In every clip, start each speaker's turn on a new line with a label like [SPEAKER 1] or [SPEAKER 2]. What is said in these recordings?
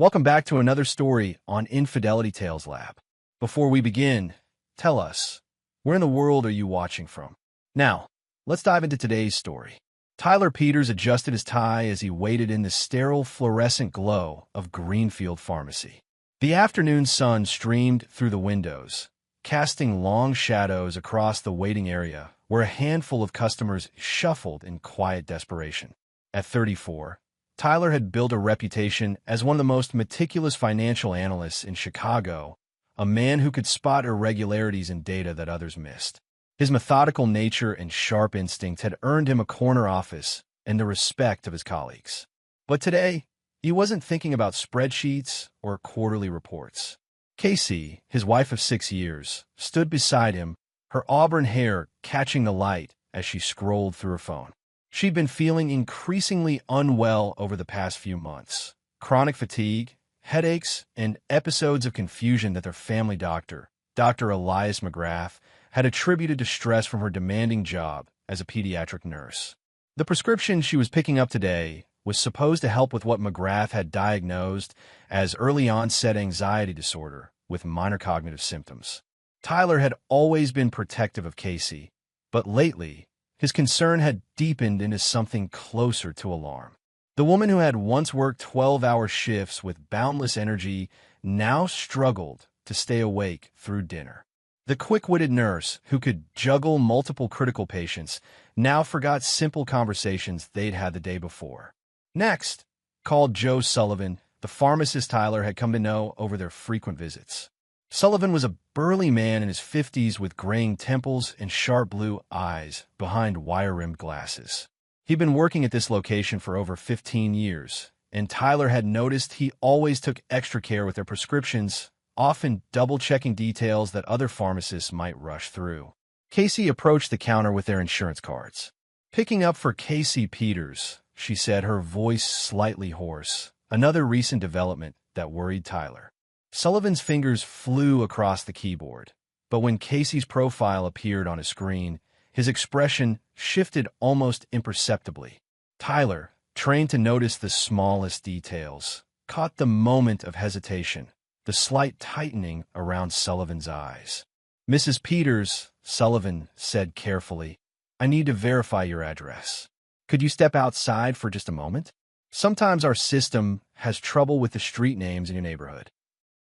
[SPEAKER 1] Welcome back to another story on Infidelity Tales Lab. Before we begin, tell us, where in the world are you watching from? Now, let's dive into today's story. Tyler Peters adjusted his tie as he waited in the sterile fluorescent glow of Greenfield Pharmacy. The afternoon sun streamed through the windows, casting long shadows across the waiting area where a handful of customers shuffled in quiet desperation. At 34, Tyler had built a reputation as one of the most meticulous financial analysts in Chicago, a man who could spot irregularities in data that others missed. His methodical nature and sharp instinct had earned him a corner office and the respect of his colleagues. But today, he wasn't thinking about spreadsheets or quarterly reports. Casey, his wife of 6 years, stood beside him, her auburn hair catching the light as she scrolled through her phone. She'd been feeling increasingly unwell over the past few months. Chronic fatigue, headaches, and episodes of confusion that their family doctor, Dr. Elias McGrath, had attributed to stress from her demanding job as a pediatric nurse. The prescription she was picking up today was supposed to help with what McGrath had diagnosed as early-onset anxiety disorder with minor cognitive symptoms. Tyler had always been protective of Casey, but lately, his concern had deepened into something closer to alarm. The woman who had once worked 12-hour shifts with boundless energy now struggled to stay awake through dinner. The quick-witted nurse, who could juggle multiple critical patients, now forgot simple conversations they'd had the day before. Next, called Joe Sullivan, the pharmacist Tyler had come to know over their frequent visits. Sullivan was a burly man in his 50s with graying temples and sharp blue eyes behind wire-rimmed glasses. He'd been working at this location for over 15 years, and Tyler had noticed he always took extra care with their prescriptions, often double-checking details that other pharmacists might rush through. Casey approached the counter with their insurance cards. "Picking up for Casey Peters," she said, her voice slightly hoarse, another recent development that worried Tyler. Sullivan's fingers flew across the keyboard, but when Casey's profile appeared on his screen, his expression shifted almost imperceptibly. Tyler, trained to notice the smallest details, caught the moment of hesitation, the slight tightening around Sullivan's eyes. "Mrs. Peters," Sullivan said carefully, "I need to verify your address. Could you step outside for just a moment? Sometimes our system has trouble with the street names in your neighborhood."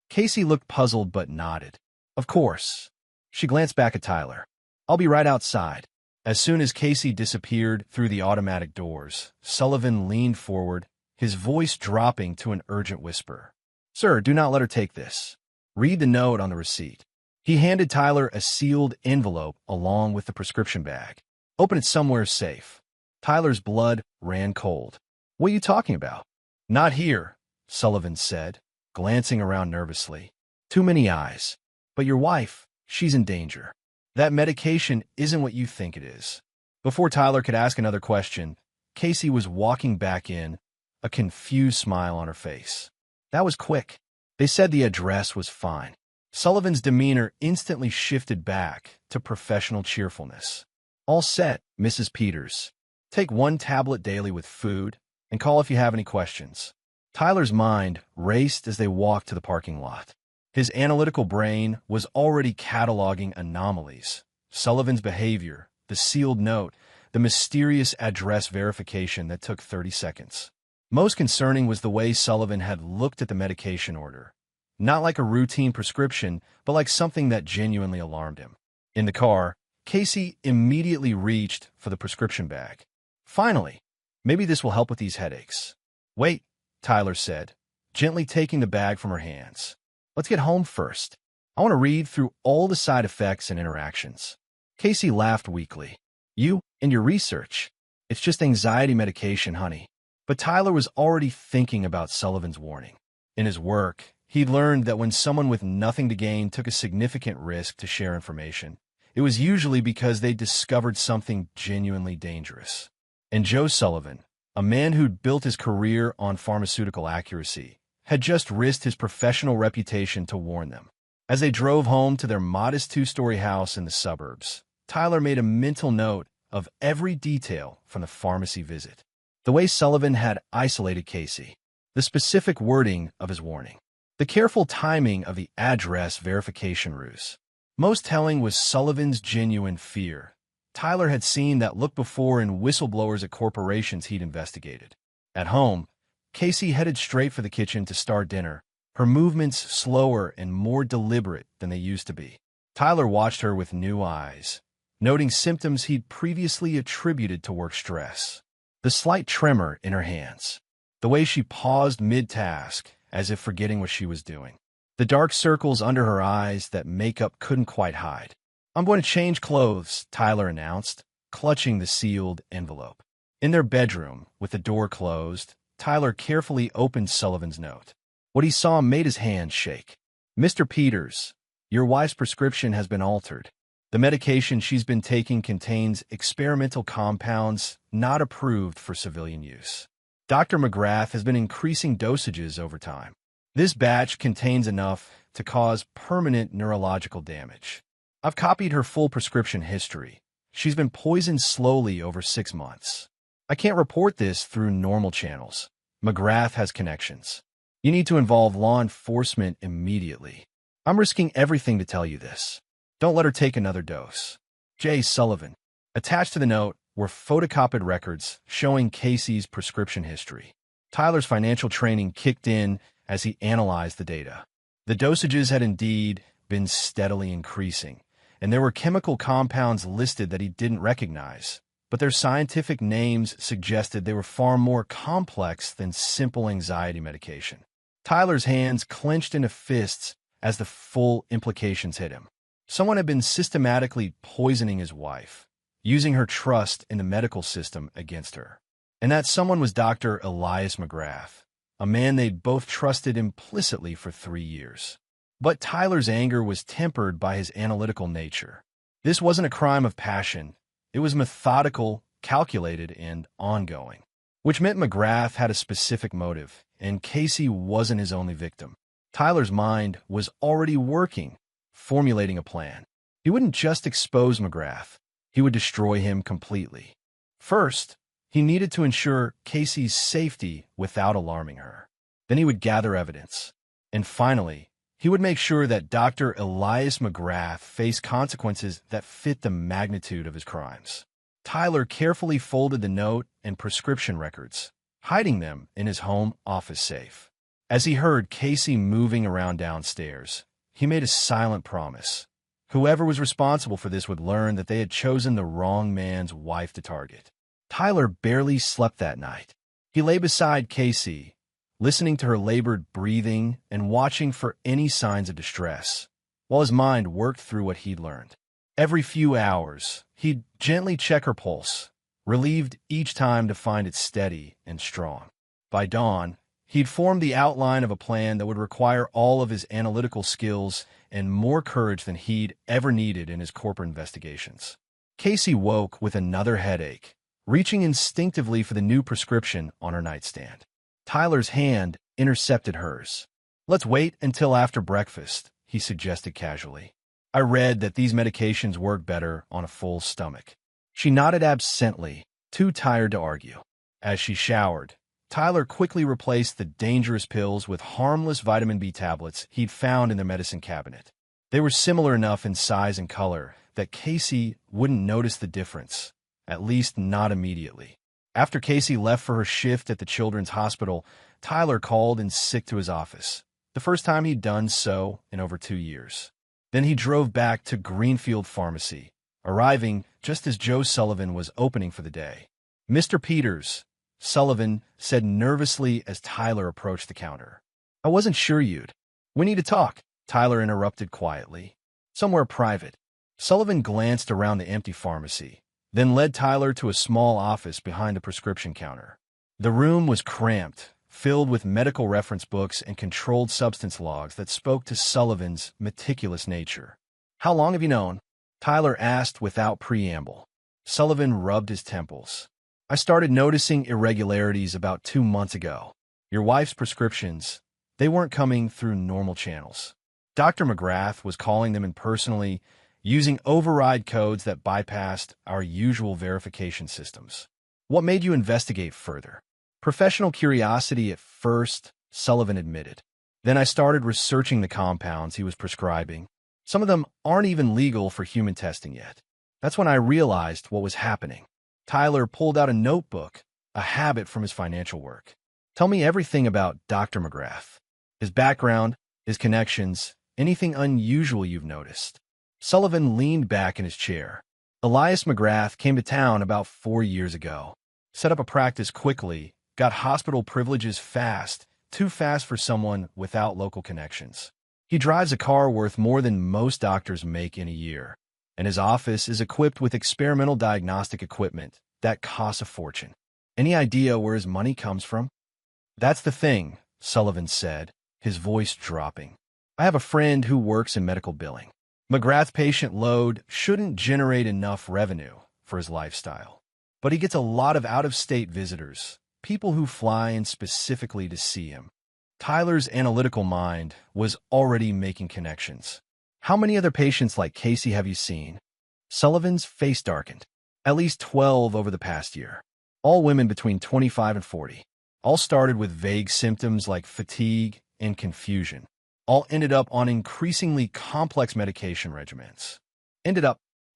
[SPEAKER 1] Casey looked puzzled but nodded. "Of course." She glanced back at Tyler. "I'll be right outside." As soon as Casey disappeared through the automatic doors, Sullivan leaned forward, his voice dropping to an urgent whisper. "Sir, do not let her take this. Read the note on the receipt." He handed Tyler a sealed envelope along with the prescription bag. "Open it somewhere safe." Tyler's blood ran cold. "What are you talking about?" "Not here," Sullivan said, glancing around nervously. "Too many eyes. But your wife, she's in danger. That medication isn't what you think it is." Before Tyler could ask another question, Casey was walking back in, a confused smile on her face. "That was quick. They said the address was fine." Sullivan's demeanor instantly shifted back to professional cheerfulness. "All set, Mrs. Peters. Take 1 tablet daily with food, and call if you have any questions." Tyler's mind raced as they walked to the parking lot. His analytical brain was already cataloging anomalies: Sullivan's behavior, the sealed note, the mysterious address verification that took 30 seconds. Most concerning was the way Sullivan had looked at the medication order. Not like a routine prescription, but like something that genuinely alarmed him. In the car, Casey immediately reached for the prescription bag. "Finally, maybe this will help with these headaches." "Wait," Tyler said, gently taking the bag from her hands. "Let's get home first. I want to read through all the side effects and interactions." Casey laughed weakly. "You and your research. It's just anxiety medication, honey." But Tyler was already thinking about Sullivan's warning. In his work, he'd learned that when someone with nothing to gain took a significant risk to share information, it was usually because they discovered something genuinely dangerous. And Joe Sullivan, a man who'd built his career on pharmaceutical accuracy, had just risked his professional reputation to warn them. As they drove home to their modest 2-story house in the suburbs, Tyler made a mental note of every detail from the pharmacy visit. The way Sullivan had isolated Casey, the specific wording of his warning, the careful timing of the address verification ruse. Most telling was Sullivan's genuine fear. Tyler had seen that look before in whistleblowers at corporations he'd investigated. At home, Casey headed straight for the kitchen to start dinner, her movements slower and more deliberate than they used to be. Tyler watched her with new eyes, noting symptoms he'd previously attributed to work stress. The slight tremor in her hands, the way she paused mid-task, as if forgetting what she was doing. The dark circles under her eyes that makeup couldn't quite hide. "I'm going to change clothes," Tyler announced, clutching the sealed envelope. In their bedroom, with the door closed, Tyler carefully opened Sullivan's note. What he saw made his hands shake. "Mr. Peters, your wife's prescription has been altered. The medication she's been taking contains experimental compounds not approved for civilian use. Dr. McGrath has been increasing dosages over time. This batch contains enough to cause permanent neurological damage. I've copied her full prescription history. She's been poisoned slowly over 6 months. I can't report this through normal channels. McGrath has connections. You need to involve law enforcement immediately. I'm risking everything to tell you this. Don't let her take another dose. J. Sullivan." Attached to the note were photocopied records showing Casey's prescription history. Tyler's financial training kicked in as he analyzed the data. The dosages had indeed been steadily increasing, and there were chemical compounds listed that he didn't recognize, but their scientific names suggested they were far more complex than simple anxiety medication. Tyler's hands clenched into fists as the full implications hit him. Someone had been systematically poisoning his wife, using her trust in the medical system against her. And that someone was Dr. Elias McGrath, a man they'd both trusted implicitly for 3 years. But Tyler's anger was tempered by his analytical nature. This wasn't a crime of passion. It was methodical, calculated, and ongoing, which meant McGrath had a specific motive, and Casey wasn't his only victim. Tyler's mind was already working, formulating a plan. He wouldn't just expose McGrath. He would destroy him completely. First, he needed to ensure Casey's safety without alarming her. Then he would gather evidence. And finally, he would make sure that Dr. Elias McGrath faced consequences that fit the magnitude of his crimes. Tyler carefully folded the note and prescription records, hiding them in his home office safe. As he heard Casey moving around downstairs, he made a silent promise. Whoever was responsible for this would learn that they had chosen the wrong man's wife to target. Tyler barely slept that night. He lay beside Casey, listening to her labored breathing and watching for any signs of distress, while his mind worked through what he'd learned. Every few hours, he'd gently check her pulse, relieved each time to find it steady and strong. By dawn, he'd formed the outline of a plan that would require all of his analytical skills and more courage than he'd ever needed in his corporate investigations. Casey woke with another headache, reaching instinctively for the new prescription on her nightstand. Tyler's hand intercepted hers. "Let's wait until after breakfast," he suggested casually. "I read that these medications work better on a full stomach." She nodded absently, too tired to argue. As she showered, Tyler quickly replaced the dangerous pills with harmless vitamin B tablets he'd found in their medicine cabinet. They were similar enough in size and color that Casey wouldn't notice the difference, at least not immediately. After Casey left for her shift at the children's hospital, Tyler called in sick to his office, the first time he'd done so in over 2 years. Then he drove back to Greenfield Pharmacy, arriving just as Joe Sullivan was opening for the day. "Mr. Peters," Sullivan said nervously as Tyler approached the counter. "I wasn't sure you'd." "We need to talk," Tyler interrupted quietly. "Somewhere private." Sullivan glanced around the empty pharmacy, then led Tyler to a small office behind the prescription counter. The room was cramped, filled with medical reference books and controlled substance logs that spoke to Sullivan's meticulous nature. "How long have you known?" Tyler asked without preamble. Sullivan rubbed his temples. "I started noticing irregularities about 2 months ago. Your wife's prescriptions, they weren't coming through normal channels. Dr. McGrath was calling them in personally, using override codes that bypassed our usual verification systems. What made you investigate further?" Professional curiosity at first, Sullivan admitted. Then I started researching the compounds he was prescribing. Some of them aren't even legal for human testing yet. That's when I realized what was happening. Tyler pulled out a notebook, a habit from his financial work. Tell me everything about Dr. McGrath. His background, his connections, anything unusual you've noticed. Sullivan leaned back in his chair. Elias McGrath came to town about 4 years ago. Set up a practice quickly, got hospital privileges fast, too fast for someone without local connections. He drives a car worth more than most doctors make in a year, and his office is equipped with experimental diagnostic equipment that costs a fortune. Any idea where his money comes from? That's the thing, Sullivan said, his voice dropping. I have a friend who works in medical billing. McGrath's patient load shouldn't generate enough revenue for his lifestyle, but he gets a lot of out-of-state visitors, people who fly in specifically to see him. Tyler's analytical mind was already making connections. How many other patients like Casey have you seen? Sullivan's face darkened. At least 12 over the past year. All women between 25 and 40. All started with vague symptoms like fatigue and confusion. All ended up on increasingly complex medication regimens.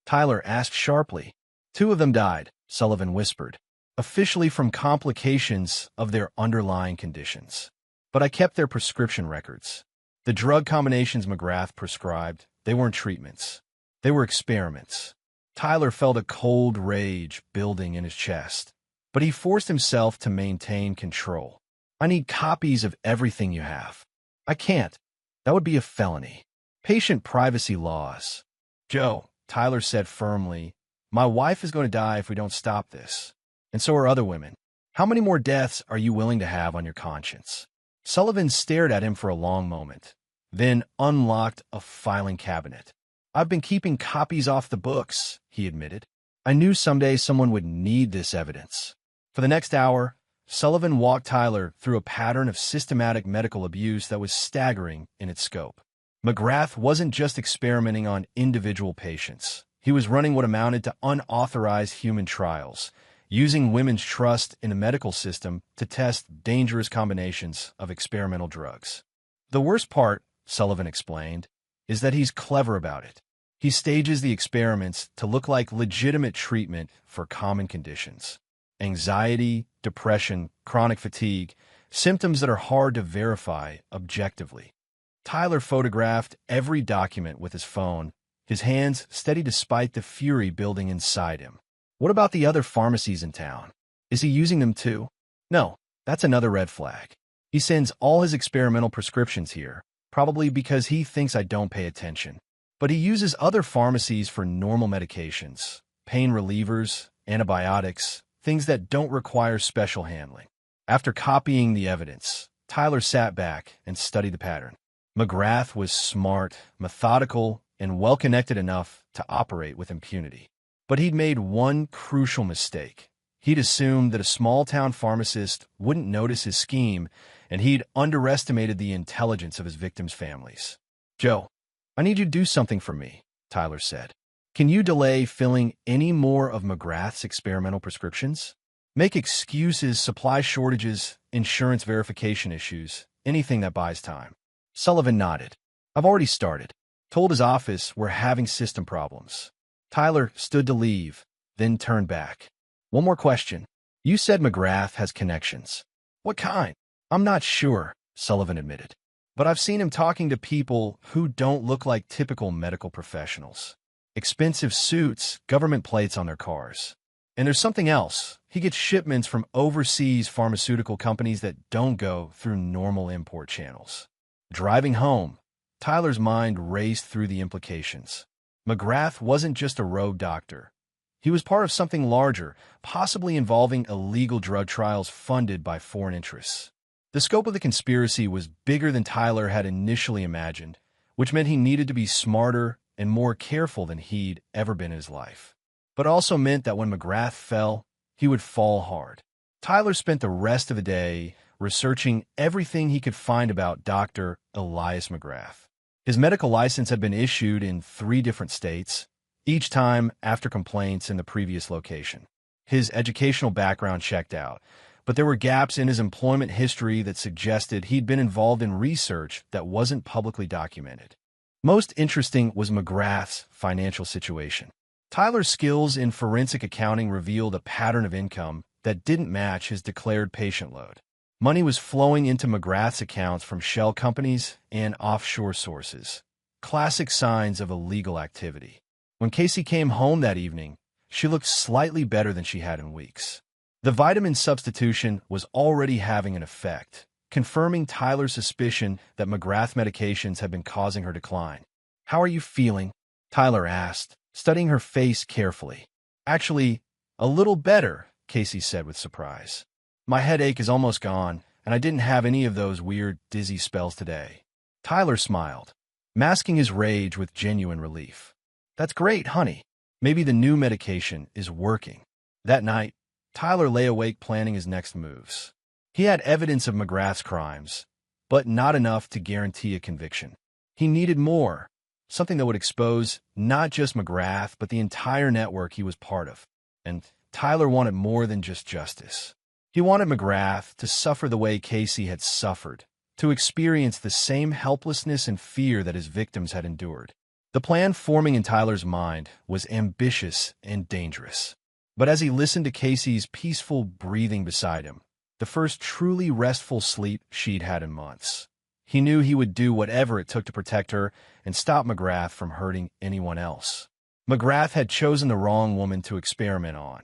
[SPEAKER 1] Tyler asked sharply. 2 of them died, Sullivan whispered, officially from complications of their underlying conditions. But I kept their prescription records. The drug combinations McGrath prescribed, they weren't treatments. They were experiments. Tyler felt a cold rage building in his chest, but he forced himself to maintain control. I need copies of everything you have. I can't. That would be a felony. Patient privacy laws. Joe, Tyler said firmly, my wife is going to die if we don't stop this. And so are other women. How many more deaths are you willing to have on your conscience? Sullivan stared at him for a long moment, then unlocked a filing cabinet. I've been keeping copies off the books, he admitted. I knew someday someone would need this evidence. For the next hour, Sullivan walked Tyler through a pattern of systematic medical abuse that was staggering in its scope. McGrath wasn't just experimenting on individual patients. He was running what amounted to unauthorized human trials, using women's trust in the medical system to test dangerous combinations of experimental drugs. The worst part, Sullivan explained, is that he's clever about it. He stages the experiments to look like legitimate treatment for common conditions. Anxiety, depression, chronic fatigue, symptoms that are hard to verify objectively. Tyler photographed every document with his phone, his hands steady despite the fury building inside him. What about the other pharmacies in town? Is he using them too? No, that's another red flag. He sends all his experimental prescriptions here, probably because he thinks I don't pay attention. But he uses other pharmacies for normal medications, pain relievers, antibiotics, things that don't require special handling. After copying the evidence, Tyler sat back and studied the pattern. McGrath was smart, methodical, and well-connected enough to operate with impunity. But he'd made one crucial mistake. He'd assumed that a small-town pharmacist wouldn't notice his scheme, and he'd underestimated the intelligence of his victims' families. Joe, I need you to do something for me, Tyler said. Can you delay filling any more of McGrath's experimental prescriptions? Make excuses, supply shortages, insurance verification issues, anything that buys time. Sullivan nodded. I've already started. Told his office we're having system problems. Tyler stood to leave, then turned back. One more question. You said McGrath has connections. What kind? I'm not sure, Sullivan admitted. But I've seen him talking to people who don't look like typical medical professionals. Expensive suits, government plates on their cars. And there's something else. He gets shipments from overseas pharmaceutical companies that don't go through normal import channels. Driving home, Tyler's mind raced through the implications. McGrath wasn't just a rogue doctor. He was part of something larger, possibly involving illegal drug trials funded by foreign interests. The scope of the conspiracy was bigger than Tyler had initially imagined, which meant he needed to be smarter and more careful than he'd ever been in his life. But also meant that when McGrath fell, he would fall hard. Tyler spent the rest of the day researching everything he could find about Dr. Elias McGrath. His medical license had been issued in 3 different states, each time after complaints in the previous location. His educational background checked out, but there were gaps in his employment history that suggested he'd been involved in research that wasn't publicly documented. Most interesting was McGrath's financial situation. Tyler's skills in forensic accounting revealed a pattern of income that didn't match his declared patient load. Money was flowing into McGrath's accounts from shell companies and offshore sources, classic signs of illegal activity. When Casey came home that evening, she looked slightly better than she had in weeks. The vitamin substitution was already having an effect, confirming Tyler's suspicion that McGrath medications had been causing her decline. "How are you feeling?" Tyler asked, studying her face carefully. "Actually, a little better," Casey said with surprise. "My headache is almost gone, and I didn't have any of those weird, dizzy spells today." Tyler smiled, masking his rage with genuine relief. "That's great, honey. Maybe the new medication is working." That night, Tyler lay awake planning his next moves. He had evidence of McGrath's crimes, but not enough to guarantee a conviction. He needed more, something that would expose not just McGrath, but the entire network he was part of. And Tyler wanted more than just justice. He wanted McGrath to suffer the way Casey had suffered, to experience the same helplessness and fear that his victims had endured. The plan forming in Tyler's mind was ambitious and dangerous. But as he listened to Casey's peaceful breathing beside him, the first truly restful sleep she'd had in months, he knew he would do whatever it took to protect her and stop McGrath from hurting anyone else. McGrath had chosen the wrong woman to experiment on,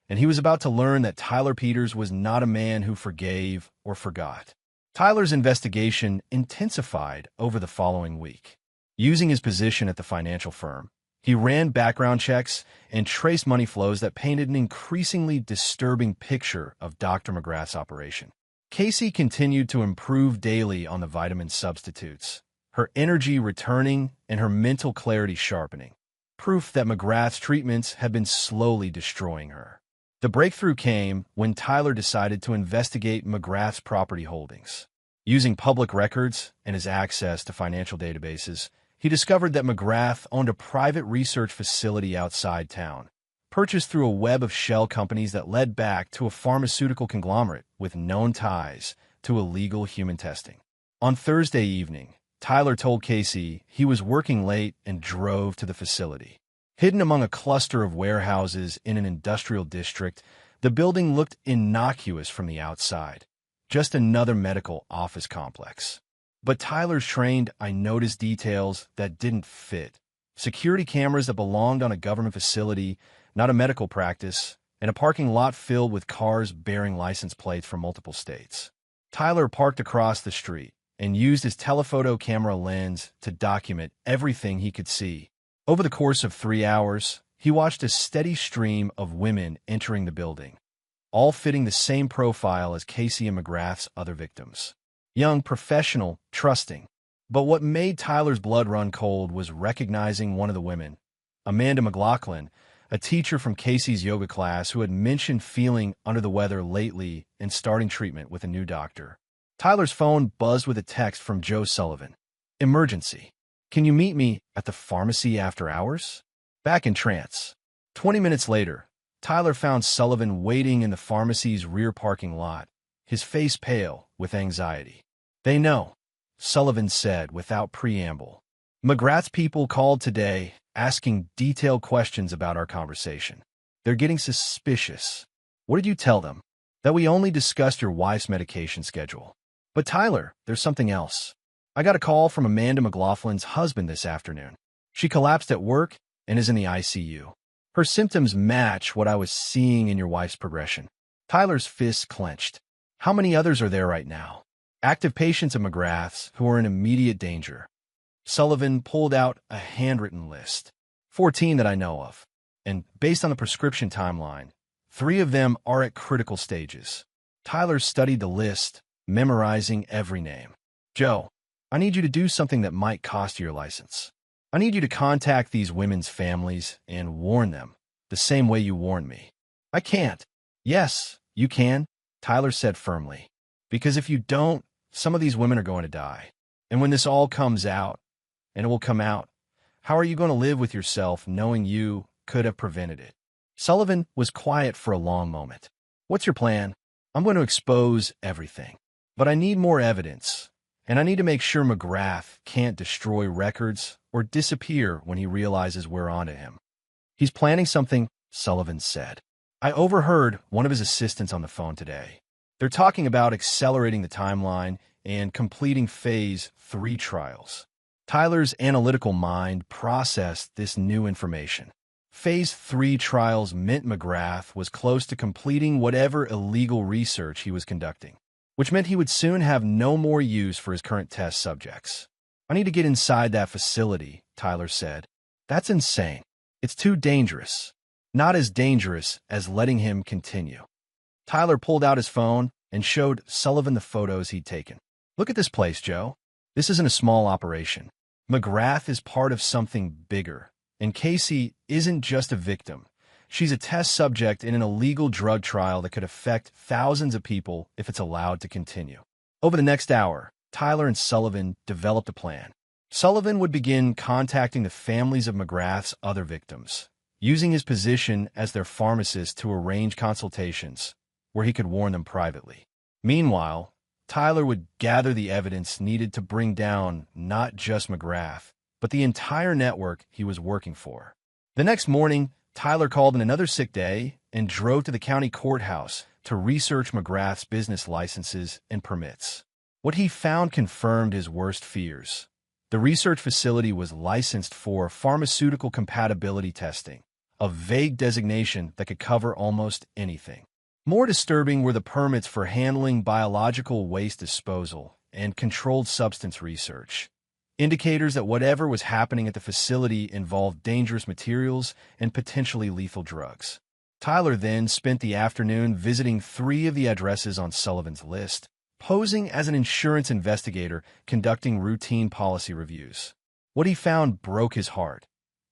[SPEAKER 1] and he was about to learn that Tyler Peters was not a man who forgave or forgot. Tyler's investigation intensified over the following week. Using his position at the financial firm, he ran background checks and traced money flows that painted an increasingly disturbing picture of Dr. McGrath's operation. Casey continued to improve daily on the vitamin substitutes, her energy returning and her mental clarity sharpening, proof that McGrath's treatments had been slowly destroying her. The breakthrough came when Tyler decided to investigate McGrath's property holdings. Using public records and his access to financial databases, he discovered that McGrath owned a private research facility outside town, purchased through a web of shell companies that led back to a pharmaceutical conglomerate with known ties to illegal human testing. On Thursday evening, Tyler told Casey he was working late and drove to the facility. Hidden among a cluster of warehouses in an industrial district, the building looked innocuous from the outside, just another medical office complex. But Tyler's trained eye noticed details that didn't fit. Security cameras that belonged on a government facility, not a medical practice, and a parking lot filled with cars bearing license plates from multiple states. Tyler parked across the street and used his telephoto camera lens to document everything he could see. Over the course of 3 hours, he watched a steady stream of women entering the building, all fitting the same profile as Casey and McGrath's other victims. Young, professional, trusting. But what made Tyler's blood run cold was recognizing one of the women, Amanda McLaughlin, a teacher from Casey's yoga class who had mentioned feeling under the weather lately and starting treatment with a new doctor. Tyler's phone buzzed with a text from Joe Sullivan. "Emergency. Can you meet me at the pharmacy after hours?" Back in trance. 20 minutes later, Tyler found Sullivan waiting in the pharmacy's rear parking lot, his face pale with anxiety. "They know," Sullivan said without preamble. "McGrath's people called today asking detailed questions about our conversation. They're getting suspicious." "What did you tell them?" "That we only discussed your wife's medication schedule." "But Tyler, there's something else. I got a call from Amanda McLaughlin's husband this afternoon. She collapsed at work and is in the ICU. Her symptoms match what I was seeing in your wife's progression." Tyler's fists clenched. "How many others are there right now?" "Active patients at McGrath's who are in immediate danger." Sullivan pulled out a handwritten list. 14 that I know of. And based on the prescription timeline, 3 of them are at critical stages. Tyler studied the list, memorizing every name. "Joe, I need you to do something that might cost you your license. I need you to contact these women's families and warn them, the same way you warned me." "I can't." "Yes, you can," Tyler said firmly. "Because if you don't, some of these women are going to die. And when this all comes out, and it will come out, how are you going to live with yourself knowing you could have prevented it?" Sullivan was quiet for a long moment. "What's your plan?" I'm going to expose everything. But I need more evidence, and I need to make sure McGrath can't destroy records or disappear when he realizes we're onto him. He's planning something, Sullivan said. I overheard one of his assistants on the phone today. They're talking about accelerating the timeline and completing Phase 3 trials. Tyler's analytical mind processed this new information. Phase 3 trials meant McGrath was close to completing whatever illegal research he was conducting, which meant he would soon have no more use for his current test subjects. I need to get inside that facility, Tyler said. That's insane. It's too dangerous. Not as dangerous as letting him continue. Tyler pulled out his phone and showed Sullivan the photos he'd taken. Look at this place, Joe. This isn't a small operation. McGrath is part of something bigger, and Casey isn't just a victim. She's a test subject in an illegal drug trial that could affect thousands of people if it's allowed to continue. Over the next hour, Tyler and Sullivan developed a plan. Sullivan would begin contacting the families of McGrath's other victims, using his position as their pharmacist to arrange consultations where he could warn them privately. Meanwhile, Tyler would gather the evidence needed to bring down not just McGrath, but the entire network he was working for. The next morning, Tyler called in another sick day and drove to the county courthouse to research McGrath's business licenses and permits. What he found confirmed his worst fears. The research facility was licensed for pharmaceutical compatibility testing, a vague designation that could cover almost anything. More disturbing were the permits for handling biological waste disposal and controlled substance research, indicators that whatever was happening at the facility involved dangerous materials and potentially lethal drugs. Tyler then spent the afternoon visiting 3 of the addresses on Sullivan's list, posing as an insurance investigator conducting routine policy reviews. What he found broke his heart.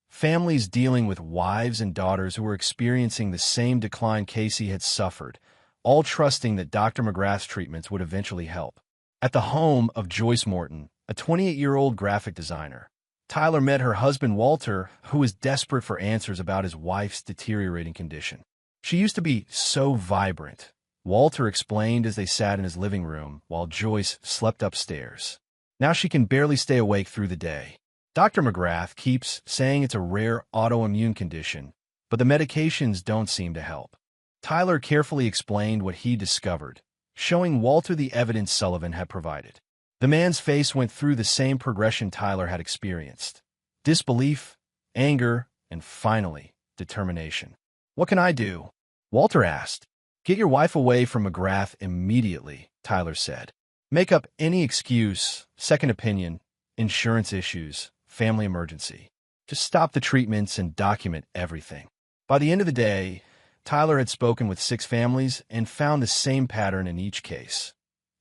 [SPEAKER 1] Families dealing with wives and daughters who were experiencing the same decline Casey had suffered, all trusting that Dr. McGrath's treatments would eventually help. At the home of Joyce Morton, a 28-year-old graphic designer, Tyler met her husband Walter, who was desperate for answers about his wife's deteriorating condition. She used to be so vibrant, Walter explained as they sat in his living room while Joyce slept upstairs. Now she can barely stay awake through the day. Dr. McGrath keeps saying it's a rare autoimmune condition, but the medications don't seem to help. Tyler carefully explained what he discovered, showing Walter the evidence Sullivan had provided. The man's face went through the same progression Tyler had experienced: disbelief, anger, and finally, determination. "What can I do?" Walter asked. "Get your wife away from McGrath immediately," Tyler said. "Make up any excuse, second opinion, insurance issues, family emergency. Just stop the treatments and document everything." By the end of the day, Tyler had spoken with 6 families and found the same pattern in each case.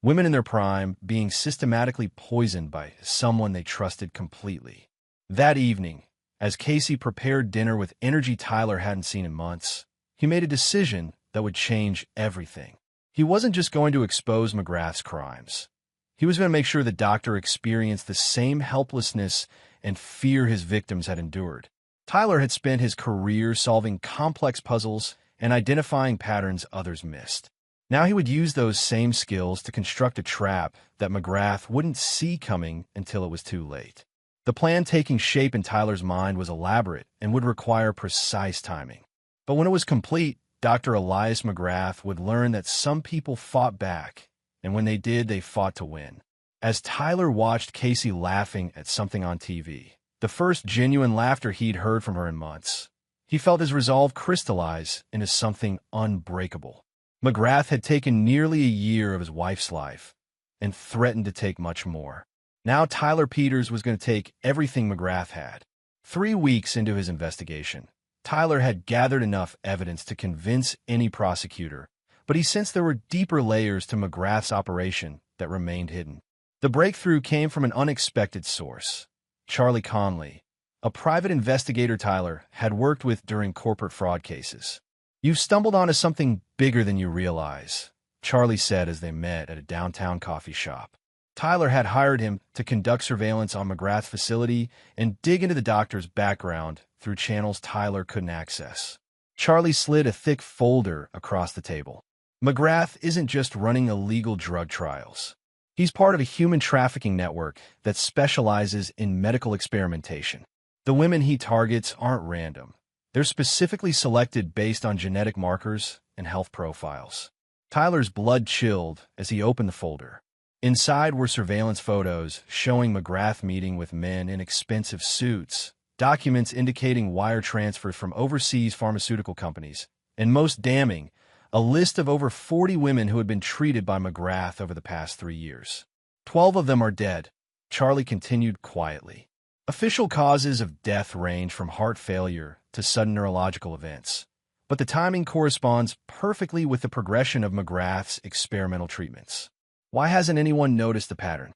[SPEAKER 1] Women in their prime being systematically poisoned by someone they trusted completely. That evening, as Casey prepared dinner with energy Tyler hadn't seen in months, he made a decision that would change everything. He wasn't just going to expose McGrath's crimes. He was going to make sure the doctor experienced the same helplessness and fear his victims had endured. Tyler had spent his career solving complex puzzles and identifying patterns others missed. Now he would use those same skills to construct a trap that McGrath wouldn't see coming until it was too late. The plan taking shape in Tyler's mind was elaborate and would require precise timing. But when it was complete, Dr. Elias McGrath would learn that some people fought back, and when they did, they fought to win. As Tyler watched Casey laughing at something on TV, the first genuine laughter he'd heard from her in months, he felt his resolve crystallize into something unbreakable. McGrath had taken nearly a year of his wife's life and threatened to take much more. Now Tyler Peters was going to take everything McGrath had. 3 weeks into his investigation, Tyler had gathered enough evidence to convince any prosecutor, but he sensed there were deeper layers to McGrath's operation that remained hidden. The breakthrough came from an unexpected source: Charlie Conley, a private investigator Tyler had worked with during corporate fraud cases. "You've stumbled onto something bigger than you realize," Charlie said as they met at a downtown coffee shop. Tyler had hired him to conduct surveillance on McGrath's facility and dig into the doctor's background through channels Tyler couldn't access. Charlie slid a thick folder across the table. McGrath isn't just running illegal drug trials. He's part of a human trafficking network that specializes in medical experimentation. The women he targets aren't random. They're specifically selected based on genetic markers and health profiles. Tyler's blood chilled as he opened the folder. Inside were surveillance photos showing McGrath meeting with men in expensive suits, documents indicating wire transfers from overseas pharmaceutical companies, and most damning, a list of over 40 women who had been treated by McGrath over the past 3 years. 12 of them are dead, Charlie continued quietly. Official causes of death range from heart failure to sudden neurological events, but the timing corresponds perfectly with the progression of McGrath's experimental treatments. Why hasn't anyone noticed the pattern?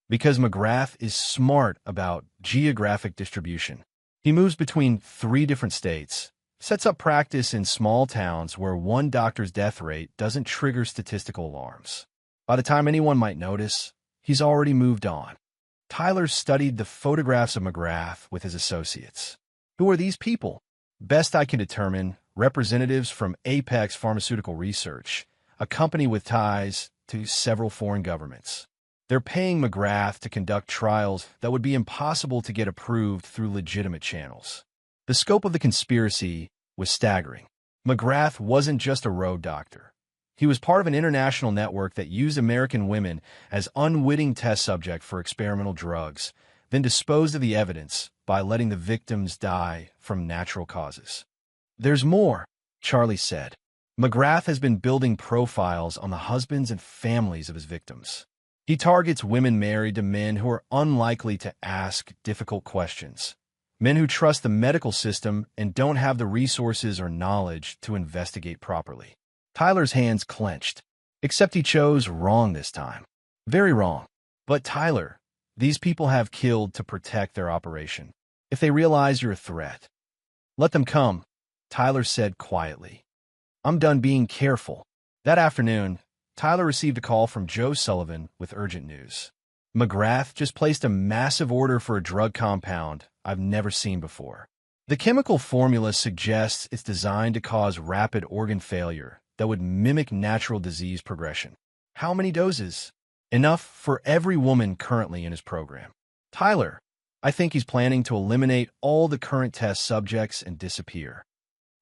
[SPEAKER 1] Because McGrath is smart about geographic distribution. He moves between 3 different states, sets up practice in small towns where one doctor's death rate doesn't trigger statistical alarms. By the time anyone might notice, he's already moved on. Tyler studied the photographs of McGrath with his associates. Who are these people? Best I can determine, representatives from Apex Pharmaceutical Research, a company with ties to several foreign governments. They're paying McGrath to conduct trials that would be impossible to get approved through legitimate channels. The scope of the conspiracy was staggering. McGrath wasn't just a road doctor. He was part of an international network that used American women as unwitting test subjects for experimental drugs, then disposed of the evidence by letting the victims die from natural causes. There's more, Charlie said. McGrath has been building profiles on the husbands and families of his victims. He targets women married to men who are unlikely to ask difficult questions, men who trust the medical system and don't have the resources or knowledge to investigate properly. Tyler's hands clenched, except he chose wrong this time. Very wrong. But Tyler, these people have killed to protect their operation. If they realize you're a threat, let them come, Tyler said quietly. I'm done being careful. That afternoon, Tyler received a call from Joe Sullivan with urgent news. McGrath just placed a massive order for a drug compound I've never seen before. The chemical formula suggests it's designed to cause rapid organ failure that would mimic natural disease progression. How many doses? Enough for every woman currently in his program. Tyler, I think he's planning to eliminate all the current test subjects and disappear.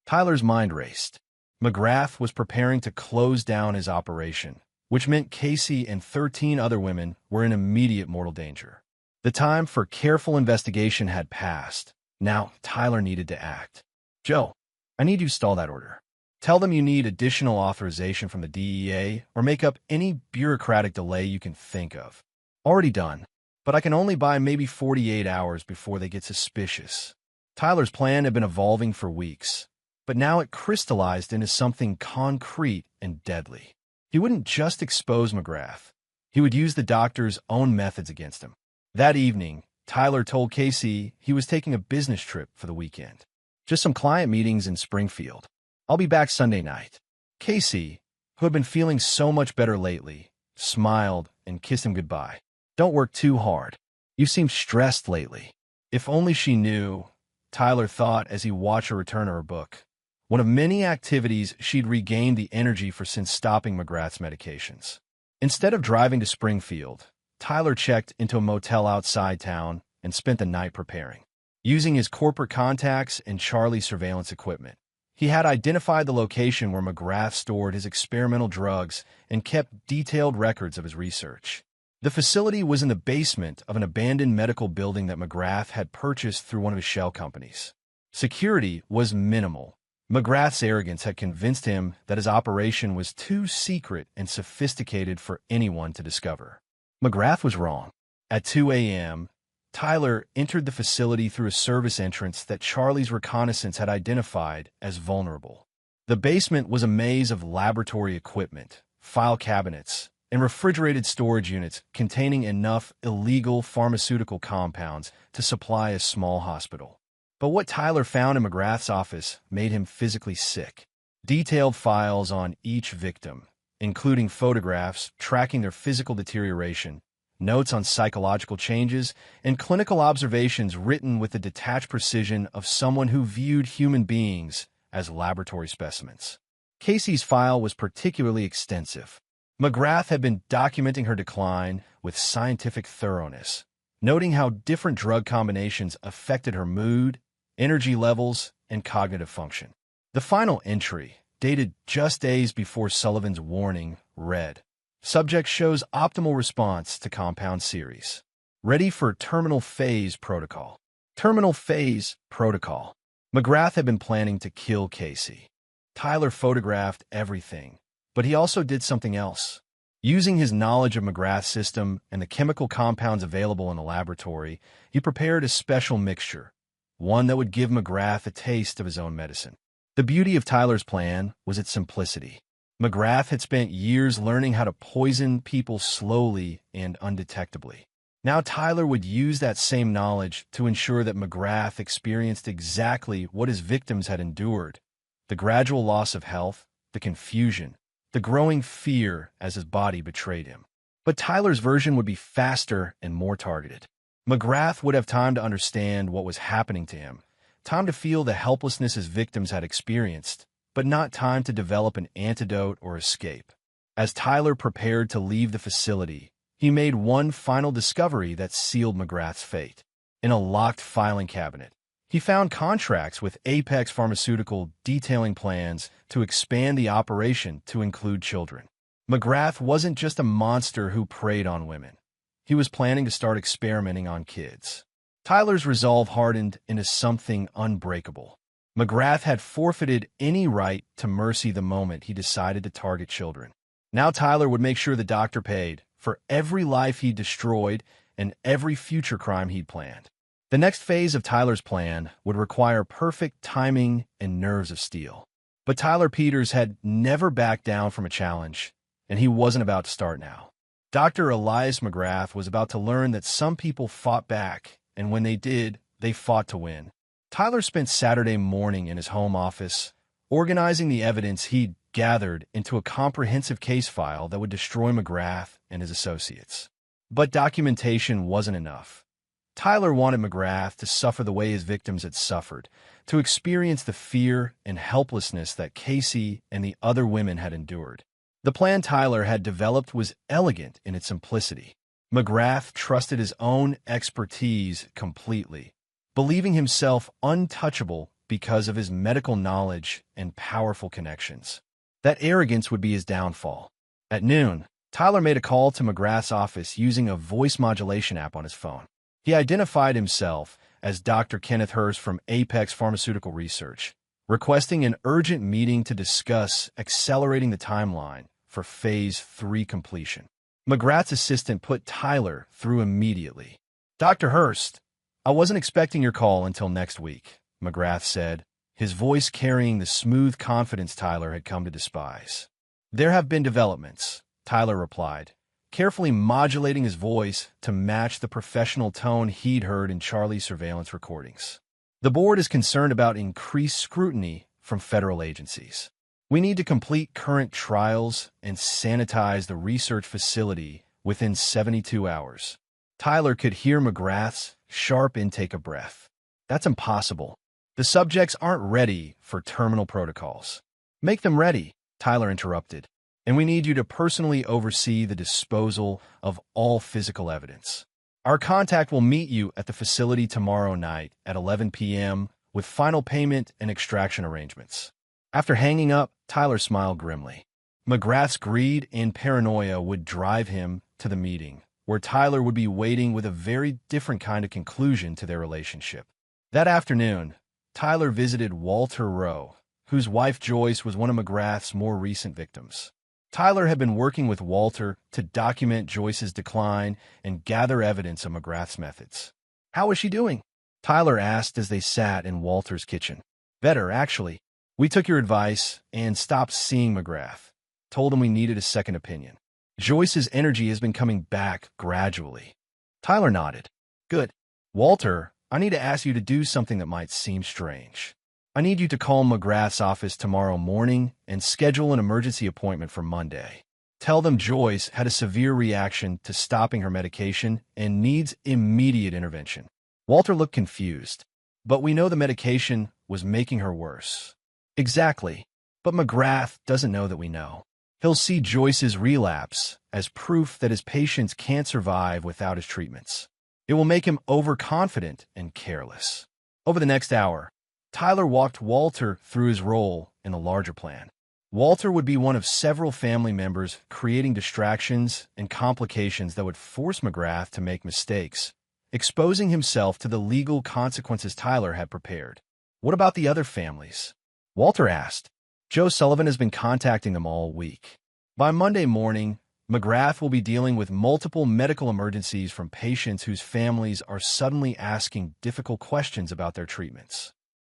[SPEAKER 1] Tyler's mind raced. McGrath was preparing to close down his operation, which meant Casey and 13 other women were in immediate mortal danger. The time for careful investigation had passed. Now, Tyler needed to act. Joe, I need you to stall that order. Tell them you need additional authorization from the DEA or make up any bureaucratic delay you can think of. Already done, but I can only buy maybe 48 hours before they get suspicious. Tyler's plan had been evolving for weeks, but now it crystallized into something concrete and deadly. He wouldn't just expose McGrath. He would use the doctor's own methods against him. That evening, Tyler told Casey he was taking a business trip for the weekend. Just some client meetings in Springfield. I'll be back Sunday night. Casey, who had been feeling so much better lately, smiled and kissed him goodbye. Don't work too hard. You seem stressed lately. If only she knew, Tyler thought as he watched her return to her book. One of many activities she'd regained the energy for since stopping McGrath's medications. Instead of driving to Springfield, Tyler checked into a motel outside town and spent the night preparing. Using his corporate contacts and Charlie's surveillance equipment, he had identified the location where McGrath stored his experimental drugs and kept detailed records of his research. The facility was in the basement of an abandoned medical building that McGrath had purchased through one of his shell companies. Security was minimal. McGrath's arrogance had convinced him that his operation was too secret and sophisticated for anyone to discover. McGrath was wrong. At 2 a.m., Tyler entered the facility through a service entrance that Charlie's reconnaissance had identified as vulnerable. The basement was a maze of laboratory equipment, file cabinets, and refrigerated storage units containing enough illegal pharmaceutical compounds to supply a small hospital. But what Tyler found in McGrath's office made him physically sick. Detailed files on each victim, including photographs tracking their physical deterioration, notes on psychological changes, and clinical observations written with the detached precision of someone who viewed human beings as laboratory specimens. Casey's file was particularly extensive. McGrath had been documenting her decline with scientific thoroughness, noting how different drug combinations affected her mood, energy levels, and cognitive function. The final entry, dated just days before Sullivan's warning, read, "Subject shows optimal response to compound series. Ready for terminal phase protocol." Terminal phase protocol. McGrath had been planning to kill Casey. Tyler photographed everything, but he also did something else. Using his knowledge of McGrath's system and the chemical compounds available in the laboratory, he prepared a special mixture, one that would give McGrath a taste of his own medicine. The beauty of Tyler's plan was its simplicity. McGrath had spent years learning how to poison people slowly and undetectably. Now Tyler would use that same knowledge to ensure that McGrath experienced exactly what his victims had endured: the gradual loss of health, the confusion, the growing fear as his body betrayed him. But Tyler's version would be faster and more targeted. McGrath would have time to understand what was happening to him, time to feel the helplessness his victims had experienced, but not time to develop an antidote or escape. As Tyler prepared to leave the facility, he made one final discovery that sealed McGrath's fate. In a locked filing cabinet, he found contracts with Apex Pharmaceutical detailing plans to expand the operation to include children. McGrath wasn't just a monster who preyed on women. He was planning to start experimenting on kids. Tyler's resolve hardened into something unbreakable. McGrath had forfeited any right to mercy the moment he decided to target children. Now Tyler would make sure the doctor paid for every life he destroyed and every future crime he'd planned. The next phase of Tyler's plan would require perfect timing and nerves of steel. But Tyler Peters had never backed down from a challenge, and he wasn't about to start now. Dr. Elias McGrath was about to learn that some people fought back, and when they did, they fought to win. Tyler spent Saturday morning in his home office, organizing the evidence he'd gathered into a comprehensive case file that would destroy McGrath and his associates. But documentation wasn't enough. Tyler wanted McGrath to suffer the way his victims had suffered, to experience the fear and helplessness that Casey and the other women had endured. The plan Tyler had developed was elegant in its simplicity. McGrath trusted his own expertise completely, believing himself untouchable because of his medical knowledge and powerful connections. That arrogance would be his downfall. At noon, Tyler made a call to McGrath's office using a voice modulation app on his phone. He identified himself as Dr. Kenneth Hurst from Apex Pharmaceutical Research, requesting an urgent meeting to discuss accelerating the timeline for Phase 3 completion. McGrath's assistant put Tyler through immediately. "Dr. Hurst, I wasn't expecting your call until next week," McGrath said, his voice carrying the smooth confidence Tyler had come to despise. "There have been developments," Tyler replied, carefully modulating his voice to match the professional tone he'd heard in Charlie's surveillance recordings. "The board is concerned about increased scrutiny from federal agencies. We need to complete current trials and sanitize the research facility within 72 hours. Tyler could hear McGrath's sharp intake of breath. "That's impossible. The subjects aren't ready for terminal protocols." "Make them ready," Tyler interrupted, "and we need you to personally oversee the disposal of all physical evidence. Our contact will meet you at the facility tomorrow night at 11 p.m. with final payment and extraction arrangements." After hanging up, Tyler smiled grimly. McGrath's greed and paranoia would drive him to the meeting, where Tyler would be waiting with a very different kind of conclusion to their relationship. That afternoon, Tyler visited Walter Rowe, whose wife Joyce was one of McGrath's more recent victims. Tyler had been working with Walter to document Joyce's decline and gather evidence of McGrath's methods. "How is she doing?" Tyler asked as they sat in Walter's kitchen. "Better, actually. We took your advice and stopped seeing McGrath. Told him we needed a second opinion. Joyce's energy has been coming back gradually." Tyler nodded. "Good. Walter, I need to ask you to do something that might seem strange. I need you to call McGrath's office tomorrow morning and schedule an emergency appointment for Monday. Tell them Joyce had a severe reaction to stopping her medication and needs immediate intervention." Walter looked confused. "But we know the medication was making her worse." "Exactly. But McGrath doesn't know that we know. He'll see Joyce's relapse as proof that his patients can't survive without his treatments. It will make him overconfident and careless. Over the next hour, Tyler walked Walter through his role in the larger plan. Walter would be one of several family members creating distractions and complications that would force McGrath to make mistakes, exposing himself to the legal consequences Tyler had prepared. What about the other families? Walter asked. Joe Sullivan has been contacting them all week. By Monday morning, McGrath will be dealing with multiple medical emergencies from patients whose families are suddenly asking difficult questions about their treatments.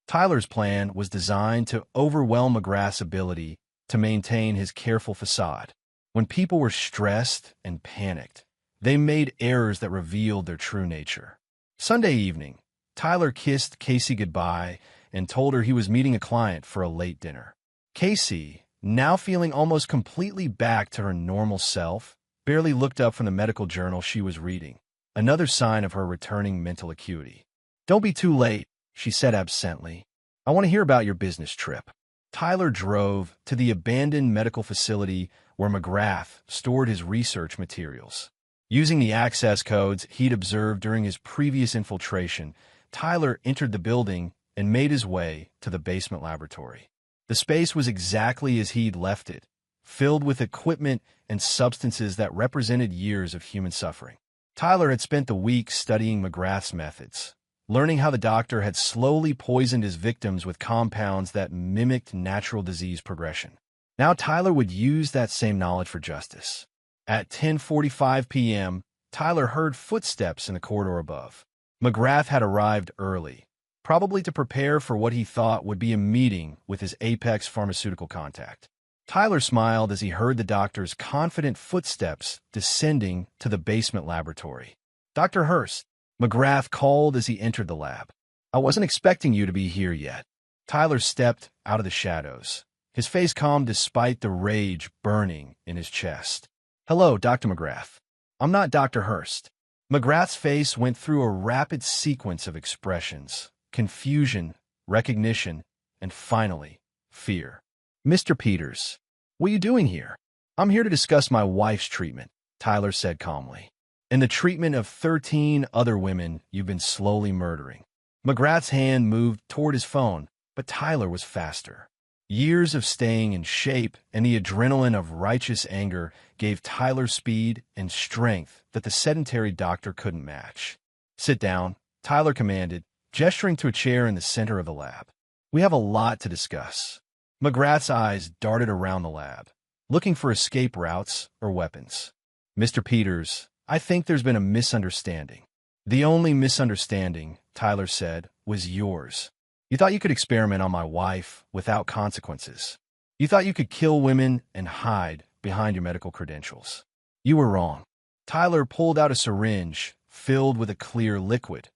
[SPEAKER 1] Tyler's plan was designed to overwhelm McGrath's ability to maintain his careful facade. When people were stressed and panicked, they made errors that revealed their true nature. Sunday evening, Tyler kissed Casey goodbye and told her he was meeting a client for a late dinner. Casey, now feeling almost completely back to her normal self, barely looked up from the medical journal she was reading, another sign of her returning mental acuity. "Don't be too late," she said absently. "I want to hear about your business trip." Tyler drove to the abandoned medical facility where McGrath stored his research materials. Using the access codes he'd observed during his previous infiltration, Tyler entered the building and made his way to the basement laboratory. The space was exactly as he'd left it, filled with equipment and substances that represented years of human suffering. Tyler had spent the week studying McGrath's methods, learning how the doctor had slowly poisoned his victims with compounds that mimicked natural disease progression. Now Tyler would use that same knowledge for justice. At 10:45 p.m., Tyler heard footsteps in the corridor above. McGrath had arrived early, probably to prepare for what he thought would be a meeting with his apex pharmaceutical contact. Tyler smiled as he heard the doctor's confident footsteps descending to the basement laboratory. "Dr. Hurst," McGrath called as he entered the lab. "I wasn't expecting you to be here yet." Tyler stepped out of the shadows, his face calm despite the rage burning in his chest. "Hello, Dr. McGrath. I'm not Dr. Hurst." McGrath's face went through a rapid sequence of expressions: confusion, recognition, and finally, fear. "Mr. Peters, what are you doing here?" "I'm here to discuss my wife's treatment," Tyler said calmly, "and the treatment of 13 other women you've been slowly murdering." McGrath's hand moved toward his phone, but Tyler was faster. Years of staying in shape and the adrenaline of righteous anger gave Tyler speed and strength that the sedentary doctor couldn't match. "Sit down," Tyler commanded, gesturing to a chair in the center of the lab. "We have a lot to discuss." McGrath's eyes darted around the lab, looking for escape routes or weapons. "Mr. Peters, I think there's been a misunderstanding." "The only misunderstanding," Tyler said, "was yours. You thought you could experiment on my wife without consequences. You thought you could kill women and hide behind your medical credentials. You were wrong." Tyler pulled out a syringe filled with a clear liquid,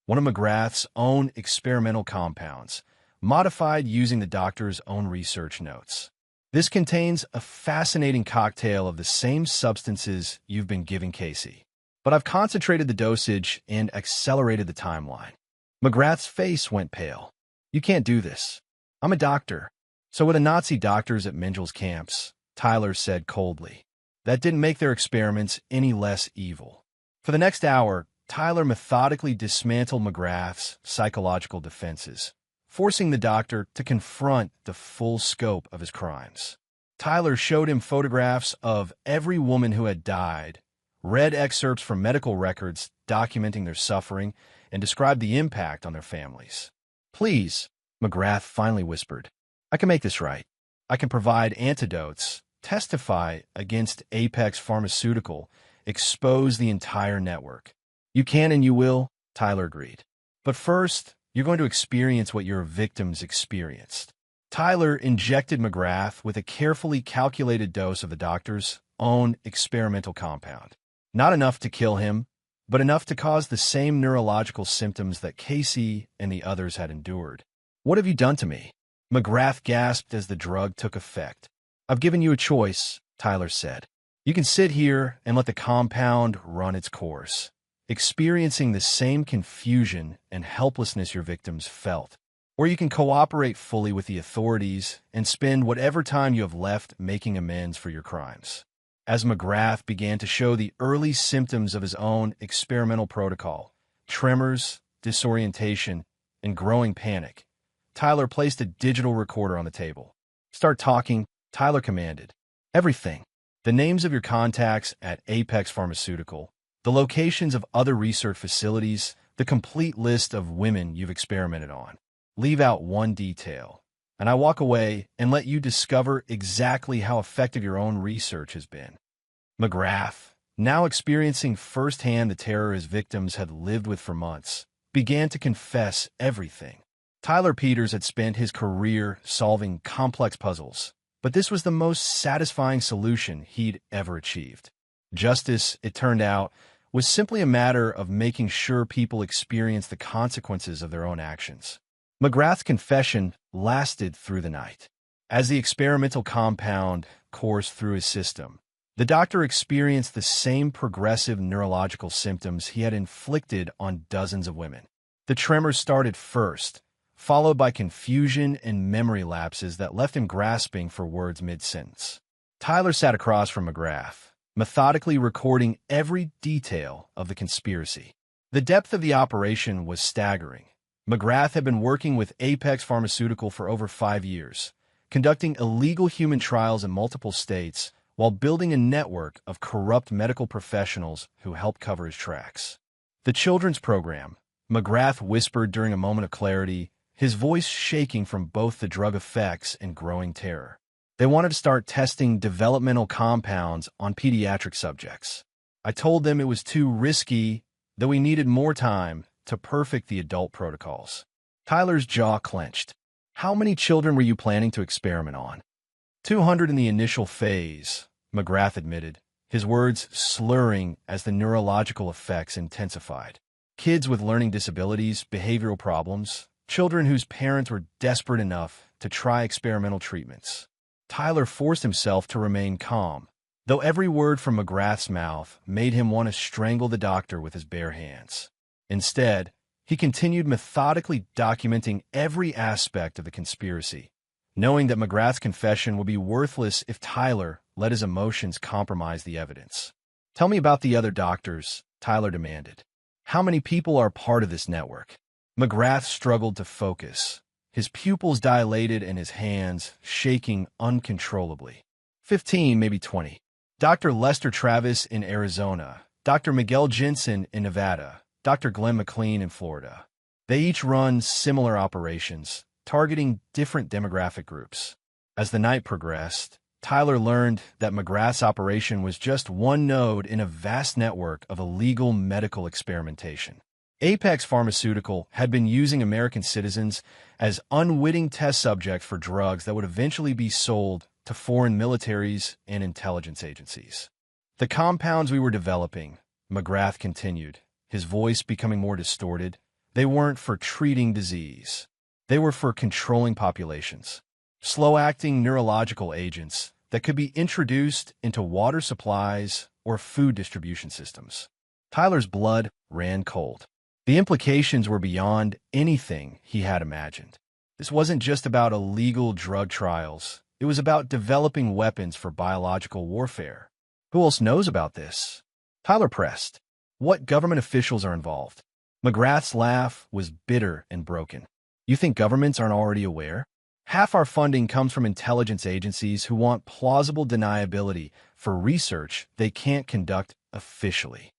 [SPEAKER 1] one of McGrath's own experimental compounds, modified using the doctor's own research notes. "This contains a fascinating cocktail of the same substances you've been giving Casey, but I've concentrated the dosage and accelerated the timeline." McGrath's face went pale. "You can't do this. I'm a doctor." "So were the Nazi doctors at Mengel's camps," Tyler said coldly. "That didn't make their experiments any less evil." For the next hour, Tyler methodically dismantled McGrath's psychological defenses, forcing the doctor to confront the full scope of his crimes. Tyler showed him photographs of every woman who had died, read excerpts from medical records documenting their suffering, and described the impact on their families. "Please," McGrath finally whispered, "I can make this right. I can provide antidotes, testify against Apex Pharmaceutical, expose the entire network." "You can and you will," Tyler agreed. "But first, you're going to experience what your victims experienced." Tyler injected McGrath with a carefully calculated dose of the doctor's own experimental compound. Not enough to kill him, but enough to cause the same neurological symptoms that Casey and the others had endured. "What have you done to me?" McGrath gasped as the drug took effect. "I've given you a choice," Tyler said. "You can sit here and let the compound run its course, experiencing the same confusion and helplessness your victims felt. where you can cooperate fully with the authorities and spend whatever time you have left making amends for your crimes. As McGrath began to show the early symptoms of his own experimental protocol, tremors, disorientation, and growing panic, Tyler placed a digital recorder on the table. "Start talking," Tyler commanded. "Everything. The names of your contacts at Apex Pharmaceutical, the locations of other research facilities, the complete list of women you've experimented on. Leave out one detail, and I walk away and let you discover exactly how effective your own research has been." McGrath, now experiencing firsthand the terror his victims had lived with for months, began to confess everything. Tyler Peters had spent his career solving complex puzzles, but this was the most satisfying solution he'd ever achieved. Justice, it turned out, was simply a matter of making sure people experienced the consequences of their own actions. McGrath's confession lasted through the night. As the experimental compound coursed through his system, the doctor experienced the same progressive neurological symptoms he had inflicted on dozens of women. The tremors started first, followed by confusion and memory lapses that left him grasping for words mid-sentence. Tyler sat across from McGrath, methodically recording every detail of the conspiracy. The depth of the operation was staggering. McGrath had been working with Apex Pharmaceutical for over 5 years, conducting illegal human trials in multiple states while building a network of corrupt medical professionals who helped cover his tracks. "The children's program," McGrath whispered during a moment of clarity, his voice shaking from both the drug effects and growing terror. "They wanted to start testing developmental compounds on pediatric subjects. I told them it was too risky, that we needed more time to perfect the adult protocols." Tyler's jaw clenched. "How many children were you planning to experiment on?" 200 in the initial phase, McGrath admitted, his words slurring as the neurological effects intensified. "Kids with learning disabilities, behavioral problems, children whose parents were desperate enough to try experimental treatments." Tyler forced himself to remain calm, though every word from McGrath's mouth made him want to strangle the doctor with his bare hands. Instead, he continued methodically documenting every aspect of the conspiracy, knowing that McGrath's confession would be worthless if Tyler let his emotions compromise the evidence. "Tell me about the other doctors," Tyler demanded. "How many people are part of this network?" McGrath struggled to focus, his pupils dilated and his hands shaking uncontrollably. 15, maybe 20. Dr. Lester Travis in Arizona, Dr. Miguel Jensen in Nevada, Dr. Glenn McLean in Florida. They each run similar operations, targeting different demographic groups. As the night progressed, Tyler learned that McGrath's operation was just one node in a vast network of illegal medical experimentation. Apex Pharmaceutical had been using American citizens as unwitting test subjects for drugs that would eventually be sold to foreign militaries and intelligence agencies. "The compounds we were developing," McGrath continued, his voice becoming more distorted, "they weren't for treating disease. They were for controlling populations. Slow-acting neurological agents that could be introduced into water supplies or food distribution systems." Tyler's blood ran cold. The implications were beyond anything he had imagined. This wasn't just about illegal drug trials. It was about developing weapons for biological warfare. "Who else knows about this?" Tyler pressed. "What government officials are involved?" McGrath's laugh was bitter and broken. "You think governments aren't already aware? Half our funding comes from intelligence agencies who want plausible deniability for research they can't conduct officially."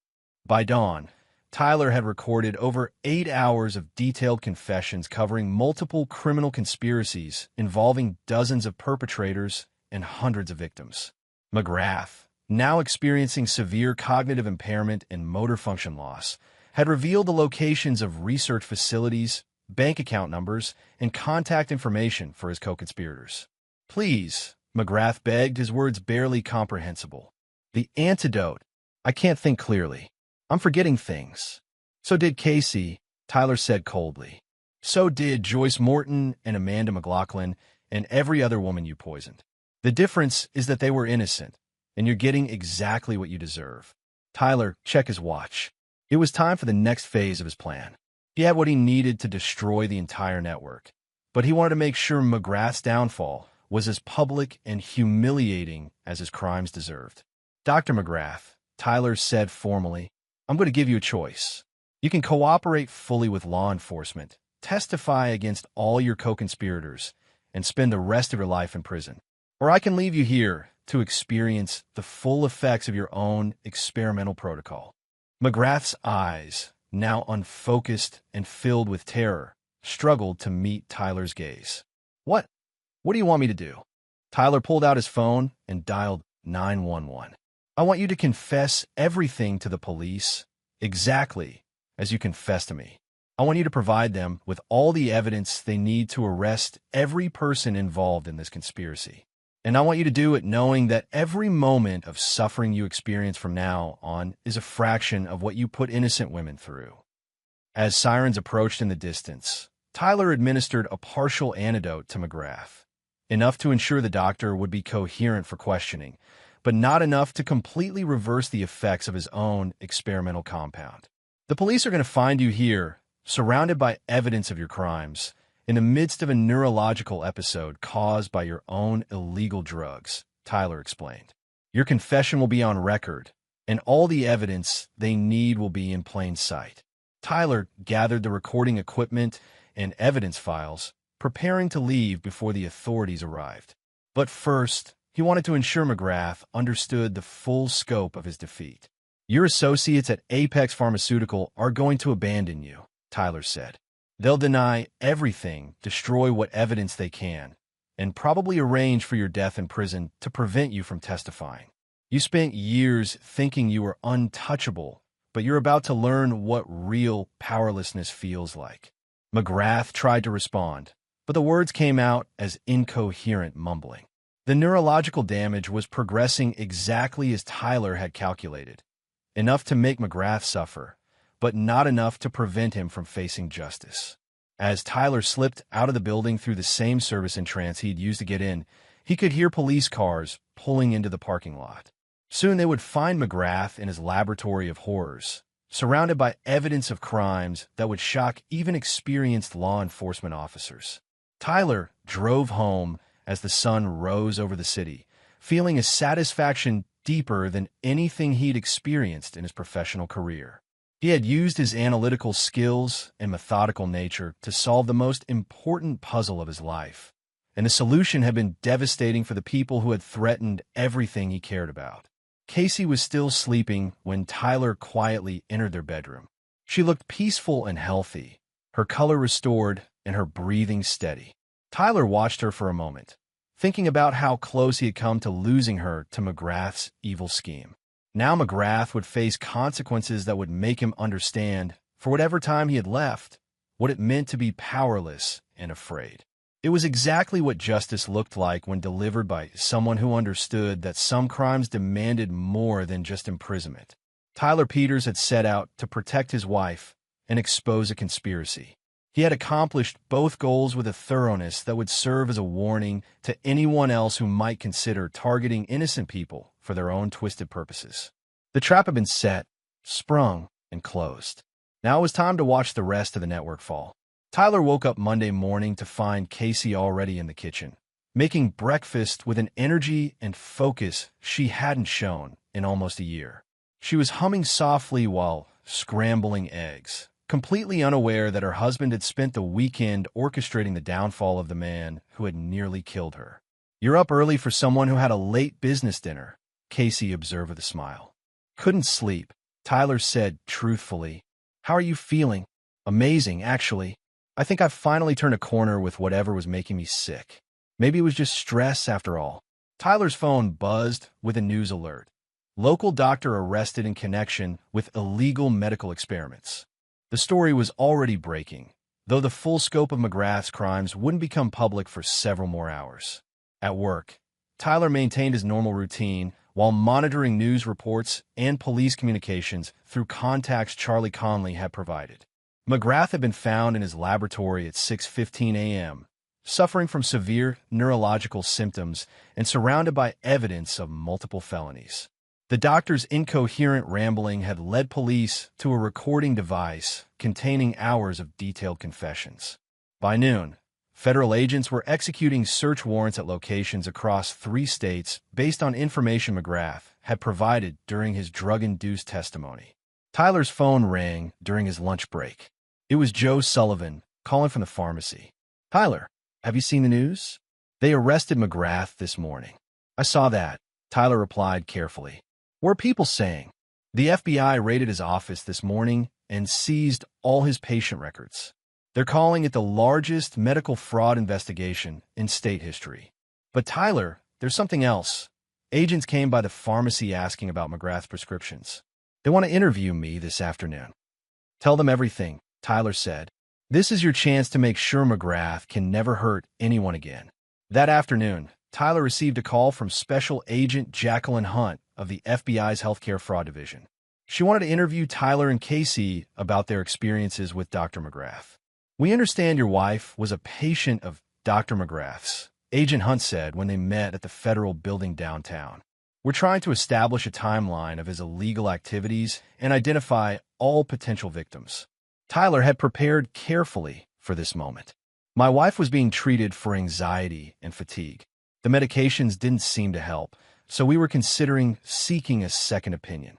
[SPEAKER 1] By dawn, Tyler had recorded over 8 hours of detailed confessions covering multiple criminal conspiracies involving dozens of perpetrators and hundreds of victims. McGrath, now experiencing severe cognitive impairment and motor function loss, had revealed the locations of research facilities, bank account numbers, and contact information for his co-conspirators. "Please," McGrath begged, his words barely comprehensible. "The antidote. I can't think clearly. I'm forgetting things." "So did Casey," Tyler said coldly. "So did Joyce Morton and Amanda McLaughlin and every other woman you poisoned. The difference is that they were innocent, and you're getting exactly what you deserve." Tyler checked his watch. It was time for the next phase of his plan. He had what he needed to destroy the entire network. but he wanted to make sure McGrath's downfall was as public and humiliating as his crimes deserved. "Dr. McGrath," Tyler said formally, "I'm going to give you a choice. You can cooperate fully with law enforcement, testify against all your co-conspirators, and spend the rest of your life in prison. Or I can leave you here to experience the full effects of your own experimental protocol." McGrath's eyes, now unfocused and filled with terror, struggled to meet Tyler's gaze. What do you want me to do?" Tyler pulled out his phone and dialed 911. "I want you to confess everything to the police, exactly as you confessed to me. I want you to provide them with all the evidence they need to arrest every person involved in this conspiracy. And I want you to do it knowing that every moment of suffering you experience from now on is a fraction of what you put innocent women through." As sirens approached in the distance, Tyler administered a partial antidote to McGrath, enough to ensure the doctor would be coherent for questioning, but not enough to completely reverse the effects of his own experimental compound. "The police are going to find you here, surrounded by evidence of your crimes, in the midst of a neurological episode caused by your own illegal drugs," Tyler explained. "Your confession will be on record, and all the evidence they need will be in plain sight." Tyler gathered the recording equipment and evidence files, preparing to leave before the authorities arrived. But first, he wanted to ensure McGrath understood the full scope of his defeat. "Your associates at Apex Pharmaceutical are going to abandon you," Tyler said. "They'll deny everything, destroy what evidence they can, and probably arrange for your death in prison to prevent you from testifying. You spent years thinking you were untouchable, but you're about to learn what real powerlessness feels like." McGrath tried to respond, but the words came out as incoherent mumbling. The neurological damage was progressing exactly as Tyler had calculated, enough to make McGrath suffer, but not enough to prevent him from facing justice. As Tyler slipped out of the building through the same service entrance he'd used to get in, he could hear police cars pulling into the parking lot. Soon they would find McGrath in his laboratory of horrors, surrounded by evidence of crimes that would shock even experienced law enforcement officers. Tyler drove home as the sun rose over the city, feeling a satisfaction deeper than anything he'd experienced in his professional career. He had used his analytical skills and methodical nature to solve the most important puzzle of his life, and the solution had been devastating for the people who had threatened everything he cared about. Casey was still sleeping when Tyler quietly entered their bedroom. She looked peaceful and healthy, her color restored and her breathing steady. Tyler watched her for a moment, thinking about how close he had come to losing her to McGrath's evil scheme. Now McGrath would face consequences that would make him understand, for whatever time he had left, what it meant to be powerless and afraid. It was exactly what justice looked like when delivered by someone who understood that some crimes demanded more than just imprisonment. Tyler Peters had set out to protect his wife and expose a conspiracy. He had accomplished both goals with a thoroughness that would serve as a warning to anyone else who might consider targeting innocent people for their own twisted purposes. The trap had been set, sprung, and closed. Now it was time to watch the rest of the network fall. Tyler woke up Monday morning to find Casey already in the kitchen, making breakfast with an energy and focus she hadn't shown in almost a year. She was humming softly while scrambling eggs, completely unaware that her husband had spent the weekend orchestrating the downfall of the man who had nearly killed her. "You're up early for someone who had a late business dinner," Casey observed with a smile. "Couldn't sleep," Tyler said truthfully. "How are you feeling?" "Amazing, actually. I think I've finally turned a corner with whatever was making me sick. Maybe it was just stress after all." Tyler's phone buzzed with a news alert. Local doctor arrested in connection with illegal medical experiments. The story was already breaking, though the full scope of McGrath's crimes wouldn't become public for several more hours. At work, Tyler maintained his normal routine while monitoring news reports and police communications through contacts Charlie Conley had provided. McGrath had been found in his laboratory at 6:15 a.m., suffering from severe neurological symptoms and surrounded by evidence of multiple felonies. The doctor's incoherent rambling had led police to a recording device containing hours of detailed confessions. By noon, Federal agents were executing search warrants at locations across 3 states based on information McGrath had provided during his drug-induced testimony. Tyler's phone rang during his lunch break. It was Joe Sullivan calling from the pharmacy. "Tyler, have you seen the news? They arrested McGrath this morning." "I saw that," Tyler replied carefully. "What are people saying?" "The FBI raided his office this morning and seized all his patient records. They're calling it the largest medical fraud investigation in state history." "But Tyler, there's something else. Agents came by the pharmacy asking about McGrath's prescriptions. They want to interview me this afternoon." "Tell them everything," Tyler said. "This is your chance to make sure McGrath can never hurt anyone again." That afternoon, Tyler received a call from Special Agent Jacqueline Hunt of the FBI's Healthcare Fraud Division. She wanted to interview Tyler and Casey about their experiences with Dr. McGrath. "We understand your wife was a patient of Dr. McGrath's," Agent Hunt said when they met at the federal building downtown. "We're trying to establish a timeline of his illegal activities and identify all potential victims." Tyler had prepared carefully for this moment. "My wife was being treated for anxiety and fatigue. The medications didn't seem to help, so we were considering seeking a second opinion."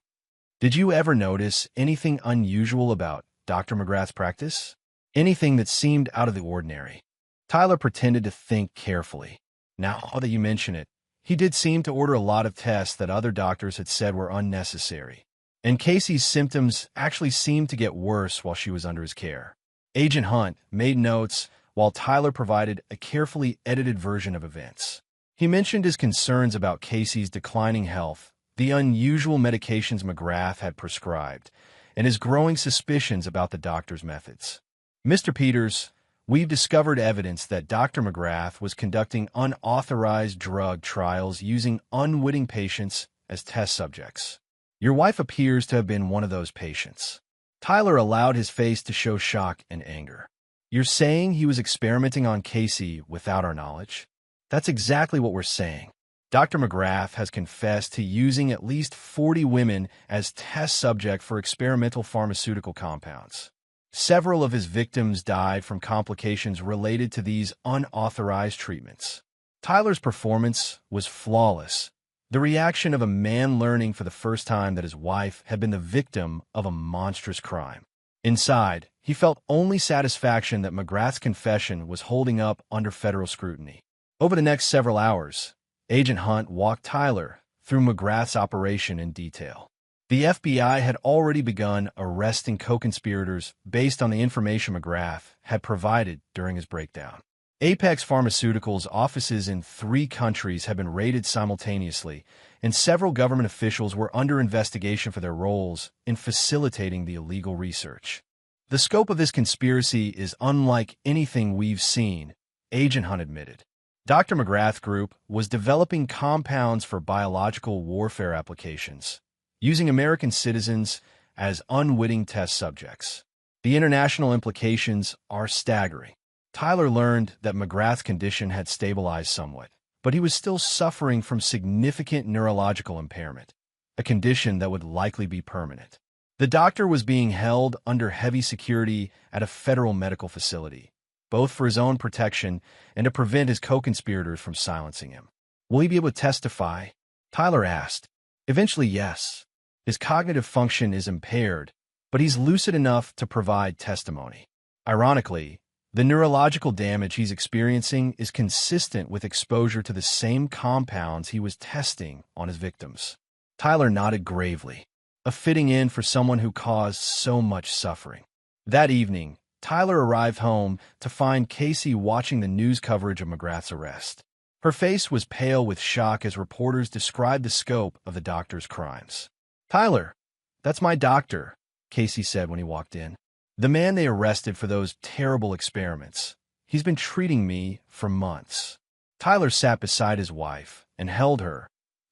[SPEAKER 1] "Did you ever notice anything unusual about Dr. McGrath's practice? Anything that seemed out of the ordinary?" Tyler pretended to think carefully. "Now that you mention it, he did seem to order a lot of tests that other doctors had said were unnecessary. And Casey's symptoms actually seemed to get worse while she was under his care." Agent Hunt made notes while Tyler provided a carefully edited version of events. He mentioned his concerns about Casey's declining health, the unusual medications McGrath had prescribed, and his growing suspicions about the doctor's methods. "Mr. Peters, we've discovered evidence that Dr. McGrath was conducting unauthorized drug trials using unwitting patients as test subjects. Your wife appears to have been one of those patients." Tyler allowed his face to show shock and anger. "You're saying he was experimenting on Casey without our knowledge?" "That's exactly what we're saying. Dr. McGrath has confessed to using at least 40 women as test subject for experimental pharmaceutical compounds. Several of his victims died from complications related to these unauthorized treatments." Tyler's performance was flawless, the reaction of a man learning for the first time that his wife had been the victim of a monstrous crime. Inside, he felt only satisfaction that McGrath's confession was holding up under federal scrutiny. Over the next several hours, Agent Hunt walked Tyler through McGrath's operation in detail. The FBI had already begun arresting co-conspirators based on the information McGrath had provided during his breakdown. Apex Pharmaceuticals' offices in 3 countries had been raided simultaneously, and several government officials were under investigation for their roles in facilitating the illegal research. "The scope of this conspiracy is unlike anything we've seen," Agent Hunt admitted. Dr. McGrath's group was developing compounds for biological warfare applications, using American citizens as unwitting test subjects. The international implications are staggering. Tyler learned that McGrath's condition had stabilized somewhat, but he was still suffering from significant neurological impairment, a condition that would likely be permanent. The doctor was being held under heavy security at a federal medical facility, both for his own protection and to prevent his co-conspirators from silencing him. "Will he be able to testify?" Tyler asked. "Eventually, yes. His cognitive function is impaired, but he's lucid enough to provide testimony. Ironically, the neurological damage he's experiencing is consistent with exposure to the same compounds he was testing on his victims." Tyler nodded gravely, a fitting end for someone who caused so much suffering. That evening, Tyler arrived home to find Casey watching the news coverage of McGrath's arrest. Her face was pale with shock as reporters described the scope of the doctor's crimes. "Tyler, that's my doctor," Casey said when he walked in. "The man they arrested for those terrible experiments. He's been treating me for months." Tyler sat beside his wife and held her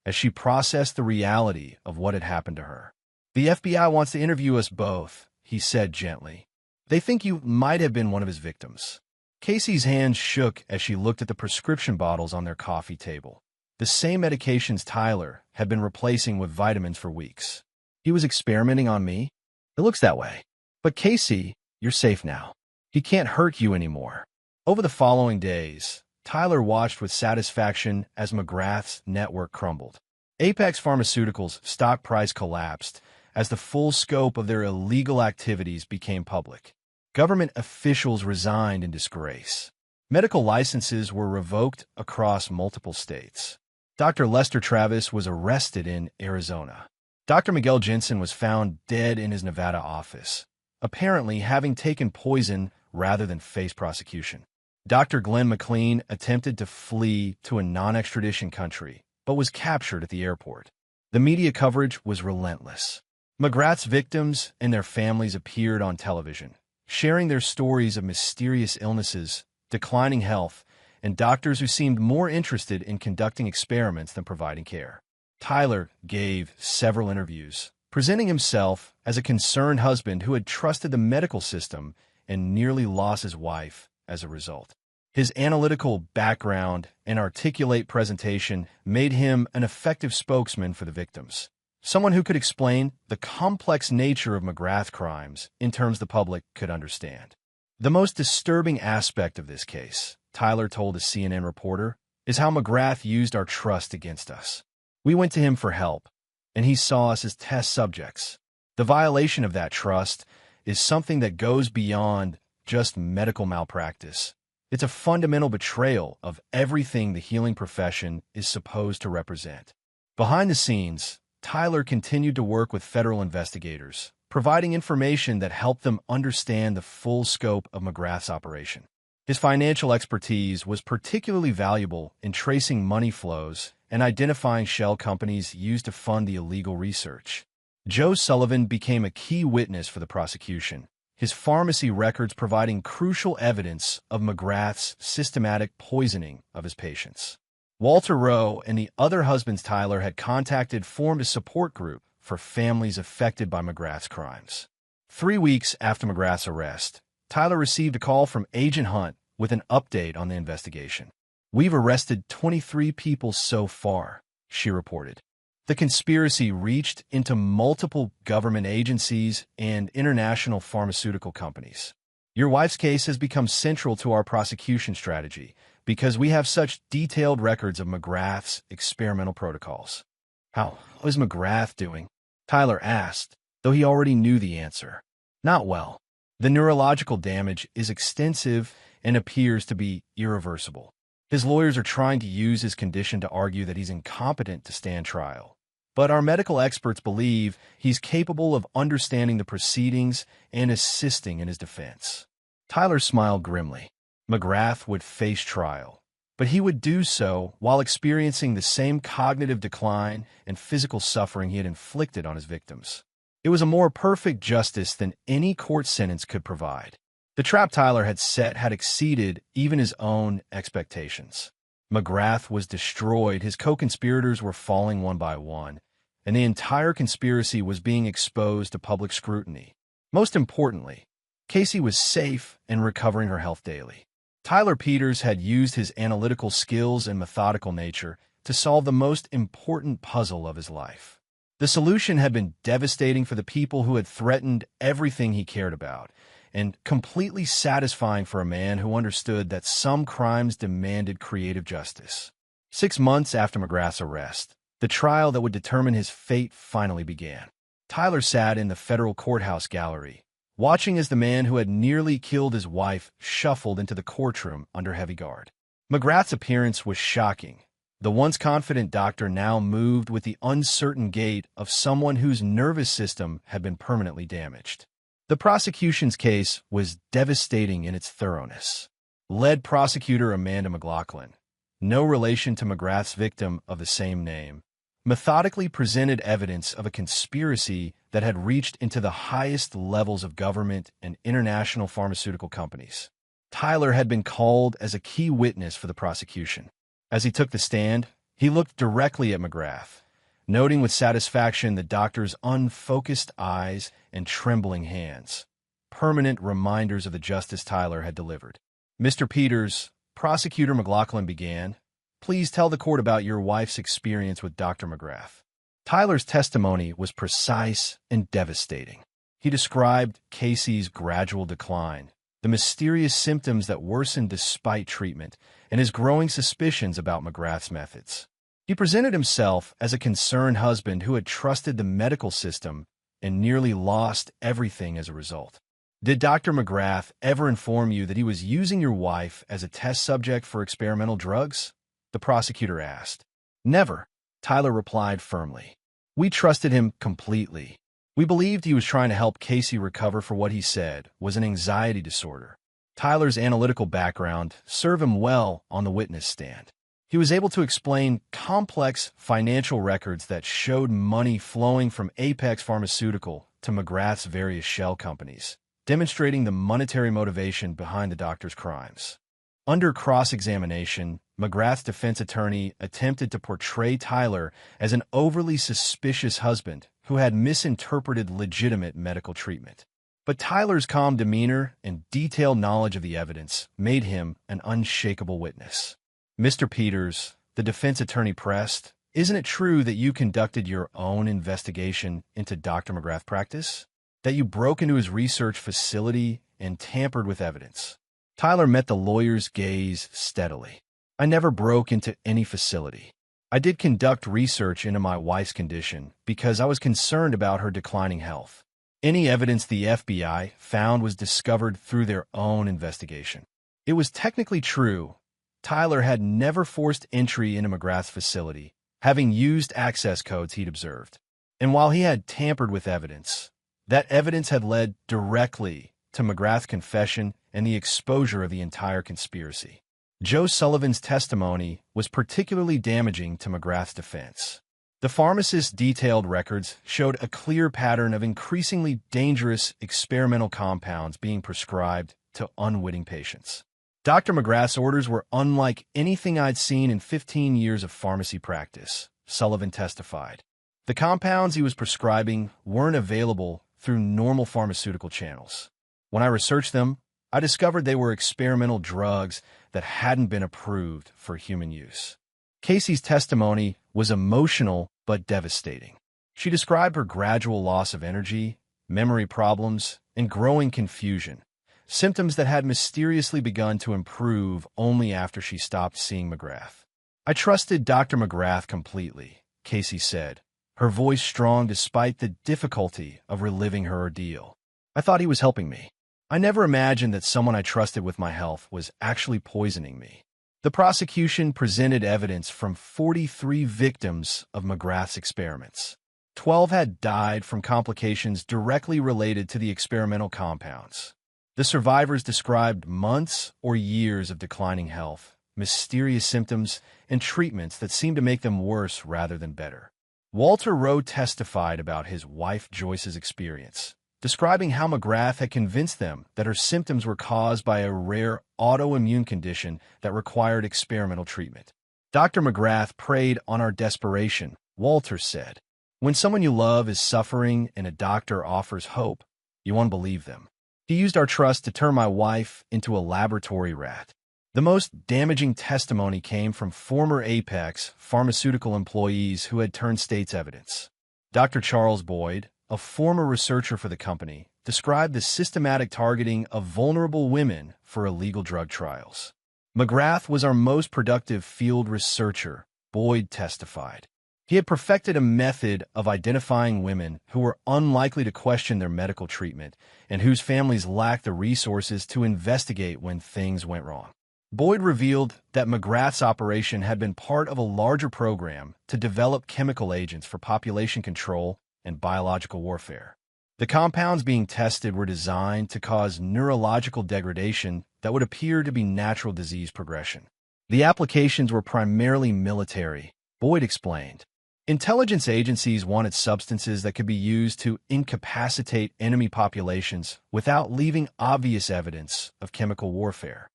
[SPEAKER 1] as she processed the reality of what had happened to her. "The FBI wants to interview us both," he said gently. "They think you might have been one of his victims." Casey's hands shook as she looked at the prescription bottles on their coffee table, the same medications Tyler had been replacing with vitamins for weeks. "He was experimenting on me?" "It looks that way. But Casey, you're safe now. He can't hurt you anymore." Over the following days, Tyler watched with satisfaction as McGrath's network crumbled. Apex Pharmaceuticals' stock price collapsed as the full scope of their illegal activities became public. Government officials resigned in disgrace. Medical licenses were revoked across multiple states. Dr. Lester Travis was arrested in Arizona. Dr. Miguel Jensen was found dead in his Nevada office, apparently having taken poison rather than face prosecution. Dr. Glenn McLean attempted to flee to a non-extradition country, but was captured at the airport. The media coverage was relentless. McGrath's victims and their families appeared on television, sharing their stories of mysterious illnesses, declining health, and doctors who seemed more interested in conducting experiments than providing care. Tyler gave several interviews, presenting himself as a concerned husband who had trusted the medical system and nearly lost his wife as a result. His analytical background and articulate presentation made him an effective spokesman for the victims, someone who could explain the complex nature of McGrath crimes in terms the public could understand. The most disturbing aspect of this case, Tyler told a CNN reporter, is how McGrath used our trust against us. We went to him for help, and he saw us as test subjects. The violation of that trust is something that goes beyond just medical malpractice. It's a fundamental betrayal of everything the healing profession is supposed to represent. Behind the scenes, Tyler continued to work with federal investigators, providing information that helped them understand the full scope of McGrath's operation. His financial expertise was particularly valuable in tracing money flows and identifying shell companies used to fund the illegal research. Joe Sullivan became a key witness for the prosecution, his pharmacy records providing crucial evidence of McGrath's systematic poisoning of his patients. Walter Rowe and the other husbands Tyler had contacted formed a support group for families affected by McGrath's crimes. 3 weeks after McGrath's arrest, Tyler received a call from Agent Hunt with an update on the investigation. "We've arrested 23 people so far," she reported. The conspiracy reached into multiple government agencies and international pharmaceutical companies. "Your wife's case has become central to our prosecution strategy because we have such detailed records of McGrath's experimental protocols." "How is McGrath doing?" Tyler asked, though he already knew the answer. "Not well. The neurological damage is extensive and appears to be irreversible. His lawyers are trying to use his condition to argue that he's incompetent to stand trial. But our medical experts believe he's capable of understanding the proceedings and assisting in his defense." Tyler smiled grimly. McGrath would face trial, but he would do so while experiencing the same cognitive decline and physical suffering he had inflicted on his victims. It was a more perfect justice than any court sentence could provide. The trap Tyler had set had exceeded even his own expectations. McGrath was destroyed, his co-conspirators were falling one by one, and the entire conspiracy was being exposed to public scrutiny. Most importantly, Casey was safe and recovering her health daily. Tyler Peters had used his analytical skills and methodical nature to solve the most important puzzle of his life. The solution had been devastating for the people who had threatened everything he cared about, and completely satisfying for a man who understood that some crimes demanded creative justice. 6 months after McGrath's arrest, the trial that would determine his fate finally began. Tyler sat in the federal courthouse gallery, watching as the man who had nearly killed his wife shuffled into the courtroom under heavy guard. McGrath's appearance was shocking. The once confident doctor now moved with the uncertain gait of someone whose nervous system had been permanently damaged. The prosecution's case was devastating in its thoroughness. Lead prosecutor Amanda McLaughlin, no relation to McGrath's victim of the same name, methodically presented evidence of a conspiracy that had reached into the highest levels of government and international pharmaceutical companies. Tyler had been called as a key witness for the prosecution. As he took the stand, he looked directly at McGrath, noting with satisfaction the doctor's unfocused eyes and trembling hands, permanent reminders of the justice Tyler had delivered. "Mr. Peters," Prosecutor McLaughlin began, "please tell the court about your wife's experience with Dr. McGrath." Tyler's testimony was precise and devastating. He described Casey's gradual decline, the mysterious symptoms that worsened despite treatment, and his growing suspicions about McGrath's methods. He presented himself as a concerned husband who had trusted the medical system and nearly lost everything as a result. Did Dr. McGrath ever inform you that he was using your wife as a test subject for experimental drugs? The prosecutor asked. Never, Tyler replied firmly. We trusted him completely. We believed he was trying to help Casey recover for what he said was an anxiety disorder. Tyler's analytical background served him well on the witness stand. He was able to explain complex financial records that showed money flowing from Apex Pharmaceutical to McGrath's various shell companies, demonstrating the monetary motivation behind the doctor's crimes. Under cross-examination, McGrath's defense attorney attempted to portray Tyler as an overly suspicious husband who had misinterpreted legitimate medical treatment. But Tyler's calm demeanor and detailed knowledge of the evidence made him an unshakable witness. Mr. Peters, the defense attorney pressed, isn't it true that you conducted your own investigation into Dr. McGrath's practice? That you broke into his research facility and tampered with evidence? Tyler met the lawyer's gaze steadily. I never broke into any facility. I did conduct research into my wife's condition because I was concerned about her declining health. Any evidence the FBI found was discovered through their own investigation. It was technically true. Tyler had never forced entry into McGrath's facility, having used access codes he'd observed. And while he had tampered with evidence, that evidence had led directly to McGrath's confession and the exposure of the entire conspiracy. Joe Sullivan's testimony was particularly damaging to McGrath's defense. The pharmacist's detailed records showed a clear pattern of increasingly dangerous experimental compounds being prescribed to unwitting patients. Dr. McGrath's orders were unlike anything I'd seen in 15 years of pharmacy practice, Sullivan testified. The compounds he was prescribing weren't available through normal pharmaceutical channels. When I researched them, I discovered they were experimental drugs that hadn't been approved for human use. Casey's testimony was emotional but devastating. She described her gradual loss of energy, memory problems, and growing confusion, symptoms that had mysteriously begun to improve only after she stopped seeing McGrath. I trusted Dr. McGrath completely, Casey said, her voice strong despite the difficulty of reliving her ordeal. I thought he was helping me. I never imagined that someone I trusted with my health was actually poisoning me. The prosecution presented evidence from 43 victims of McGrath's experiments. 12 had died from complications directly related to the experimental compounds. The survivors described months or years of declining health, mysterious symptoms, and treatments that seemed to make them worse rather than better. Walter Rowe testified about his wife Joyce's experience, describing how McGrath had convinced them that her symptoms were caused by a rare autoimmune condition that required experimental treatment. Dr. McGrath preyed on our desperation, Walter said. When someone you love is suffering and a doctor offers hope, you won't believe them. He used our trust to turn my wife into a laboratory rat. The most damaging testimony came from former Apex pharmaceutical employees who had turned state's evidence. Dr. Charles Boyd, a former researcher for the company, described the systematic targeting of vulnerable women for illegal drug trials. McGrath was our most productive field researcher, Boyd testified. He had perfected a method of identifying women who were unlikely to question their medical treatment and whose families lacked the resources to investigate when things went wrong. Boyd revealed that McGrath's operation had been part of a larger program to develop chemical agents for population control and biological warfare. The compounds being tested were designed to cause neurological degradation that would appear to be natural disease progression. The applications were primarily military, Boyd explained. Intelligence agencies wanted substances that could be used to incapacitate enemy populations without leaving obvious evidence of chemical warfare.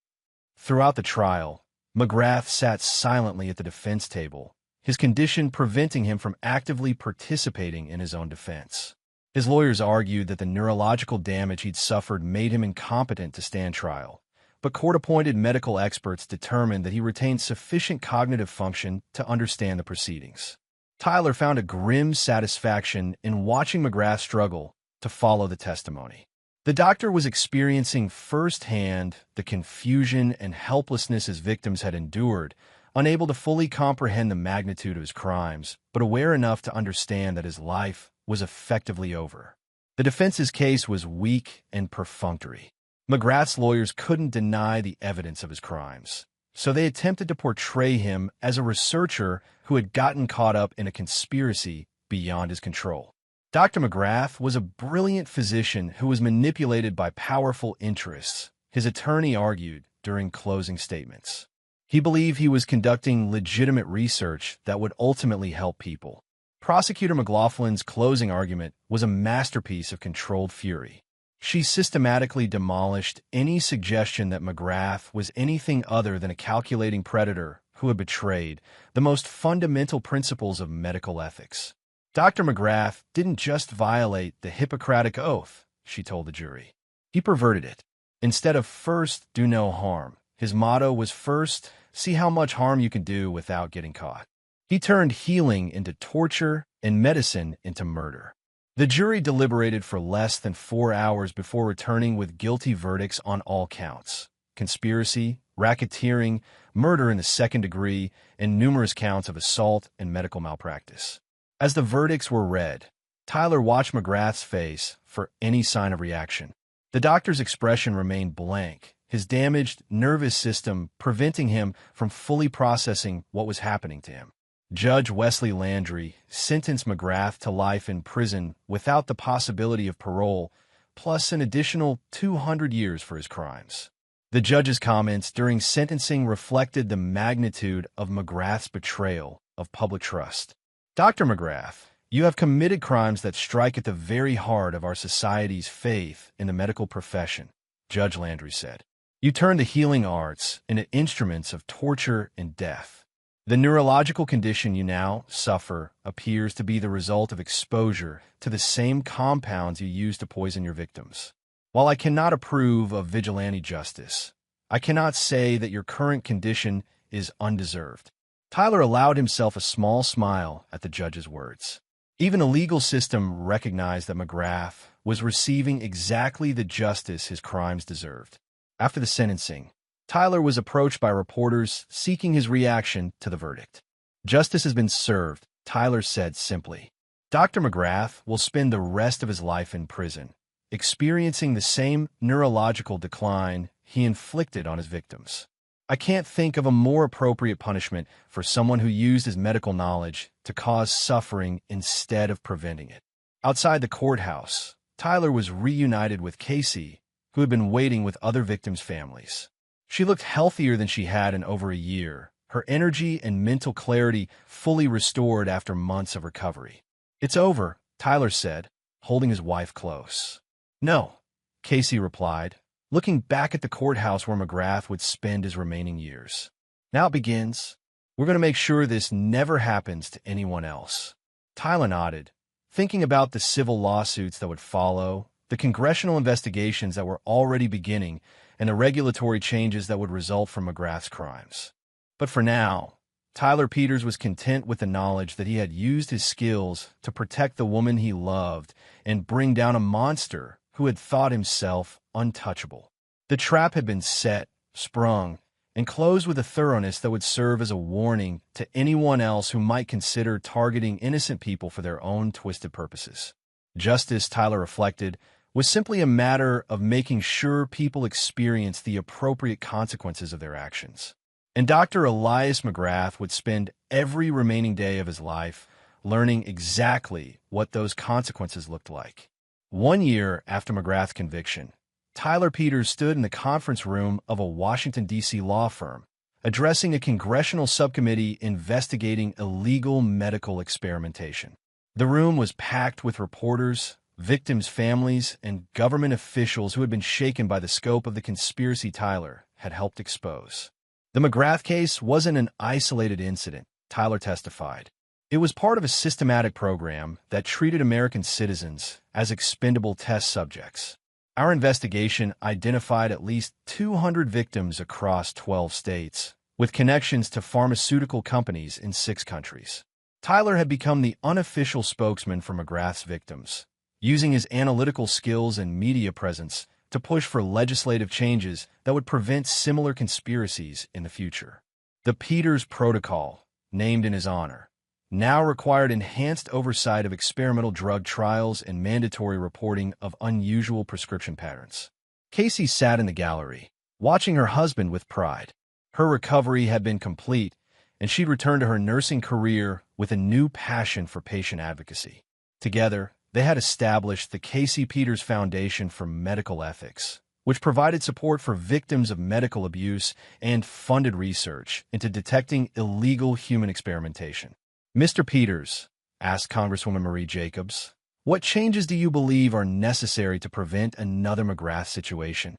[SPEAKER 1] Throughout the trial, McGrath sat silently at the defense table, his condition preventing him from actively participating in his own defense. His lawyers argued that the neurological damage he'd suffered made him incompetent to stand trial, but court-appointed medical experts determined that he retained sufficient cognitive function to understand the proceedings. Tyler found a grim satisfaction in watching McGrath struggle to follow the testimony. The doctor was experiencing firsthand the confusion and helplessness his victims had endured, unable to fully comprehend the magnitude of his crimes, but aware enough to understand that his life was effectively over. The defense's case was weak and perfunctory. McGrath's lawyers couldn't deny the evidence of his crimes, so they attempted to portray him as a researcher who had gotten caught up in a conspiracy beyond his control. Dr. McGrath was a brilliant physician who was manipulated by powerful interests, his attorney argued during closing statements. He believed he was conducting legitimate research that would ultimately help people. Prosecutor McLaughlin's closing argument was a masterpiece of controlled fury. She systematically demolished any suggestion that McGrath was anything other than a calculating predator who had betrayed the most fundamental principles of medical ethics. Dr. McGrath didn't just violate the Hippocratic Oath, she told the jury. He perverted it. Instead of first, do no harm, his motto was first, see how much harm you can do without getting caught. He turned healing into torture and medicine into murder. The jury deliberated for less than 4 hours before returning with guilty verdicts on all counts: conspiracy, racketeering, murder in the second degree, and numerous counts of assault and medical malpractice. As the verdicts were read, Tyler watched McGrath's face for any sign of reaction. The doctor's expression remained blank, his damaged nervous system preventing him from fully processing what was happening to him. Judge Wesley Landry sentenced McGrath to life in prison without the possibility of parole, plus an additional 200 years for his crimes. The judge's comments during sentencing reflected the magnitude of McGrath's betrayal of public trust. Dr. McGrath, you have committed crimes that strike at the very heart of our society's faith in the medical profession, Judge Landry said. You turned the healing arts into instruments of torture and death. The neurological condition you now suffer appears to be the result of exposure to the same compounds you used to poison your victims. While I cannot approve of vigilante justice, I cannot say that your current condition is undeserved. Tyler allowed himself a small smile at the judge's words. Even the legal system recognized that McGrath was receiving exactly the justice his crimes deserved. After the sentencing, Tyler was approached by reporters seeking his reaction to the verdict. Justice has been served, Tyler said simply. Dr. McGrath will spend the rest of his life in prison, experiencing the same neurological decline he inflicted on his victims. I can't think of a more appropriate punishment for someone who used his medical knowledge to cause suffering instead of preventing it. Outside the courthouse, Tyler was reunited with Casey, who had been waiting with other victims' families. She looked healthier than she had in over a year, her energy and mental clarity fully restored after months of recovery. It's over, Tyler said, holding his wife close. No, Casey replied, looking back at the courthouse where McGrath would spend his remaining years. Now it begins. We're going to make sure this never happens to anyone else. Tyler nodded, thinking about the civil lawsuits that would follow, the congressional investigations that were already beginning, and the regulatory changes that would result from McGrath's crimes. But for now, Tyler Peters was content with the knowledge that he had used his skills to protect the woman he loved and bring down a monster who had thought himself untouchable. The trap had been set, sprung, and closed with a thoroughness that would serve as a warning to anyone else who might consider targeting innocent people for their own twisted purposes. Justice, Tyler reflected, was simply a matter of making sure people experienced the appropriate consequences of their actions. And Dr. Elias McGrath would spend every remaining day of his life learning exactly what those consequences looked like. 1 year after McGrath's conviction, Tyler Peters stood in the conference room of a Washington, D.C. law firm, addressing a congressional subcommittee investigating illegal medical experimentation. The room was packed with reporters, victims' families, and government officials who had been shaken by the scope of the conspiracy Tyler had helped expose. The McGrath case wasn't an isolated incident, Tyler testified. It was part of a systematic program that treated American citizens as expendable test subjects. Our investigation identified at least 200 victims across 12 states, with connections to pharmaceutical companies in 6 countries. Tyler had become the unofficial spokesman for McGrath's victims, using his analytical skills and media presence to push for legislative changes that would prevent similar conspiracies in the future. The Peters Protocol, named in his honor, now required enhanced oversight of experimental drug trials and mandatory reporting of unusual prescription patterns. Casey sat in the gallery, watching her husband with pride. Her recovery had been complete, and she'd returned to her nursing career with a new passion for patient advocacy. Together, they had established the Casey Peters Foundation for Medical Ethics, which provided support for victims of medical abuse and funded research into detecting illegal human experimentation. Mr. Peters, asked Congresswoman Marie Jacobs, what changes do you believe are necessary to prevent another McGrath situation?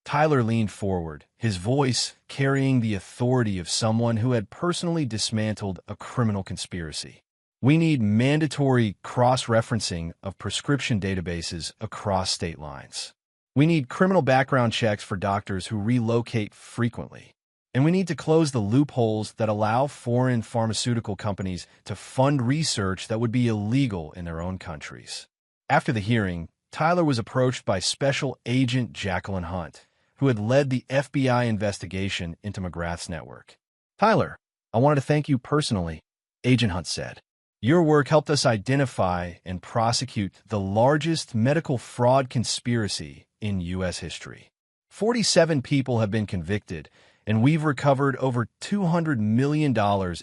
[SPEAKER 1] Tyler leaned forward, his voice carrying the authority of someone who had personally dismantled a criminal conspiracy. We need mandatory cross-referencing of prescription databases across state lines. We need criminal background checks for doctors who relocate frequently. And we need to close the loopholes that allow foreign pharmaceutical companies to fund research that would be illegal in their own countries. After the hearing, Tyler was approached by Special Agent Jacqueline Hunt, who had led the FBI investigation into McGrath's network. Tyler, I wanted to thank you personally, Agent Hunt said. Your work helped us identify and prosecute the largest medical fraud conspiracy in U.S. history. 47 people have been convicted, and we've recovered over $200 million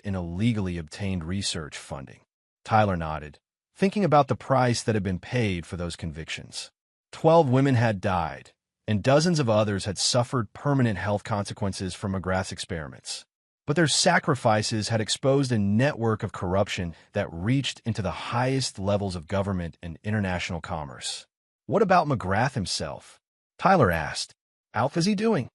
[SPEAKER 1] in illegally obtained research funding. Tyler nodded, thinking about the price that had been paid for those convictions. 12 women had died, and dozens of others had suffered permanent health consequences from McGrath's experiments. But their sacrifices had exposed a network of corruption that reached into the highest levels of government and international commerce. What about McGrath himself? Tyler asked. How's he doing?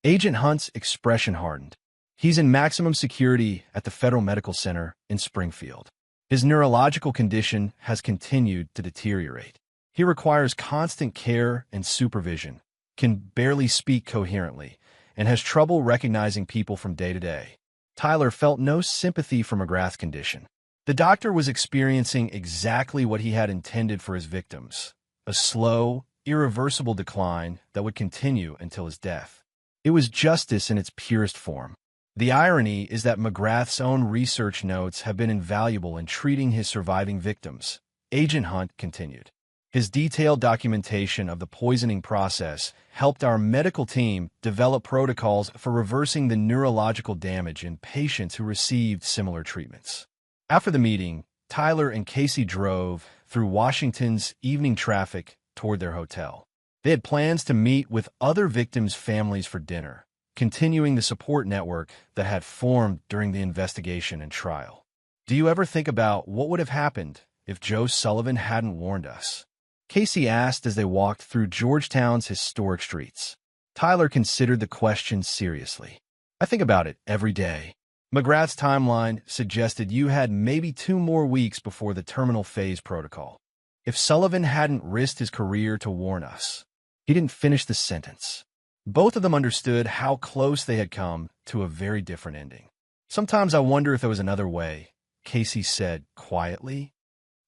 [SPEAKER 1] Agent Hunt's expression hardened. He's in maximum security at the Federal Medical Center in Springfield. His neurological condition has continued to deteriorate. He requires constant care and supervision, can barely speak coherently, and has trouble recognizing people from day to day. Tyler felt no sympathy for McGrath's condition. The doctor was experiencing exactly what he had intended for his victims, a slow, irreversible decline that would continue until his death. It was justice in its purest form. The irony is that McGrath's own research notes have been invaluable in treating his surviving victims, Agent Hunt continued. His detailed documentation of the poisoning process helped our medical team develop protocols for reversing the neurological damage in patients who received similar treatments. After the meeting, Tyler and Casey drove through Washington's evening traffic toward their hotel. They had plans to meet with other victims' families for dinner, continuing the support network that had formed during the investigation and trial. Do you ever think about what would have happened if Joe Sullivan hadn't warned us? Casey asked as they walked through Georgetown's historic streets. Tyler considered the question seriously. I think about it every day. McGrath's timeline suggested you had maybe 2 more weeks before the terminal phase protocol. If Sullivan hadn't risked his career to warn us. He didn't finish the sentence. Both of them understood how close they had come to a very different ending. Sometimes I wonder if there was another way, Casey said quietly.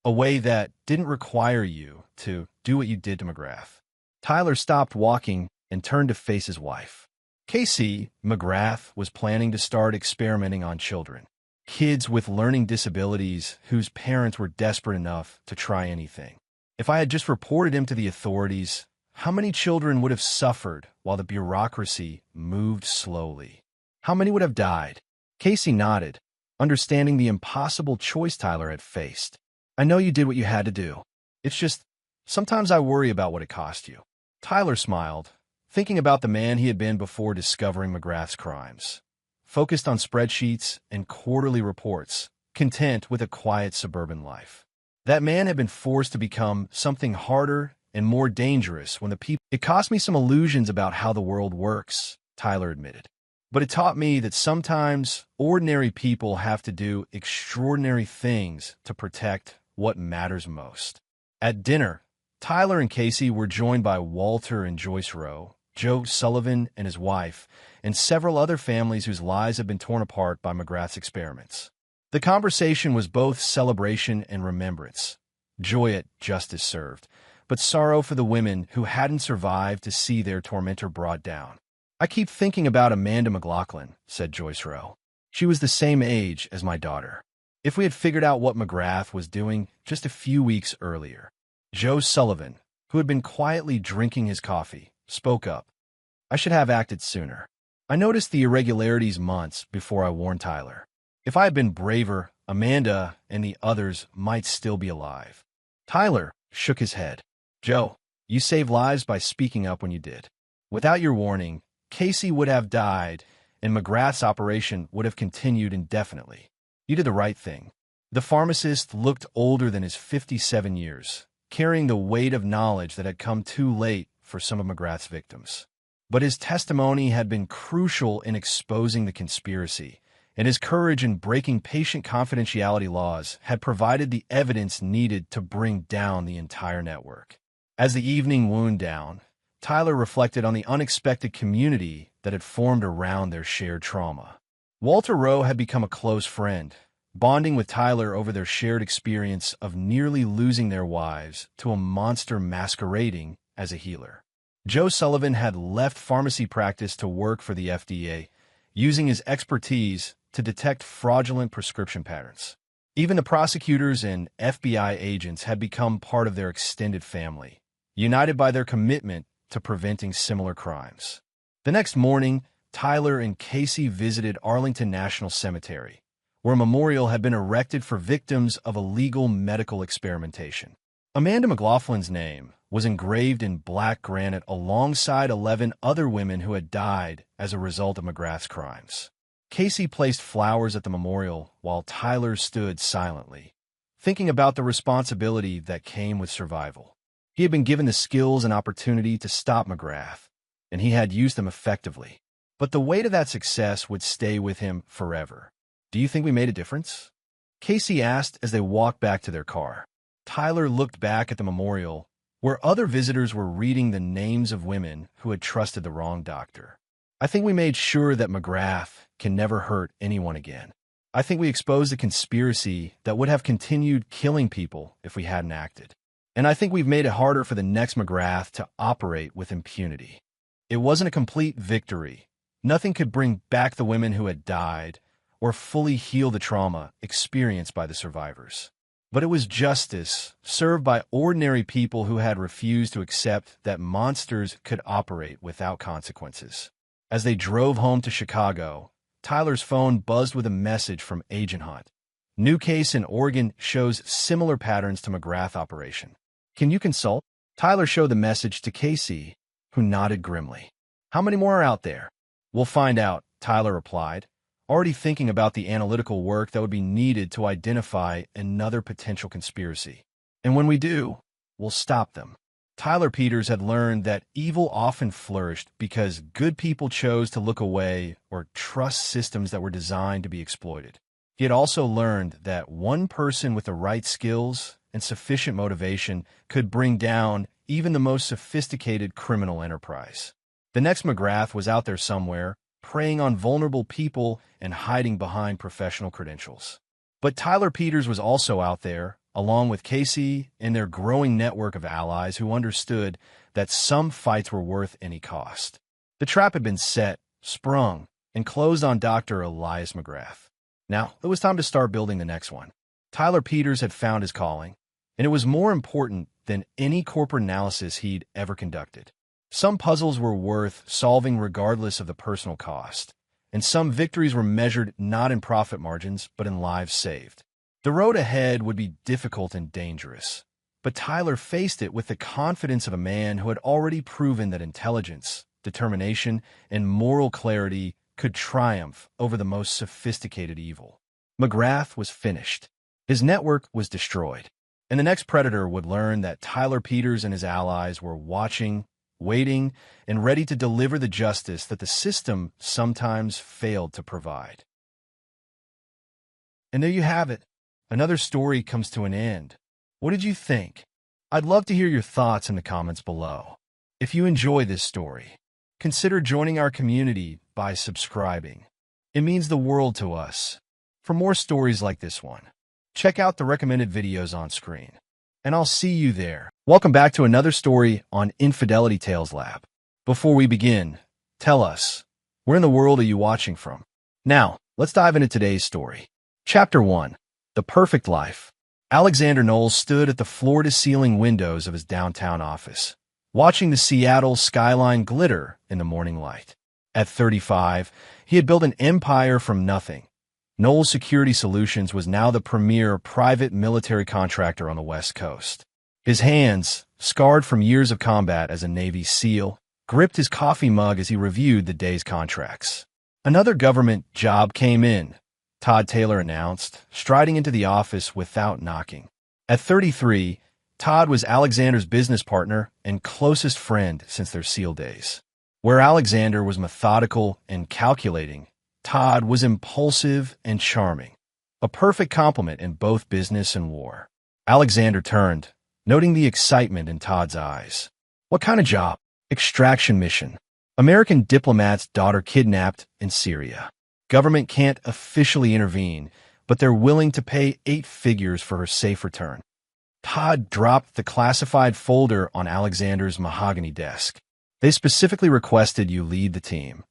[SPEAKER 1] A way that didn't require you to do what you did to McGrath. Tyler stopped walking and turned to face his wife. Casey, McGrath was planning to start experimenting on children. Kids with learning disabilities whose parents were desperate enough to try anything. If I had just reported him to the authorities, how many children would have suffered while the bureaucracy moved slowly? How many would have died? Casey nodded, understanding the impossible choice Tyler had faced. I know you did what you had to do. It's just, sometimes I worry about what it cost you. Tyler smiled, thinking about the man he had been before discovering McGrath's crimes. Focused on spreadsheets and quarterly reports, content with a quiet suburban life. That man had been forced to become something harder and more dangerous when the people... It cost me some illusions about how the world works, Tyler admitted. But it taught me that sometimes ordinary people have to do extraordinary things to protect what matters most. At dinner, Tyler and Casey were joined by Walter and Joyce Rowe, Joe Sullivan and his wife, and several other families whose lives had been torn apart by McGrath's experiments. The conversation was both celebration and remembrance. joy at justice served, but sorrow for the women who hadn't survived to see their tormentor brought down. "I keep thinking about Amanda McLaughlin," said Joyce Rowe. "She was the same age as my daughter. If we had figured out what McGrath was doing just a few weeks earlier." Joe Sullivan, who had been quietly drinking his coffee, spoke up. "I should have acted sooner. I noticed the irregularities months before I warned Tyler. If I had been braver, Amanda and the others might still be alive." Tyler shook his head. "Joe, you saved lives by speaking up when you did. Without your warning, Casey would have died, and McGrath's operation would have continued indefinitely. You did the right thing." The pharmacist looked older than his 57 years, carrying the weight of knowledge that had come too late for some of McGrath's victims. But his testimony had been crucial in exposing the conspiracy, and his courage in breaking patient confidentiality laws had provided the evidence needed to bring down the entire network. As the evening wound down, Tyler reflected on the unexpected community that had formed around their shared trauma. Walter Rowe had become a close friend, bonding with Tyler over their shared experience of nearly losing their wives to a monster masquerading as a healer. Joe Sullivan had left pharmacy practice to work for the FDA, using his expertise to detect fraudulent prescription patterns. Even the prosecutors and FBI agents had become part of their extended family, united by their commitment to preventing similar crimes. The next morning, Tyler and Casey visited Arlington National Cemetery, where a memorial had been erected for victims of illegal medical experimentation. Amanda McLaughlin's name was engraved in black granite alongside 11 other women who had died as a result of McGrath's crimes. Casey placed flowers at the memorial while Tyler stood silently, thinking about the responsibility that came with survival. He had been given the skills and opportunity to stop McGrath, and he had used them effectively. But the weight of that success would stay with him forever. "Do you think we made a difference?" Casey asked as they walked back to their car. Tyler looked back at the memorial, where other visitors were reading the names of women who had trusted the wrong doctor. "I think we made sure that McGrath can never hurt anyone again. I think we exposed a conspiracy that would have continued killing people if we hadn't acted. And I think we've made it harder for the next McGrath to operate with impunity." It wasn't a complete victory. Nothing could bring back the women who had died or fully heal the trauma experienced by the survivors. But it was justice served by ordinary people who had refused to accept that monsters could operate without consequences. As they drove home to Chicago, Tyler's phone buzzed with a message from Agent Hunt. "New case in Oregon shows similar patterns to McGrath operation. Can you consult?" Tyler showed the message to Casey, who nodded grimly. "How many more are out there?" "We'll find out," Tyler replied, already thinking about the analytical work that would be needed to identify another potential conspiracy. "And when we do, we'll stop them." Tyler Peters had learned that evil often flourished because good people chose to look away or trust systems that were designed to be exploited. He had also learned that one person with the right skills and sufficient motivation could bring down even the most sophisticated criminal enterprise. The next McGrath was out there somewhere, preying on vulnerable people and hiding behind professional credentials. But Tyler Peters was also out there, along with Casey and their growing network of allies who understood that some fights were worth any cost. The trap had been set, sprung, and closed on Dr. Elias McGrath. Now, it was time to start building the next one. Tyler Peters had found his calling, and it was more important than any corporate analysis he'd ever conducted. Some puzzles were worth solving regardless of the personal cost, and some victories were measured not in profit margins, but in lives saved. The road ahead would be difficult and dangerous, but Tyler faced it with the confidence of a man who had already proven that intelligence, determination, and moral clarity could triumph over the most sophisticated evil. McGrath was finished. His network was destroyed, and the next predator would learn that Tyler Peters and his allies were watching, waiting, and ready to deliver the justice that the system sometimes failed to provide. And there you have it. Another story comes to an end. What did you think? I'd love to hear your thoughts in the comments below. If you enjoy this story, consider joining our community by subscribing. It means the world to us. For more stories like this one, check out the recommended videos on screen. and I'll see you there. Welcome back to another story on Infidelity Tales Lab. Before we begin, tell us, where in the world are you watching from? Now, let's dive into today's story. Chapter 1. The Perfect Life. Alexander Knowles stood at the floor-to-ceiling windows of his downtown office, watching the Seattle skyline glitter in the morning light. At 35, he had built an empire from nothing. Knowles Security Solutions was now the premier private military contractor on the West Coast. His hands, scarred from years of combat as a Navy SEAL, gripped his coffee mug as he reviewed the day's contracts. Another government job came in, Todd Taylor announced, striding into the office without knocking. At 33, Todd was Alexander's business partner and closest friend since their SEAL days. Where Alexander was methodical and calculating, Todd was impulsive and charming, a perfect complement in both business and war. Alexander turned, noting the excitement in Todd's eyes. What kind of job? Extraction mission. American diplomat's daughter kidnapped in Syria. Government can't officially intervene, but they're willing to pay 8 figures for her safe return. Todd dropped the classified folder on Alexander's mahogany desk. They specifically requested you lead the team.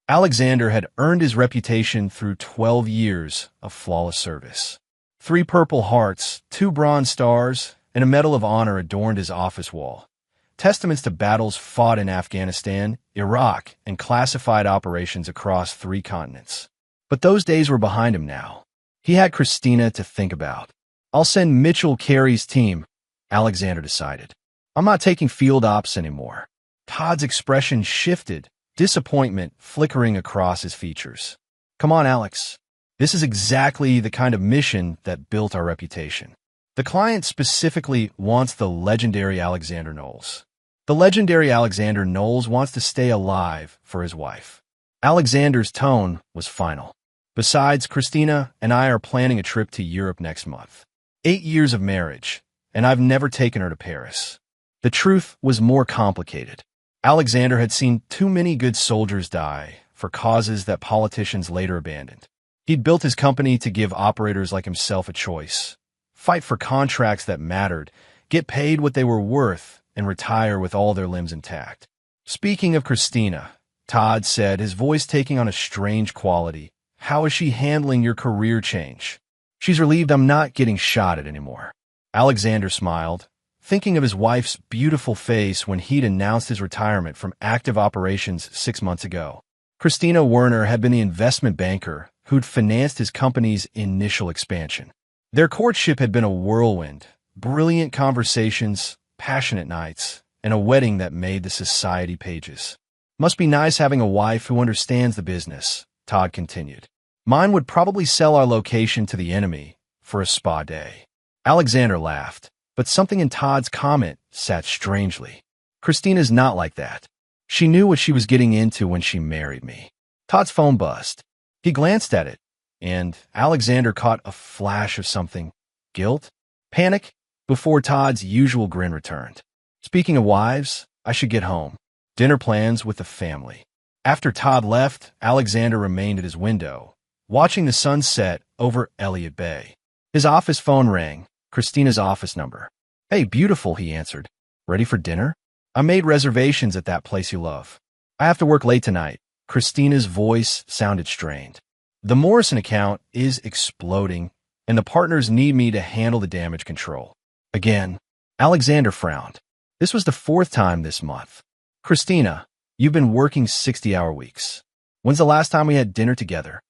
[SPEAKER 1] Alexander had earned his reputation through 12 years of flawless service. 3 Purple Hearts, 2 Bronze Stars, and a Medal of Honor adorned his office wall, testaments to battles fought in Afghanistan, Iraq, and classified operations across 3 continents. But those days were behind him now. He had Christina to think about. I'll send Mitchell Carey's team, Alexander decided. I'm not taking field ops anymore. Todd's expression shifted, disappointment flickering across his features. Come on, Alex. This is exactly the kind of mission that built our reputation. The client specifically wants the legendary Alexander Knowles. The legendary Alexander Knowles wants to stay alive for his wife. Alexander's tone was final. Besides, Christina and I are planning a trip to Europe next month. 8 years of marriage, and I've never taken her to Paris. The truth was more complicated. Alexander had seen too many good soldiers die for causes that politicians later abandoned. He'd built his company to give operators like himself a choice. Fight for contracts that mattered, get paid what they were worth, and retire with all their limbs intact. Speaking of Christina, Todd said, his voice taking on a strange quality, how is she handling your career change? She's relieved I'm not getting shot at anymore. Alexander smiled, thinking of his wife's beautiful face when he'd announced his retirement from active operations 6 months ago. Christina Werner had been the investment banker who'd financed his company's initial expansion. Their courtship had been a whirlwind, brilliant conversations, passionate nights, and a wedding that made the society pages. Must be nice having a wife who understands the business, Todd continued. Mine would probably sell our location to the enemy for a spa day. Alexander laughed, but something in Todd's comment sat strangely. Christina's not like that. She knew what she was getting into when she married me. Todd's phone buzzed. He glanced at it, and Alexander caught a flash of something. Guilt? Panic? Before Todd's usual grin returned. Speaking of wives, I should get home. Dinner plans with the family. After Todd left, Alexander remained at his window, watching the sun set over Elliott Bay. His office phone rang, Christina's office number. Hey, beautiful, he answered. Ready for dinner? I made reservations at that place you love. I have to work late tonight. Christina's voice sounded strained. The Morrison account is exploding, and the partners need me to handle the damage control. Again, Alexander frowned. This was the 4th time this month. Christina, you've been working 60-hour weeks. When's the last time we had dinner together?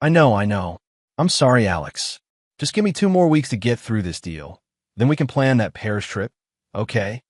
[SPEAKER 1] I know. I'm sorry, Alex. Just give me 2 more weeks to get through this deal. Then we can plan that Paris trip, okay?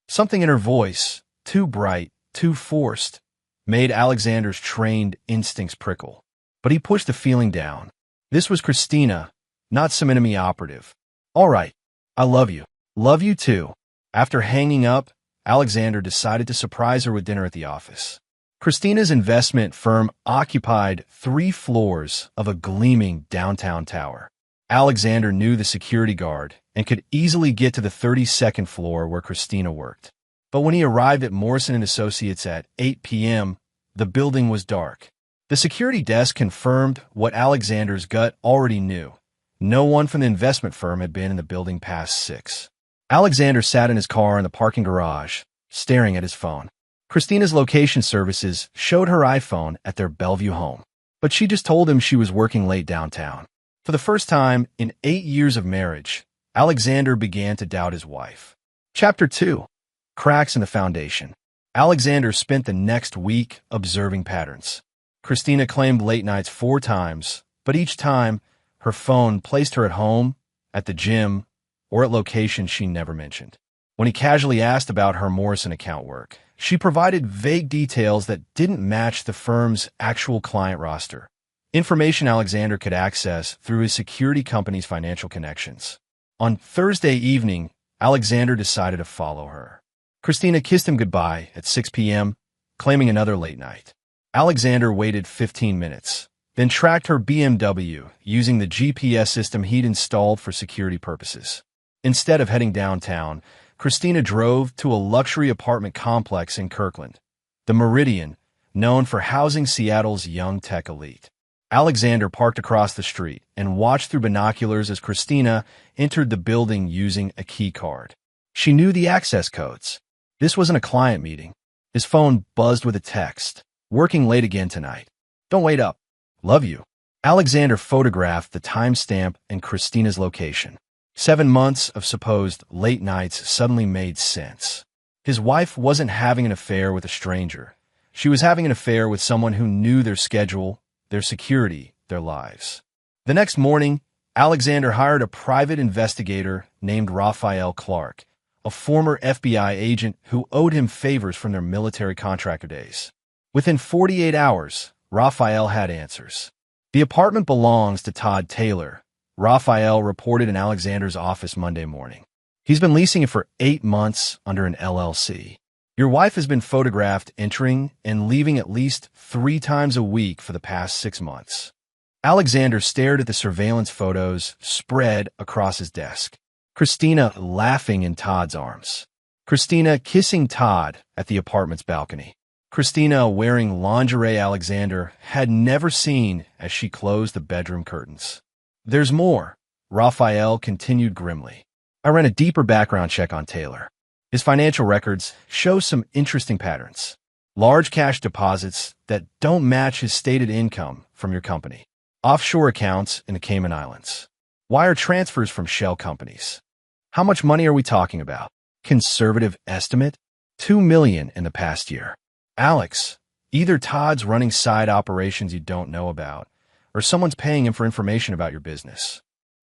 [SPEAKER 1] Something in her voice, too bright, too forced, made Alexander's trained instincts prickle. But he pushed the feeling down. This was Christina, not some enemy operative. All right, I love you. Love you too. After hanging up, Alexander decided to surprise her with dinner at the office. Christina's investment firm occupied 3 floors of a gleaming downtown tower. Alexander knew the security guard and could easily get to the 32nd floor where Christina worked. But when he arrived at Morrison & Associates at 8 p.m., the building was dark. The security desk confirmed what Alexander's gut already knew. No one from the investment firm had been in the building past 6. Alexander sat in his car in the parking garage, staring at his phone. Christina's location services showed her iPhone at their Bellevue home, but she just told him she was working late downtown. For the first time in 8 years of marriage, Alexander began to doubt his wife. Chapter 2. Cracks in the Foundation. Alexander spent the next week observing patterns. Christina claimed late nights 4 times, but each time, her phone placed her at home, at the gym, or at locations she never mentioned. When he casually asked about her Morrison account work, she provided vague details that didn't match the firm's actual client roster, information Alexander could access through his security company's financial connections. On Thursday evening, Alexander decided to follow her. Christina kissed him goodbye at 6 p.m., claiming another late night. Alexander waited 15 minutes, then tracked her BMW using the GPS system he'd installed for security purposes. Instead of heading downtown, Christina drove to a luxury apartment complex in Kirkland, the Meridian, known for housing Seattle's young tech elite. Alexander parked across the street and watched through binoculars as Christina entered the building using a key card. She knew the access codes. This wasn't a client meeting. His phone buzzed with a text. "Working late again tonight. Don't wait up. Love you." Alexander photographed the timestamp and Christina's location. 7 months of supposed late nights suddenly made sense. His wife wasn't having an affair with a stranger. She was having an affair with someone who knew their schedule, their security, their lives. The next morning, Alexander hired a private investigator named Raphael Clark, a former FBI agent who owed him favors from their military contractor days. Within 48 hours, Raphael had answers. The apartment belongs to Todd Taylor, Raphael reported in Alexander's office Monday morning. He's been leasing it for 8 months under an LLC. Your wife has been photographed entering and leaving at least 3 times a week for the past 6 months. Alexander stared at the surveillance photos spread across his desk. Christina laughing in Todd's arms. Christina kissing Todd at the apartment's balcony. Christina wearing lingerie Alexander had never seen as she closed the bedroom curtains. "There's more," Raphael continued grimly. "I ran a deeper background check on Taylor. His financial records show some interesting patterns. Large cash deposits that don't match his stated income from your company. Offshore accounts in the Cayman Islands. Wire transfers from shell companies. How much money are we talking about? Conservative estimate? $2 million in the past year. Alex, either Todd's running side operations you don't know about, or someone's paying him for information about your business."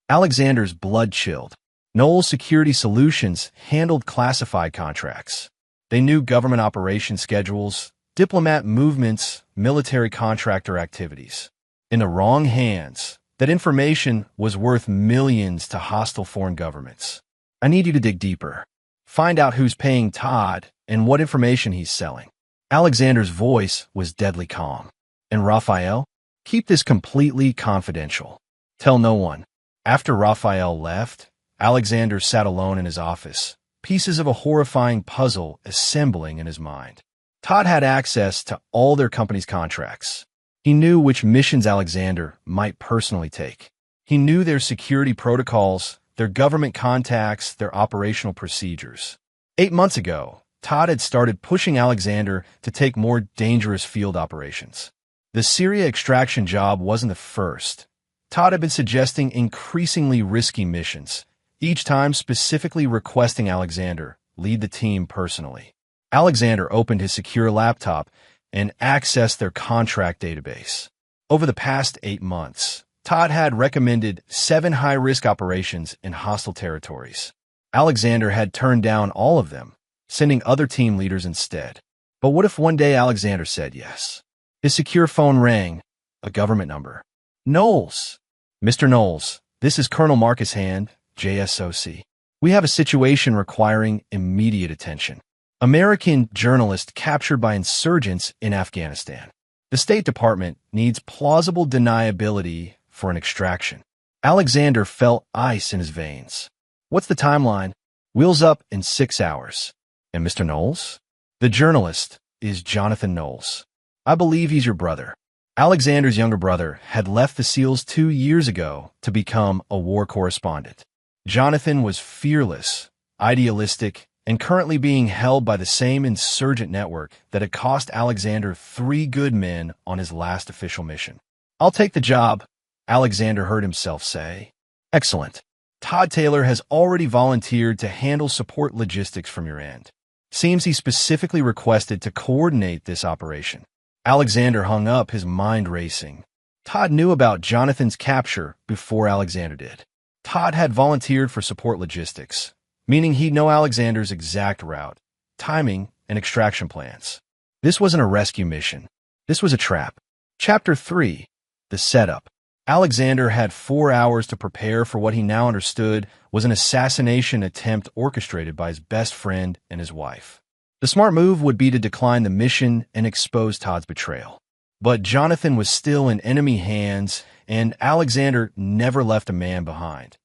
[SPEAKER 1] Alexander's blood chilled. Knoll Security Solutions handled classified contracts. They knew government operation schedules, diplomat movements, military contractor activities. In the wrong hands, that information was worth millions to hostile foreign governments. "I need you to dig deeper. Find out who's paying Todd and what information he's selling." Alexander's voice was deadly calm. "And Raphael? Keep this completely confidential. Tell no one." After Raphael left, Alexander sat alone in his office, pieces of a horrifying puzzle assembling in his mind. Todd had access to all their company's contracts. He knew which missions Alexander might personally take. He knew their security protocols, their government contacts, their operational procedures. 8 months ago, Todd had started pushing Alexander to take more dangerous field operations. The Syria extraction job wasn't the first. Todd had been suggesting increasingly risky missions, each time specifically requesting Alexander lead the team personally. Alexander opened his secure laptop and accessed their contract database. Over the past 8 months, Todd had recommended 7 high-risk operations in hostile territories. Alexander had turned down all of them, sending other team leaders instead. But what if one day Alexander said yes? His secure phone rang, a government number. "Knowles. Mr. Knowles, this is Colonel Marcus Hand, JSOC. We have a situation requiring immediate attention. American journalist captured by insurgents in Afghanistan. The State Department needs plausible deniability for an extraction." Alexander felt ice in his veins. "What's the timeline?" "Wheels up in 6 hours. "And Mr. Knowles?" "The journalist is Jonathan Knowles. I believe he's your brother." Alexander's younger brother had left the SEALs 2 years ago to become a war correspondent. Jonathan was fearless, idealistic, and currently being held by the same insurgent network that had cost Alexander 3 good men on his last official mission. "I'll take the job," Alexander heard himself say. "Excellent. Todd Taylor has already volunteered to handle support logistics from your end. Seems he specifically requested to coordinate this operation." Alexander hung up, his mind racing. Todd knew about Jonathan's capture before Alexander did. Todd had volunteered for support logistics, meaning he'd know Alexander's exact route, timing, and extraction plans. This wasn't a rescue mission. This was a trap. Chapter 3. The Setup. Alexander had 4 hours to prepare for what he now understood was an assassination attempt orchestrated by his best friend and his wife. The smart move would be to decline the mission and expose Todd's betrayal. But Jonathan was still in enemy hands, and Alexander never left a man behind,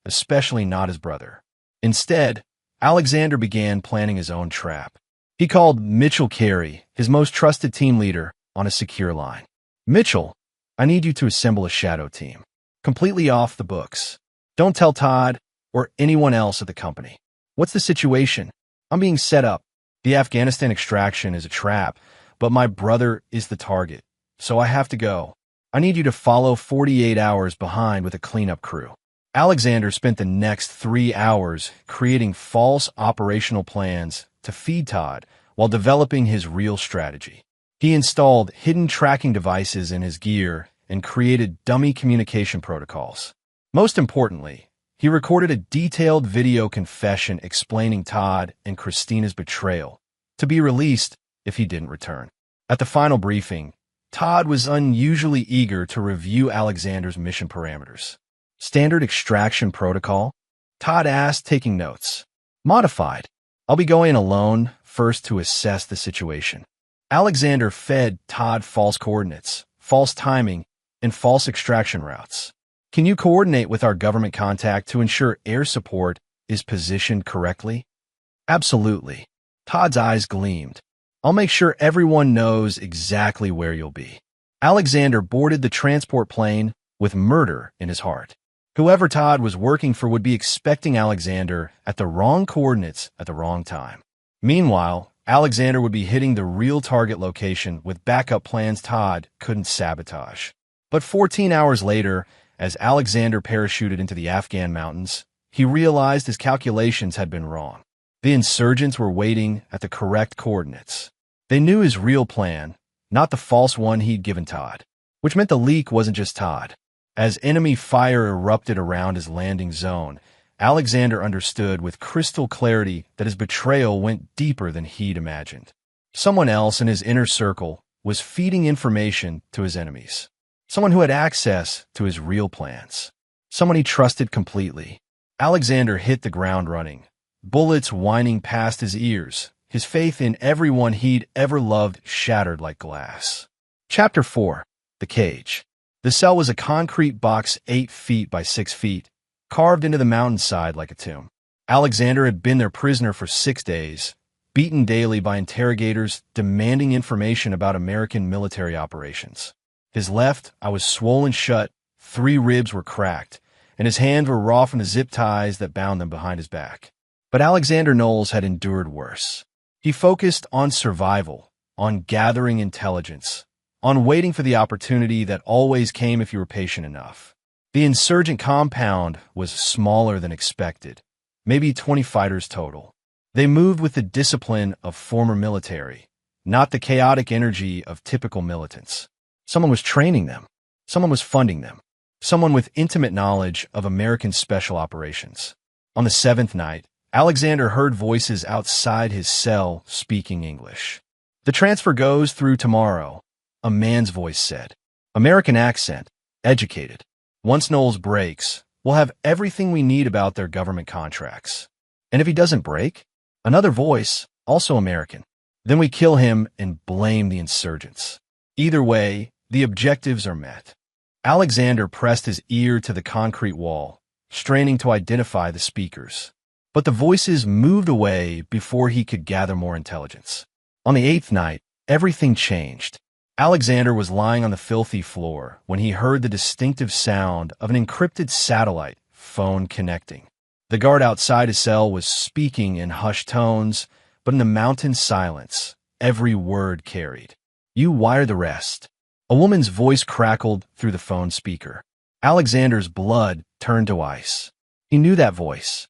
[SPEAKER 1] especially not his brother. Instead, Alexander began planning his own trap. He called Mitchell Carey, his most trusted team leader, on a secure line. "Mitchell, I need you to assemble a shadow team, completely off the books. Don't tell Todd or anyone else at the company. What's the situation? I'm being set up. The Afghanistan extraction is a trap, but my brother is the target, so I have to go. I need you to follow 48 hours behind with a cleanup crew." Alexander spent the next 3 hours creating false operational plans to feed Todd while developing his real strategy. He installed hidden tracking devices in his gear and created dummy communication protocols. Most importantly, he recorded a detailed video confession explaining Todd and Christina's betrayal, to be released if he didn't return. At the final briefing, Todd was unusually eager to review Alexander's mission parameters. "Standard extraction protocol?" Todd asked, taking notes. "Modified. I'll be going alone first to assess the situation." Alexander fed Todd false coordinates, false timing, and false extraction routes. "Can you coordinate with our government contact to ensure air support is positioned correctly?" "Absolutely." Todd's eyes gleamed. "I'll make sure everyone knows exactly where you'll be." Alexander boarded the transport plane with murder in his heart. Whoever Todd was working for would be expecting Alexander at the wrong coordinates at the wrong time. Meanwhile, Alexander would be hitting the real target location with backup plans Todd couldn't sabotage. But 14 hours later, as Alexander parachuted into the Afghan mountains, he realized his calculations had been wrong. The insurgents were waiting at the correct coordinates. They knew his real plan, not the false one he'd given Todd, which meant the leak wasn't just Todd. As enemy fire erupted around his landing zone, Alexander understood with crystal clarity that his betrayal went deeper than he'd imagined. Someone else in his inner circle was feeding information to his enemies. Someone who had access to his real plans. Someone he trusted completely. Alexander hit the ground running, bullets whining past his ears, his faith in everyone he'd ever loved shattered like glass. Chapter 4. The Cage. The cell was a concrete box 8 feet by 6 feet, carved into the mountainside like a tomb. Alexander had been their prisoner for 6 days, beaten daily by interrogators demanding information about American military operations. His left eye was swollen shut, 3 ribs were cracked, and his hands were raw from the zip ties that bound them behind his back. But Alexander Knowles had endured worse. He focused on survival, on gathering intelligence, on waiting for the opportunity that always came if you were patient enough. The insurgent compound was smaller than expected, maybe 20 fighters total. They moved with the discipline of former military, not the chaotic energy of typical militants. Someone was training them. Someone was funding them. Someone with intimate knowledge of American special operations. On the 7th night, Alexander heard voices outside his cell speaking English. "The transfer goes through tomorrow," a man's voice said. American accent, educated. "Once Knowles breaks, we'll have everything we need about their government contracts. And if he doesn't break?" Another voice, also American. "Then we kill him and blame the insurgents. Either way, the objectives are met." Alexander pressed his ear to the concrete wall, straining to identify the speakers. But the voices moved away before he could gather more intelligence. On the 8th night, everything changed. Alexander was lying on the filthy floor when he heard the distinctive sound of an encrypted satellite phone connecting. The guard outside his cell was speaking in hushed tones, but in the mountain silence, every word carried. "You wire the rest." A woman's voice crackled through the phone speaker. Alexander's blood turned to ice. He knew that voice.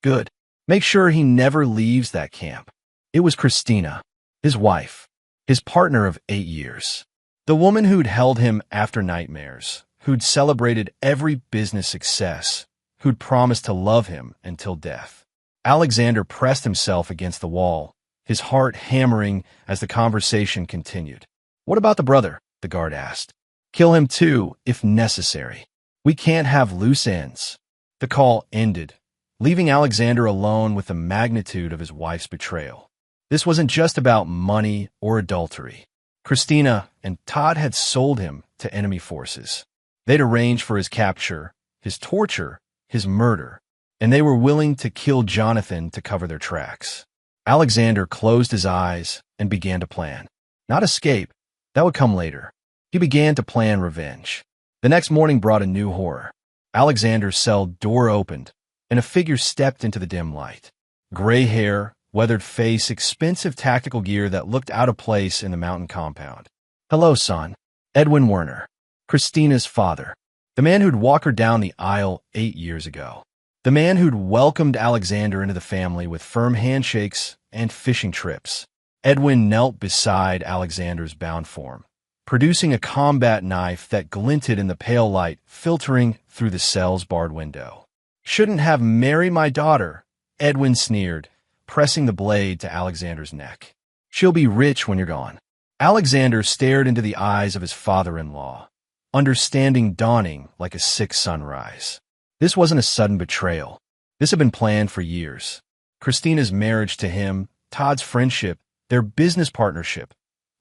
[SPEAKER 1] Good. Make sure he never leaves that camp. It was Christina, his wife, his partner of 8 years. The woman who'd held him after nightmares, who'd celebrated every business success, who'd promised to love him until death. Alexander pressed himself against the wall, his heart hammering as the conversation continued. "What about the brother?" the guard asked. "Kill him too, if necessary. We can't have loose ends." The call ended, leaving Alexander alone with the magnitude of his wife's betrayal. This wasn't just about money or adultery. Christina and Todd had sold him to enemy forces. They'd arranged for his capture, his torture, his murder, and they were willing to kill Jonathan to cover their tracks. Alexander closed his eyes and began to plan. Not escape, that would come later. He began to plan revenge. The next morning brought a new horror. Alexander's cell door opened, and a figure stepped into the dim light. Gray hair, weathered face, expensive tactical gear that looked out of place in the mountain compound. "Hello, son." Edwin Werner, Christina's father. The man who'd walked her down the aisle 8 years ago. The man who'd welcomed Alexander into the family with firm handshakes and fishing trips. Edwin knelt beside Alexander's bound form, producing a combat knife that glinted in the pale light filtering through the cell's barred window. "Shouldn't have married my daughter," Edwin sneered, pressing the blade to Alexander's neck. "She'll be rich when you're gone." Alexander stared into the eyes of his father-in-law, understanding dawning like a sick sunrise. This wasn't a sudden betrayal. This had been planned for years. Christina's marriage to him, Todd's friendship, their business partnership,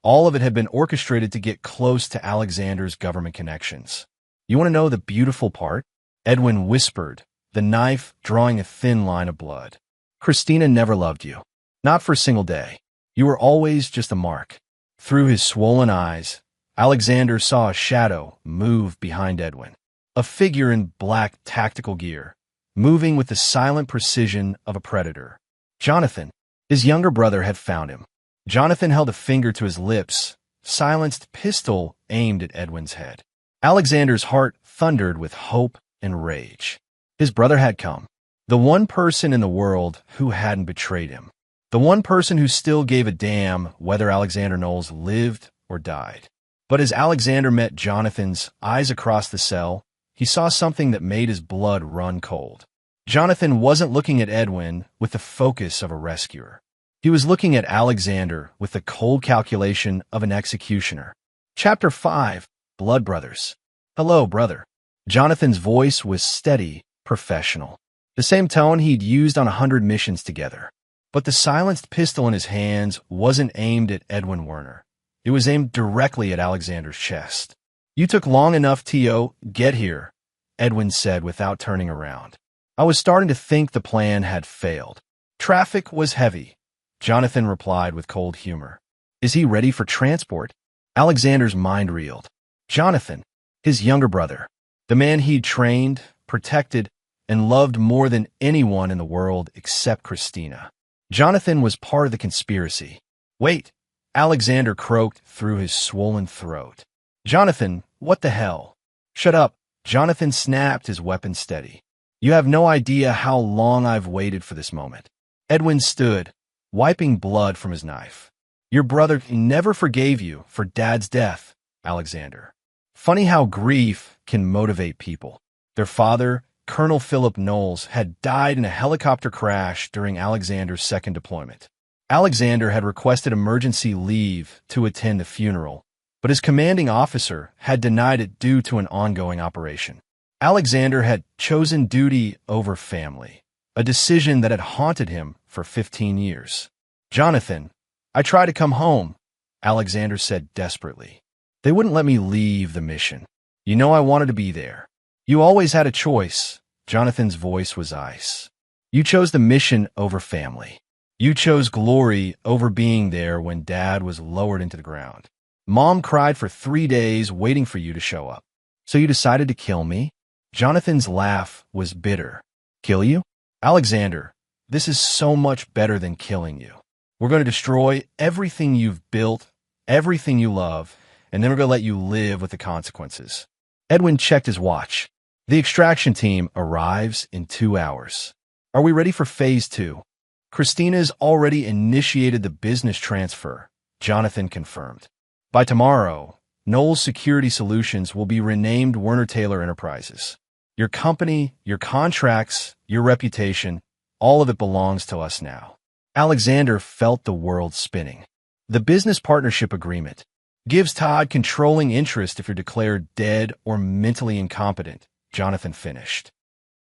[SPEAKER 1] all of it had been orchestrated to get close to Alexander's government connections. "You want to know the beautiful part?" Edwin whispered, the knife drawing a thin line of blood. "Christina never loved you. Not for a single day. You were always just a mark." Through his swollen eyes, Alexander saw a shadow move behind Edwin. A figure in black tactical gear, moving with the silent precision of a predator. Jonathan, his younger brother, had found him. Jonathan held a finger to his lips, silenced pistol aimed at Edwin's head. Alexander's heart thundered with hope and rage. His brother had come. The one person in the world who hadn't betrayed him. The one person who still gave a damn whether Alexander Knowles lived or died. But as Alexander met Jonathan's eyes across the cell, he saw something that made his blood run cold. Jonathan wasn't looking at Edwin with the focus of a rescuer. He was looking at Alexander with the cold calculation of an executioner. Chapter 5, Blood Brothers. "Hello, brother." Jonathan's voice was steady, professional. The same tone he'd used on 100 missions together. But the silenced pistol in his hands wasn't aimed at Edwin Werner. It was aimed directly at Alexander's chest. "You took long enough, T.O. Get here," Edwin said without turning around. "I was starting to think the plan had failed." "Traffic was heavy," Jonathan replied with cold humor. "Is he ready for transport?" Alexander's mind reeled. Jonathan, his younger brother, the man he'd trained, protected, and loved more than anyone in the world except Christina. Jonathan was part of the conspiracy. "Wait," Alexander croaked through his swollen throat. "Jonathan, what the hell?" "Shut up," Jonathan snapped, his weapon steady. "You have no idea how long I've waited for this moment." Edwin stood, wiping blood from his knife. "Your brother never forgave you for Dad's death, Alexander." Funny how grief can motivate people. Their father, Colonel Philip Knowles, had died in a helicopter crash during Alexander's second deployment. Alexander had requested emergency leave to attend the funeral, but his commanding officer had denied it due to an ongoing operation. Alexander had chosen duty over family, a decision that had haunted him for 15 years. "Jonathan, I tried to come home," Alexander said desperately. "They wouldn't let me leave the mission. You know I wanted to be there." "You always had a choice." Jonathan's voice was ice. "You chose the mission over family. You chose glory over being there when Dad was lowered into the ground. Mom cried for 3 days waiting for you to show up. So you decided to kill me?" Jonathan's laugh was bitter. Kill you? Alexander, this is so much better than killing you. We're going to destroy everything you've built, everything you love, and then we're going to let you live with the consequences. Edwin checked his watch. The extraction team arrives in 2 hours. Are we ready for phase 2? Christina's already initiated the business transfer, Jonathan confirmed. By tomorrow, Knoll's Security Solutions will be renamed Werner Taylor Enterprises. Your company, your contracts, your reputation, all of it belongs to us now. Alexander felt the world spinning. The business partnership agreement gives Todd controlling interest if you're declared dead or mentally incompetent, Jonathan finished.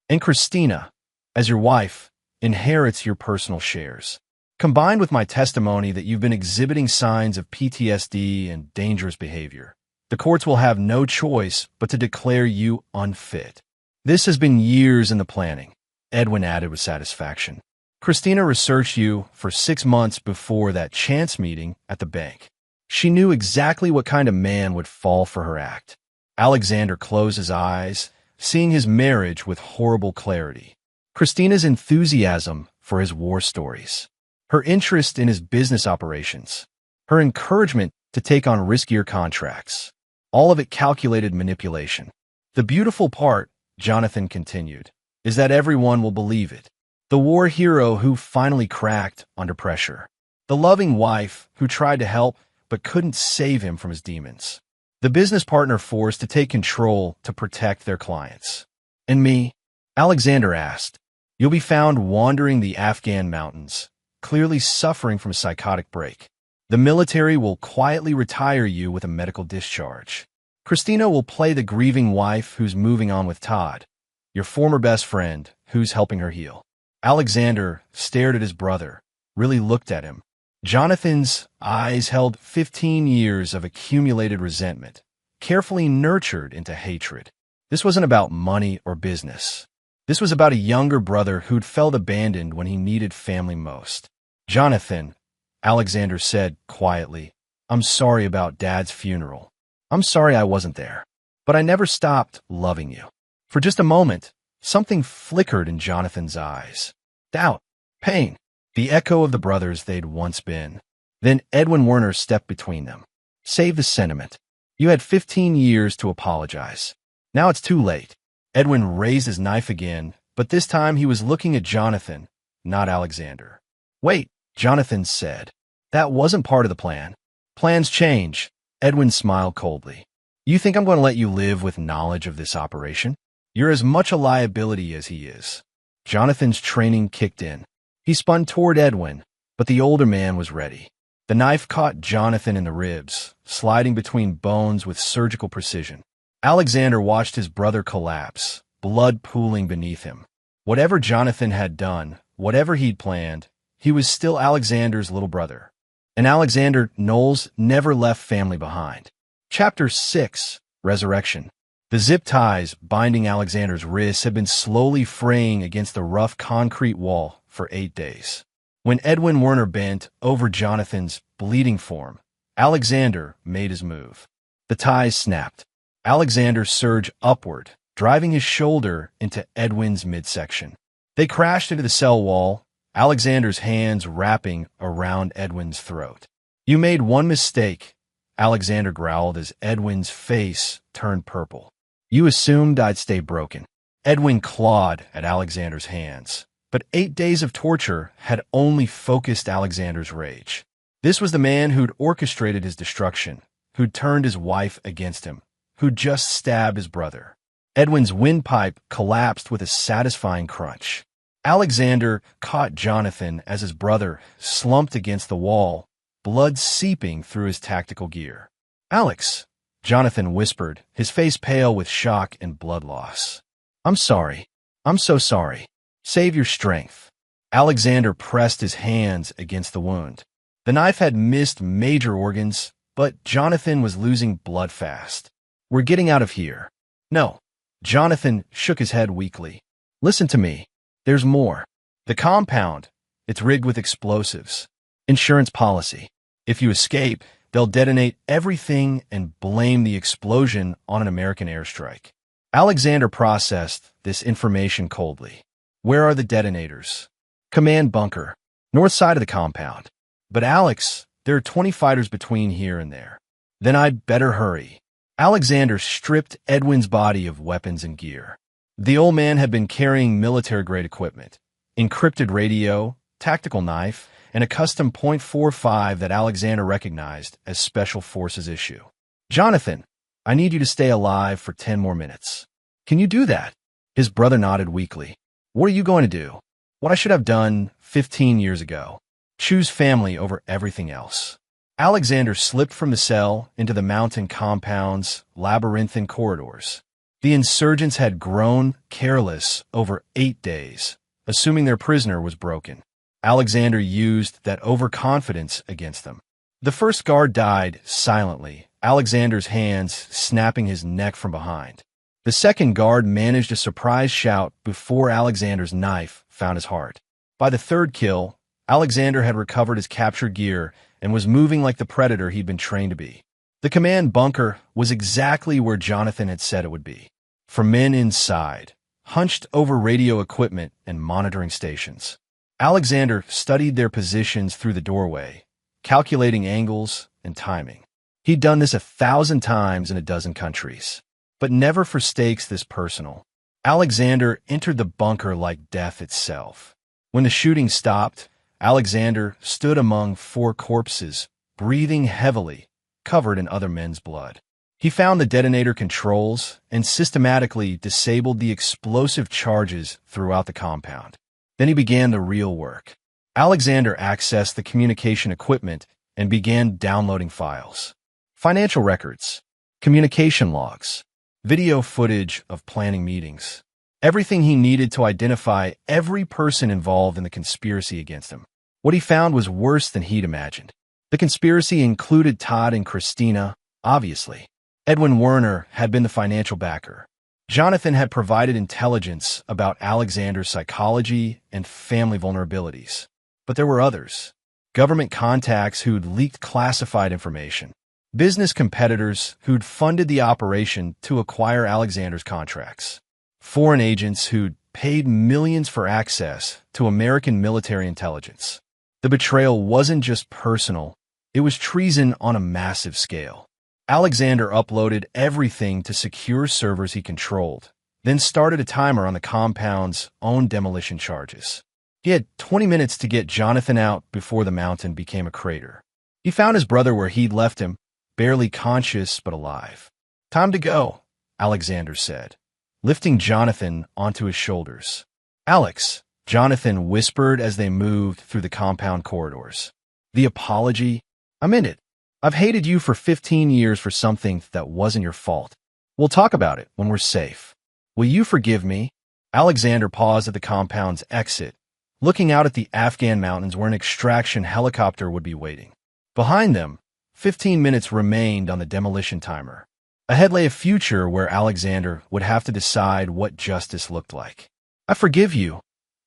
[SPEAKER 1] And Christina, as your wife, inherits your personal shares. Combined with my testimony that you've been exhibiting signs of PTSD and dangerous behavior, the courts will have no choice but to declare you unfit. This has been years in the planning, Edwin added with satisfaction. Christina researched you for 6 months before that chance meeting at the bank. She knew exactly what kind of man would fall for her act. Alexander closed his eyes, seeing his marriage with horrible clarity. Christina's enthusiasm for his war stories, her interest in his business operations, her encouragement to take on riskier contracts, all of it calculated manipulation. The beautiful part, Jonathan continued, is that everyone will believe it. The war hero who finally cracked under pressure. The loving wife who tried to help but couldn't save him from his demons. The business partner forced to take control to protect their clients. And me? Alexander asked. You'll be found wandering the Afghan mountains, clearly suffering from a psychotic break. The military will quietly retire you with a medical discharge. Christina will play the grieving wife who's moving on with Todd, your former best friend who's helping her heal. Alexander stared at his brother, really looked at him. Jonathan's eyes held 15 years of accumulated resentment, carefully nurtured into hatred. This wasn't about money or business. This was about a younger brother who'd felt abandoned when he needed family most. Jonathan, Alexander said quietly, I'm sorry about Dad's funeral. I'm sorry I wasn't there. But I never stopped loving you. For just a moment, something flickered in Jonathan's eyes. Doubt, pain, the echo of the brothers they'd once been. Then Edwin Werner stepped between them. Save the sentiment. You had 15 years to apologize. Now it's too late. Edwin raised his knife again, but this time he was looking at Jonathan, not Alexander. Wait, Jonathan said. That wasn't part of the plan. Plans change. Edwin smiled coldly. You think I'm going to let you live with knowledge of this operation? You're as much a liability as he is. Jonathan's training kicked in. He spun toward Edwin, but the older man was ready. The knife caught Jonathan in the ribs, sliding between bones with surgical precision. Alexander watched his brother collapse, blood pooling beneath him. Whatever Jonathan had done, whatever he'd planned, he was still Alexander's little brother. And Alexander Knowles never left family behind. Chapter 6, Resurrection. The zip ties binding Alexander's wrists had been slowly fraying against the rough concrete wall for 8 days. When Edwin Werner bent over Jonathan's bleeding form, Alexander made his move. The ties snapped. Alexander surged upward, driving his shoulder into Edwin's midsection. They crashed into the cell wall, Alexander's hands wrapping around Edwin's throat. You made one mistake, Alexander growled as Edwin's face turned purple. You assumed I'd stay broken. Edwin clawed at Alexander's hands, but 8 days of torture had only focused Alexander's rage. This was the man who'd orchestrated his destruction, who'd turned his wife against him, who'd just stabbed his brother. Edwin's windpipe collapsed with a satisfying crunch. Alexander caught Jonathan as his brother slumped against the wall, blood seeping through his tactical gear. Alex, Jonathan whispered, his face pale with shock and blood loss. I'm sorry. I'm so sorry. Save your strength. Alexander pressed his hands against the wound. The knife had missed major organs, but Jonathan was losing blood fast. We're getting out of here. No. Jonathan shook his head weakly. Listen to me. There's more. The compound. It's rigged with explosives. Insurance policy. If you escape, they'll detonate everything and blame the explosion on an American airstrike. Alexander processed this information coldly. Where are the detonators? Command bunker. North side of the compound. But Alex, there are 20 fighters between here and there. Then I'd better hurry. Alexander stripped Edwin's body of weapons and gear. The old man had been carrying military-grade equipment, encrypted radio, tactical knife, and a custom .45 that Alexander recognized as Special Forces issue. Jonathan, I need you to stay alive for 10 more minutes. Can you do that? His brother nodded weakly. What are you going to do? What I should have done 15 years ago. Choose family over everything else. Alexander slipped from the cell into the mountain compound's labyrinthine corridors. The insurgents had grown careless over 8 days, assuming their prisoner was broken. Alexander used that overconfidence against them. The first guard died silently, Alexander's hands snapping his neck from behind. The second guard managed a surprise shout before Alexander's knife found his heart. By the third kill, Alexander had recovered his captured gear and was moving like the predator he'd been trained to be. The command bunker was exactly where Jonathan had said it would be. For men inside, hunched over radio equipment and monitoring stations. Alexander studied their positions through the doorway, calculating angles and timing. He'd done this 1,000 times in a dozen countries, but never for stakes this personal. Alexander entered the bunker like death itself. When the shooting stopped, Alexander stood among 4 corpses, breathing heavily, covered in other men's blood. He found the detonator controls and systematically disabled the explosive charges throughout the compound. Then he began the real work. Alexander accessed the communication equipment and began downloading files. Financial records, communication logs, video footage of planning meetings. Everything he needed to identify every person involved in the conspiracy against him. What he found was worse than he'd imagined. The conspiracy included Todd and Christina, obviously. Edwin Werner had been the financial backer. Jonathan had provided intelligence about Alexander's psychology and family vulnerabilities. But there were others. Government contacts who'd leaked classified information. Business competitors who'd funded the operation to acquire Alexander's contracts. Foreign agents who'd paid millions for access to American military intelligence. The betrayal wasn't just personal, it was treason on a massive scale. Alexander uploaded everything to secure servers he controlled, then started a timer on the compound's own demolition charges. He had 20 minutes to get Jonathan out before the mountain became a crater. He found his brother where he'd left him, barely conscious but alive. Time to go, Alexander said, lifting Jonathan onto his shoulders. Alex, Jonathan whispered as they moved through the compound corridors. The apology? I'm in it. I've hated you for 15 years for something that wasn't your fault. We'll talk about it when we're safe. Will you forgive me? Alexander paused at the compound's exit, looking out at the Afghan mountains where an extraction helicopter would be waiting. Behind them, 15 minutes remained on the demolition timer. Ahead lay a future where Alexander would have to decide what justice looked like. I forgive you,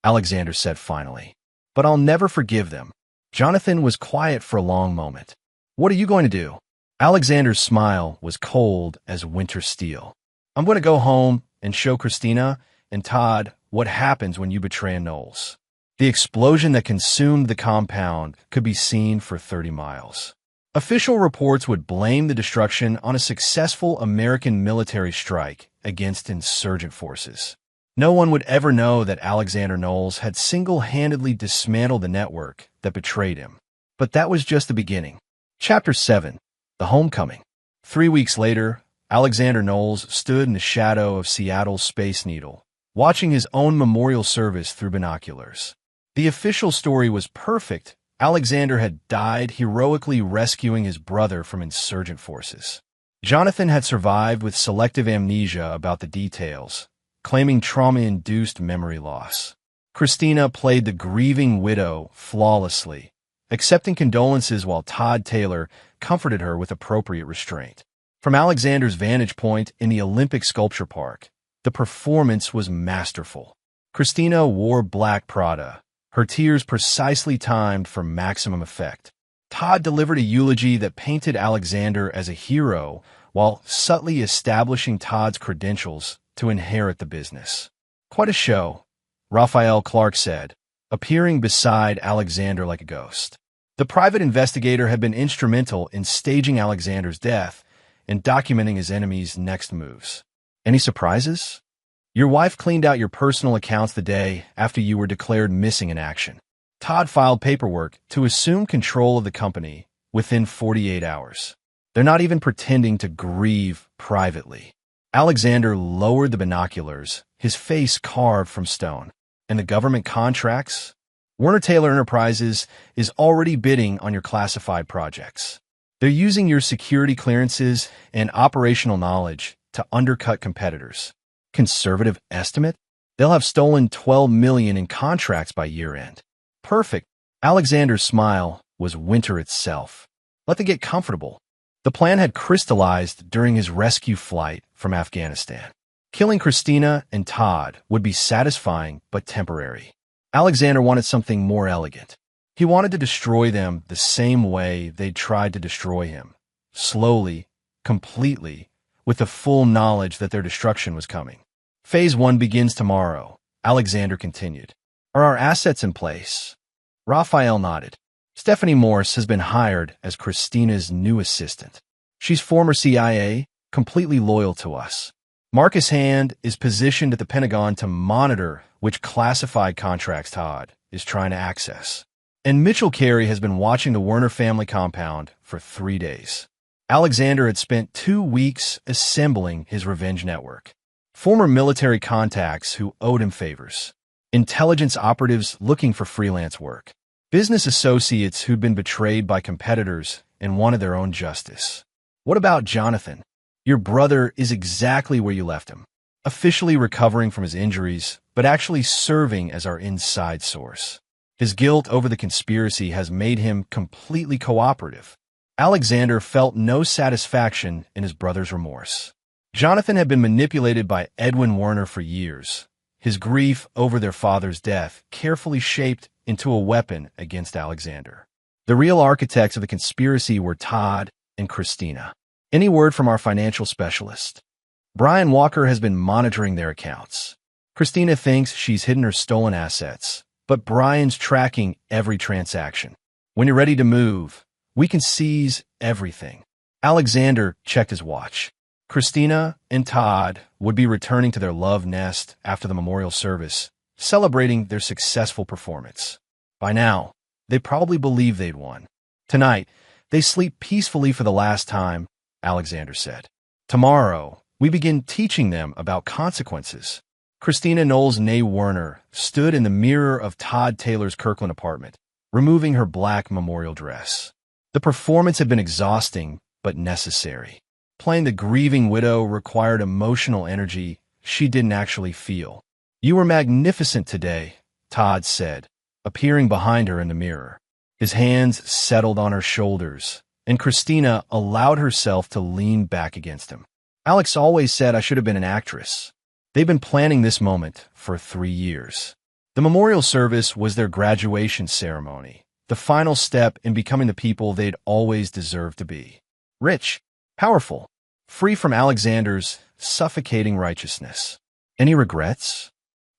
[SPEAKER 1] Alexander said finally, but I'll never forgive them. Jonathan was quiet for a long moment. What are you going to do? Alexander's smile was cold as winter steel. I'm going to go home and show Christina and Todd what happens when you betray Knowles. The explosion that consumed the compound could be seen for 30 miles. Official reports would blame the destruction on a successful American military strike against insurgent forces. No one would ever know that Alexander Knowles had single-handedly dismantled the network that betrayed him. But that was just the beginning. Chapter 7. The Homecoming. 3 weeks later, Alexander Knowles stood in the shadow of Seattle's Space Needle, watching his own memorial service through binoculars. The official story was perfect. Alexander had died heroically rescuing his brother from insurgent forces. Jonathan had survived with selective amnesia about the details, claiming trauma-induced memory loss. Christina played the grieving widow flawlessly, accepting condolences while Todd Taylor comforted her with appropriate restraint. From Alexander's vantage point in the Olympic Sculpture Park, the performance was masterful. Christina wore black Prada, her tears precisely timed for maximum effect. Todd delivered a eulogy that painted Alexander as a hero while subtly establishing Todd's credentials to inherit the business. Quite a show, Raphael Clark said, appearing beside Alexander like a ghost. The private investigator had been instrumental in staging Alexander's death and documenting his enemy's next moves. Any surprises? Your wife cleaned out your personal accounts the day after you were declared missing in action. Todd filed paperwork to assume control of the company within 48 hours. They're not even pretending to grieve privately. Alexander lowered the binoculars, his face carved from stone. And the government contracts? Warner Taylor Enterprises is already bidding on your classified projects. They're using your security clearances and operational knowledge to undercut competitors. Conservative estimate? They'll have stolen $12 million in contracts by year-end. Perfect. Alexander's smile was winter itself. Let them get comfortable. The plan had crystallized during his rescue flight from Afghanistan. Killing Christina and Todd would be satisfying but temporary. Alexander wanted something more elegant. He wanted to destroy them the same way they'd tried to destroy him. Slowly, completely, with the full knowledge that their destruction was coming. Phase 1 begins tomorrow, Alexander continued. Are our assets in place? Raphael nodded. Stephanie Morse has been hired as Christina's new assistant. She's former CIA, completely loyal to us. Marcus Hand is positioned at the Pentagon to monitor which classified contracts Todd is trying to access. And Mitchell Carey has been watching the Werner family compound for 3 days. Alexander had spent 2 weeks assembling his revenge network. Former military contacts who owed him favors. Intelligence operatives looking for freelance work. Business associates who'd been betrayed by competitors and wanted their own justice. What about Jonathan? Your brother is exactly where you left him, officially recovering from his injuries, but actually serving as our inside source. His guilt over the conspiracy has made him completely cooperative. Alexander felt no satisfaction in his brother's remorse. Jonathan had been manipulated by Edwin Werner for years, his grief over their father's death carefully shaped into a weapon against Alexander. The real architects of the conspiracy were Todd and Christina. Any word from our financial specialist? Brian Walker has been monitoring their accounts. Christina thinks she's hidden her stolen assets, but Brian's tracking every transaction. When you're ready to move, we can seize everything. Alexander checked his watch. Christina and Todd would be returning to their love nest after the memorial service, celebrating their successful performance. By now, they probably believe they'd won. Tonight, they sleep peacefully for the last time, Alexander said. Tomorrow, we begin teaching them about consequences. Christina Knowles-Ney Werner stood in the mirror of Todd Taylor's Kirkland apartment, removing her black memorial dress. The performance had been exhausting, but necessary. Playing the grieving widow required emotional energy she didn't actually feel. You were magnificent today, Todd said, appearing behind her in the mirror. His hands settled on her shoulders, and Christina allowed herself to lean back against him. Alex always said I should have been an actress. They've been planning this moment for 3 years. The memorial service was their graduation ceremony, the final step in becoming the people they'd always deserved to be. Rich, powerful, free from Alexander's suffocating righteousness. Any regrets?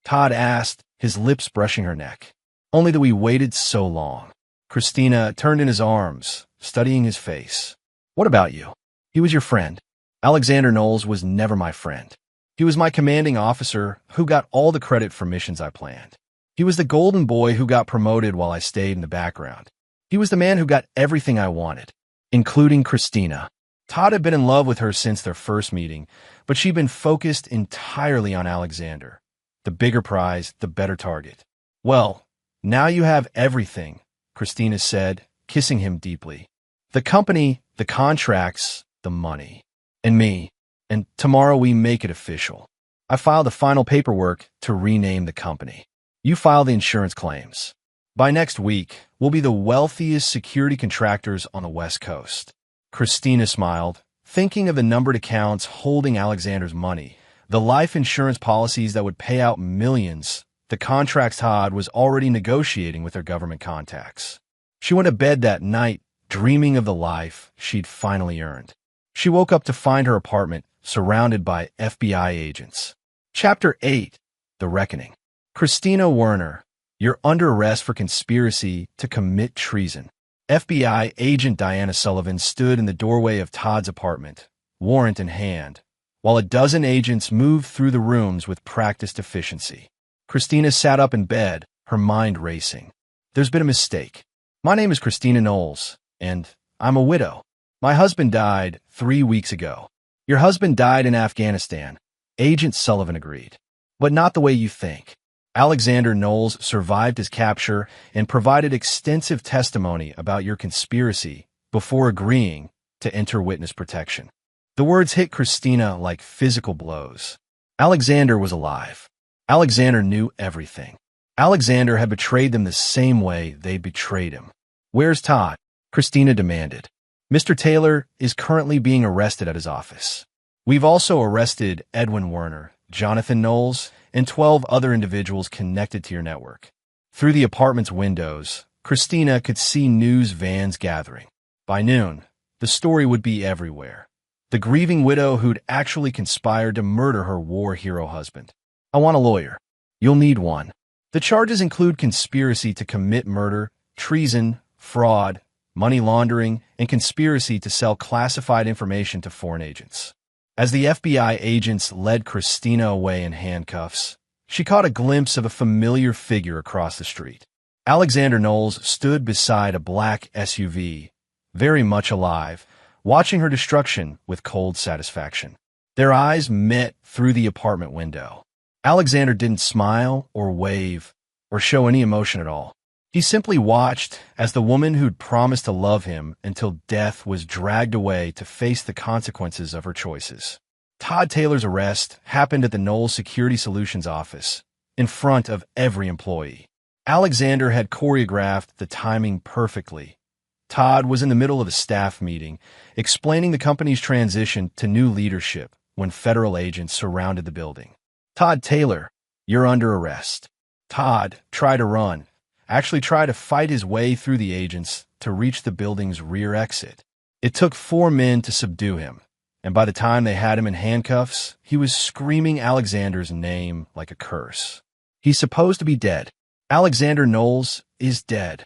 [SPEAKER 1] Todd asked, his lips brushing her neck. Only that we waited so long. Christina turned in his arms, studying his face. What about you? He was your friend. Alexander Knowles was never my friend. He was my commanding officer who got all the credit for missions I planned. He was the golden boy who got promoted while I stayed in the background. He was the man who got everything I wanted, including Christina. Todd had been in love with her since their first meeting, but she'd been focused entirely on Alexander. The bigger prize, the better target. Well, now you have everything, Christina said, kissing him deeply. The company, the contracts, the money. And me. And tomorrow we make it official. I file the final paperwork to rename the company. You file the insurance claims. By next week, we'll be the wealthiest security contractors on the West Coast. Christina smiled, thinking of the numbered accounts holding Alexander's money, the life insurance policies that would pay out millions, the contracts Todd was already negotiating with their government contacts. She went to bed that night, dreaming of the life she'd finally earned. She woke up to find her apartment surrounded by FBI agents. Chapter 8. The Reckoning. Christina Werner, you're under arrest for conspiracy to commit treason. FBI agent Diana Sullivan stood in the doorway of Todd's apartment, warrant in hand, while a dozen agents moved through the rooms with practiced efficiency. Christina sat up in bed, her mind racing. There's been a mistake. My name is Christina Knowles, and I'm a widow. My husband died 3 weeks ago. Your husband died in Afghanistan, Agent Sullivan agreed. But not the way you think. Alexander Knowles survived his capture and provided extensive testimony about your conspiracy before agreeing to enter witness protection. The words hit Christina like physical blows. Alexander was alive. Alexander knew everything. Alexander had betrayed them the same way they betrayed him. Where's Todd? Christina demanded. Mr. Taylor is currently being arrested at his office. We've also arrested Edwin Werner, Jonathan Knowles, and 12 other individuals connected to your network. Through the apartment's windows, Christina could see news vans gathering. By noon, the story would be everywhere. The grieving widow who'd actually conspired to murder her war hero husband. I want a lawyer. You'll need one. The charges include conspiracy to commit murder, treason, fraud, money laundering, and conspiracy to sell classified information to foreign agents. As the FBI agents led Christina away in handcuffs, she caught a glimpse of a familiar figure across the street. Alexander Knowles stood beside a black SUV, very much alive, watching her destruction with cold satisfaction. Their eyes met through the apartment window. Alexander didn't smile or wave or show any emotion at all. He simply watched as the woman who'd promised to love him until death was dragged away to face the consequences of her choices. Todd Taylor's arrest happened at the Knowles Security Solutions office, in front of every employee. Alexander had choreographed the timing perfectly. Todd was in the middle of a staff meeting, explaining the company's transition to new leadership when federal agents surrounded the building. Todd Taylor, you're under arrest. Todd tried to run. Actually tried to fight his way through the agents to reach the building's rear exit. It took 4 men to subdue him, and by the time they had him in handcuffs, he was screaming Alexander's name like a curse. He's supposed to be dead. Alexander Knowles is dead.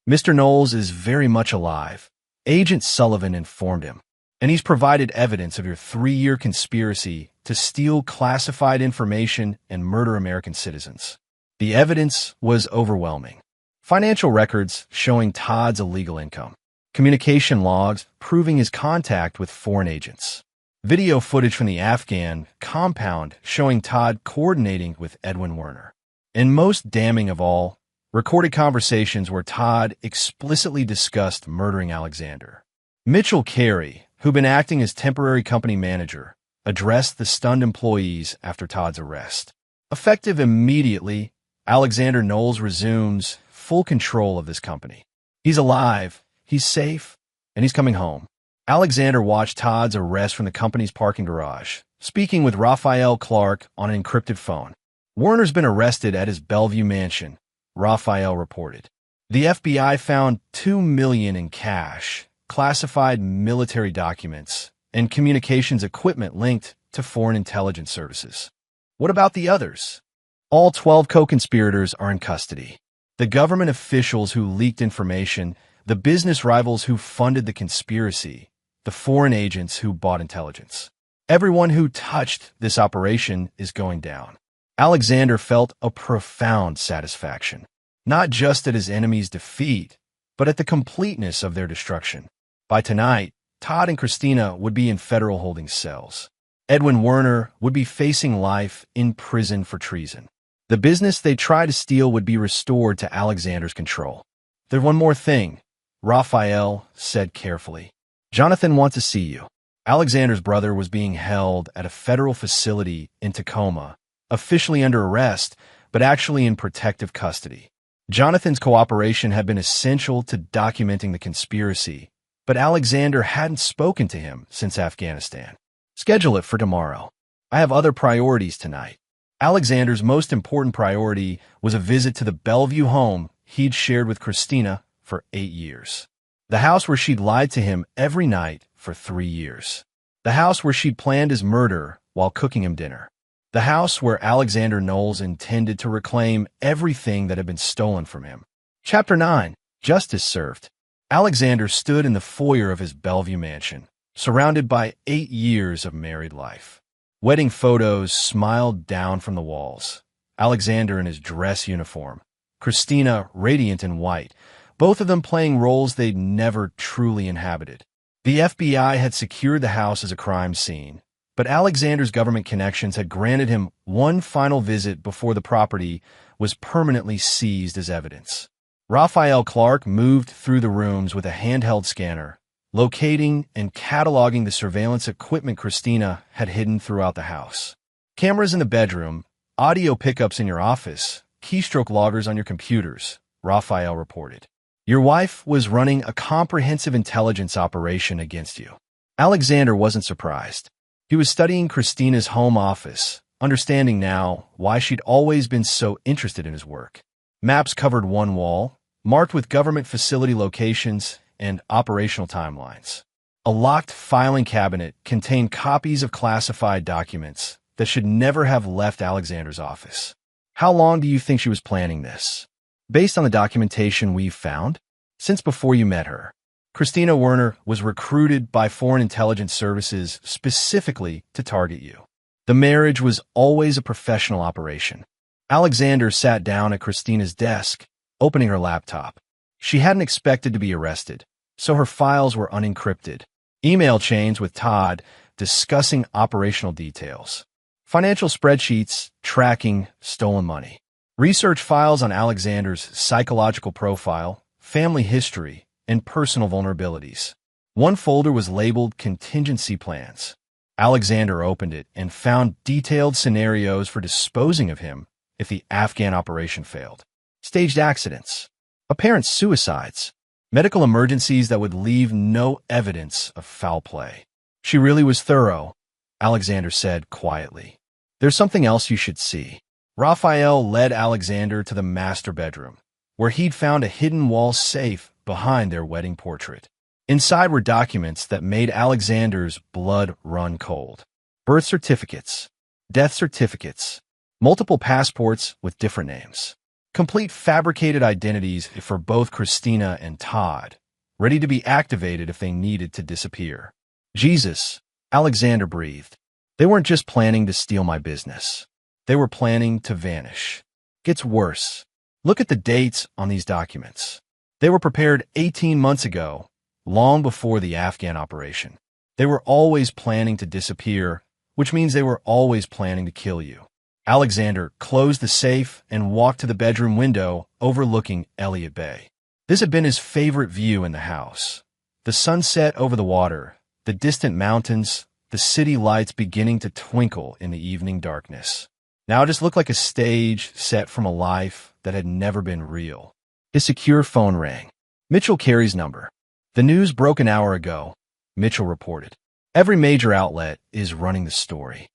[SPEAKER 1] Mr. Knowles is very much alive. Agent Sullivan informed him, and he's provided evidence of your 3-year conspiracy to steal classified information and murder American citizens. The evidence was overwhelming. Financial records showing Todd's illegal income. Communication logs proving his contact with foreign agents. Video footage from the Afghan compound showing Todd coordinating with Edwin Werner. And most damning of all, recorded conversations where Todd explicitly discussed murdering Alexander. Mitchell Carey, who'd been acting as temporary company manager, addressed the stunned employees after Todd's arrest. Effective immediately, Alexander Knowles resumes full control of this company. He's alive, he's safe, and he's coming home. Alexander watched Todd's arrest from the company's parking garage, speaking with Raphael Clark on an encrypted phone. Werner's been arrested at his Bellevue mansion, Raphael reported. The FBI found $2 million in cash, classified military documents, and communications equipment linked to foreign intelligence services. What about the others? All 12 co-conspirators are in custody. The government officials who leaked information, the business rivals who funded the conspiracy, the foreign agents who bought intelligence. Everyone who touched this operation is going down. Alexander felt a profound satisfaction, not just at his enemy's defeat, but at the completeness of their destruction. By tonight, Todd and Christina would be in federal holding cells. Edwin Werner would be facing life in prison for treason. The business they tried to steal would be restored to Alexander's control. There's one more thing, Raphael said carefully. Jonathan wants to see you. Alexander's brother was being held at a federal facility in Tacoma, officially under arrest, but actually in protective custody. Jonathan's cooperation had been essential to documenting the conspiracy, but Alexander hadn't spoken to him since Afghanistan. Schedule it for tomorrow. I have other priorities tonight. Alexander's most important priority was a visit to the Bellevue home he'd shared with Christina for 8 years. The house where she'd lied to him every night for 3 years. The house where she'd planned his murder while cooking him dinner. The house where Alexander Knowles intended to reclaim everything that had been stolen from him. Chapter 9. Justice Served. Alexander stood in the foyer of his Bellevue mansion, surrounded by 8 years of married life. Wedding photos smiled down from the walls. Alexander in his dress uniform, Christina radiant in white, both of them playing roles they'd never truly inhabited. The FBI had secured the house as a crime scene, but Alexander's government connections had granted him one final visit before the property was permanently seized as evidence. Raphael Clark moved through the rooms with a handheld scanner, locating and cataloging the surveillance equipment Christina had hidden throughout the house. Cameras in the bedroom, audio pickups in your office, keystroke loggers on your computers, Raphael reported. Your wife was running a comprehensive intelligence operation against you. Alexander wasn't surprised. He was studying Christina's home office, understanding now why she'd always been so interested in his work. Maps covered one wall, marked with government facility locations and operational timelines. A locked filing cabinet contained copies of classified documents that should never have left Alexander's office. How long do you think she was planning this? Based on the documentation we've found, since before you met her, Christina Werner was recruited by foreign intelligence services specifically to target you. The marriage was always a professional operation. Alexander sat down at Christina's desk, opening her laptop. She hadn't expected to be arrested, so her files were unencrypted. Email chains with Todd discussing operational details. Financial spreadsheets tracking stolen money. Research files on Alexander's psychological profile, family history, and personal vulnerabilities. One folder was labeled Contingency Plans. Alexander opened it and found detailed scenarios for disposing of him if the Afghan operation failed. Staged accidents, apparent suicides, medical emergencies that would leave no evidence of foul play. She really was thorough, Alexander said quietly. There's something else you should see. Raphael led Alexander to the master bedroom, where he'd found a hidden wall safe behind their wedding portrait. Inside were documents that made Alexander's blood run cold. Birth certificates, death certificates, multiple passports with different names. Complete fabricated identities for both Christina and Todd, ready to be activated if they needed to disappear. Jesus, Alexander breathed. They weren't just planning to steal my business. They were planning to vanish. Gets worse. Look at the dates on these documents. They were prepared 18 months ago, long before the Afghan operation. They were always planning to disappear, which means they were always planning to kill you. Alexander closed the safe and walked to the bedroom window overlooking Elliott Bay. This had been his favorite view in the house. The sunset over the water, the distant mountains, the city lights beginning to twinkle in the evening darkness. Now it just looked like a stage set from a life that had never been real. His secure phone rang. Mitchell Carey's number. The news broke an hour ago, Mitchell reported. Every major outlet is running the story.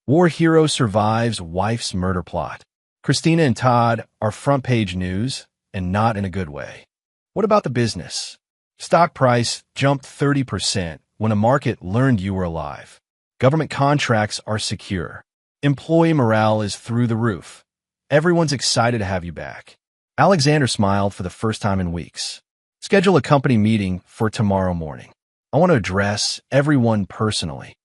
[SPEAKER 1] War hero survives wife's murder plot. Christina and Todd are front page news, and not in a good way. What about the business? Stock price jumped 30% when a market learned you were alive. Government contracts are secure. Employee morale is through the roof. Everyone's excited to have you back. Alexander smiled for the first time in weeks. Schedule a company meeting for tomorrow morning. I want to address everyone personally.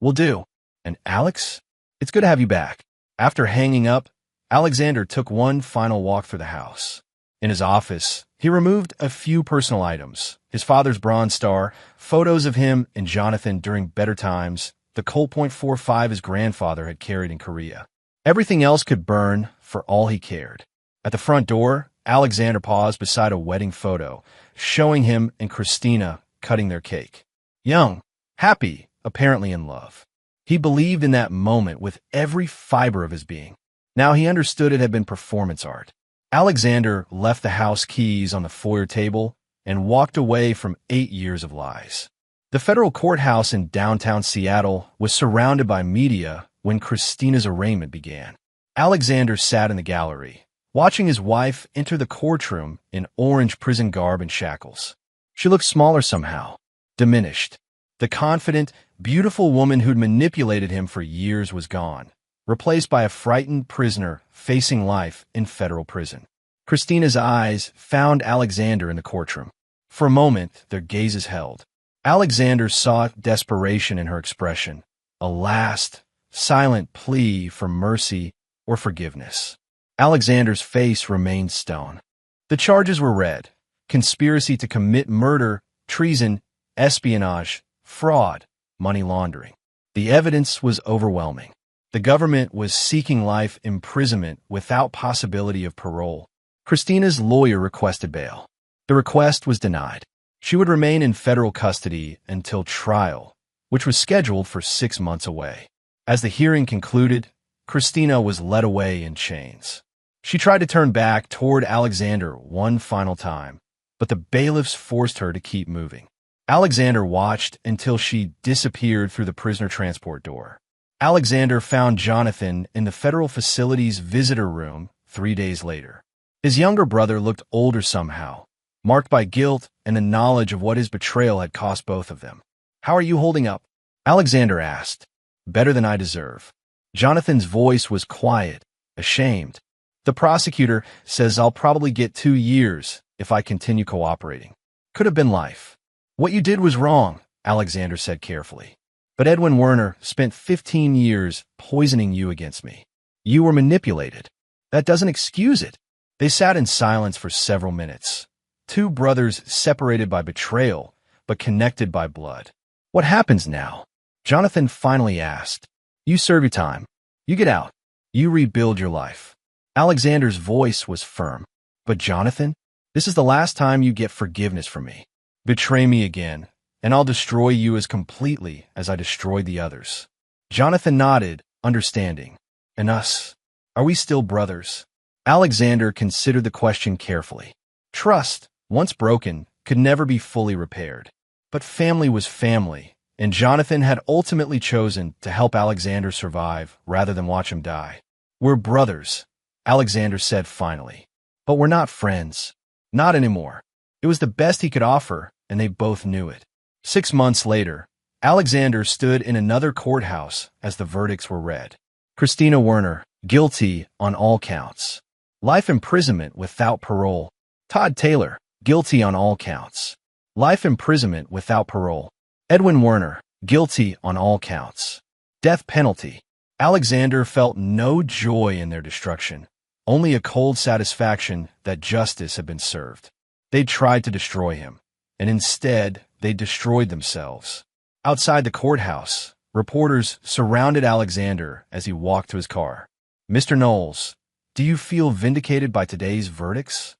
[SPEAKER 1] Will do. And Alex, it's good to have you back. After hanging up, Alexander took one final walk through the house. In his office, he removed a few personal items. His father's Bronze Star, photos of him and Jonathan during better times, the Colt .45 his grandfather had carried in Korea. Everything else could burn for all he cared. At the front door, Alexander paused beside a wedding photo, showing him and Christina cutting their cake. Young, happy, apparently in love. He believed in that moment with every fiber of his being. Now he understood it had been performance art. Alexander left the house keys on the foyer table and walked away from 8 years of lies. The federal courthouse in downtown Seattle was surrounded by media when Christina's arraignment began. Alexander sat in the gallery, watching his wife enter the courtroom in orange prison garb and shackles. She looked smaller somehow, diminished. The confident, beautiful woman who'd manipulated him for years was gone, replaced by a frightened prisoner facing life in federal prison. Christina's eyes found Alexander in the courtroom. For a moment, their gazes held. Alexander saw desperation in her expression, a last, silent plea for mercy or forgiveness. Alexander's face remained stone. The charges were read: conspiracy to commit murder, treason, espionage, fraud, money laundering. The evidence was overwhelming. The government was seeking life imprisonment without possibility of parole. Christina's lawyer requested bail. The request was denied. She would remain in federal custody until trial, which was scheduled for 6 months away. As the hearing concluded, Christina was led away in chains. She tried to turn back toward Alexander one final time, but the bailiffs forced her to keep moving. Alexander watched until she disappeared through the prisoner transport door. Alexander found Jonathan in the federal facility's visitor room 3 days later. His younger brother looked older somehow, marked by guilt and the knowledge of what his betrayal had cost both of them. "How are you holding up?" Alexander asked. "Better than I deserve." Jonathan's voice was quiet, ashamed. "The prosecutor says I'll probably get 2 years if I continue cooperating. Could have been life." "What you did was wrong," Alexander said carefully. "But Edwin Werner spent 15 years poisoning you against me. You were manipulated. That doesn't excuse it." They sat in silence for several minutes. Two brothers separated by betrayal, but connected by blood. "What happens now?" Jonathan finally asked. "You serve your time. You get out. You rebuild your life." Alexander's voice was firm. "But Jonathan, this is the last time you get forgiveness from me. Betray me again, and I'll destroy you as completely as I destroyed the others." Jonathan nodded, understanding. "And us? Are we still brothers?" Alexander considered the question carefully. Trust, once broken, could never be fully repaired. But family was family, and Jonathan had ultimately chosen to help Alexander survive rather than watch him die. "We're brothers," Alexander said finally. "But we're not friends. Not anymore." It was the best he could offer, and they both knew it. 6 months later, Alexander stood in another courthouse as the verdicts were read. Christina Werner, guilty on all counts. Life imprisonment without parole. Todd Taylor, guilty on all counts. Life imprisonment without parole. Edwin Werner, guilty on all counts. Death penalty. Alexander felt no joy in their destruction, only a cold satisfaction that justice had been served. They tried to destroy him, and instead they destroyed themselves. Outside the courthouse, reporters surrounded Alexander as he walked to his car. "Mr. Knowles, do you feel vindicated by today's verdicts?"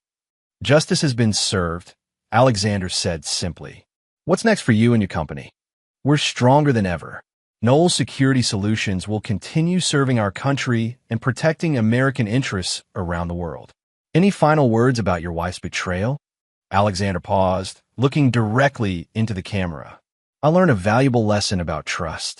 [SPEAKER 1] "Justice has been served," Alexander said simply. "What's next for you and your company?" "We're stronger than ever. Knowles Security Solutions will continue serving our country and protecting American interests around the world." "Any final words about your wife's betrayal?" Alexander paused, looking directly into the camera. "I learned a valuable lesson about trust.